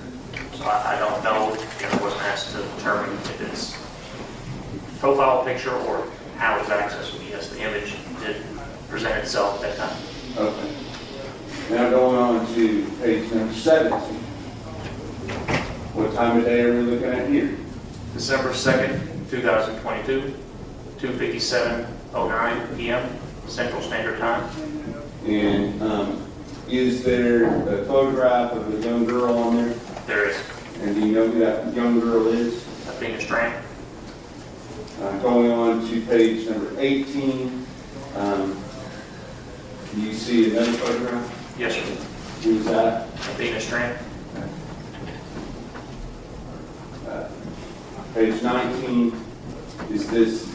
So I don't know, I wasn't asked to determine if it's profile picture or how it's accessed. Yes, the image did present itself at that time. Okay. Now going on to page number 17. What time of day are we looking at here? December 2nd, 2022, 2:57:09 p.m. Central Standard Time. And is there a photograph of a young girl on there? There is. And do you know who that young girl is? Athena Strand. Going on to page number 18. Do you see another photograph? Yes, sir. Who's that? Athena Strand. Page 19, is this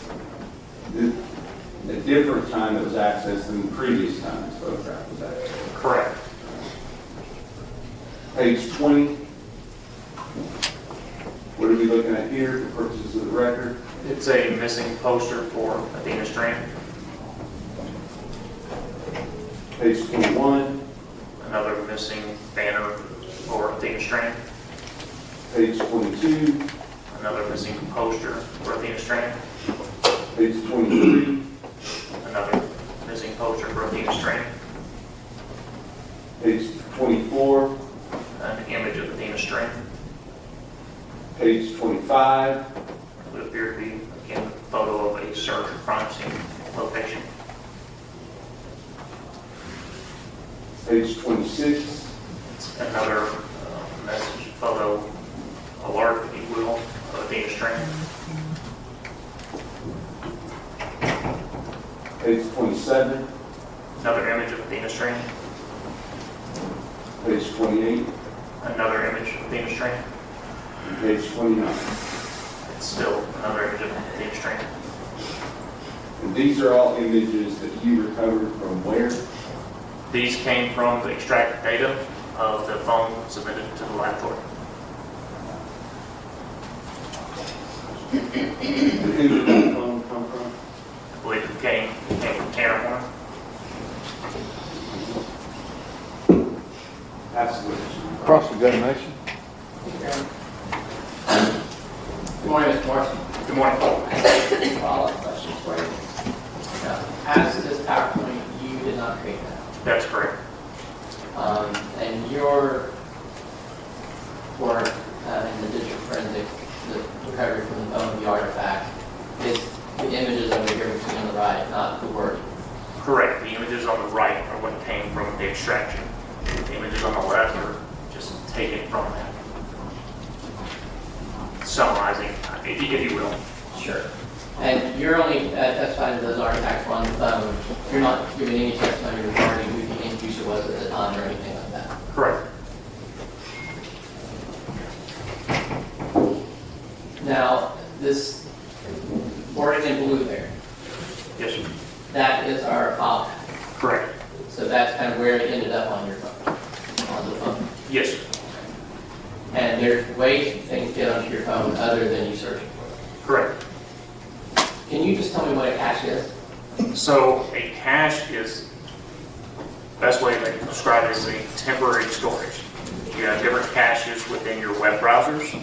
a different time that was accessed than the previous time this photograph was accessed? Correct. Page 20, what are we looking at here for purposes of the record? It's a missing poster for Athena Strand. Page 21, Another missing banner for Athena Strand. page 22, Another missing poster for Athena Strand. page 23, Another missing poster for Athena Strand. page 24, An image of Athena Strand. page 25, It would appear to be, again, a photo of a search or crime scene location. page 26, Another message photo alert, if you will, of Athena Strand. page 27, Another image of Athena Strand. page 28, Another image of Athena Strand. and page 29. It's still another image of Athena Strand. And these are all images that you recovered from where? These came from the extracted data of the phone submitted to the laboratory. And who did that phone come from? I believe it came from Tanner Warner. Absolutely. Cross-examination. Good morning, Mr. Morrison. Good morning. Follow-up questions for you. Now, as to this PowerPoint, you did not create that. That's correct. And your work in the digital forensic, the recovery from the phone of the artifact, is the images over here between on the right, not the word. Correct. The images on the right are what came from the extraction. The images on the left are just taken from that. Summarizing, if you will. Sure. And you're only testifying to those artifacts on the phone. You're not giving any testimony regarding who the end user was at the time or anything like that. Correct. Now, this wording in blue there, Yes, sir. that is our file path. Correct. So that's kind of where it ended up on your phone, on the phone. Yes, sir. And there's ways things get onto your phone other than you searching for them. Correct. Can you just tell me what a cache is? So a cache is, best way to describe it is a temporary storage. You have different caches within your web browsers.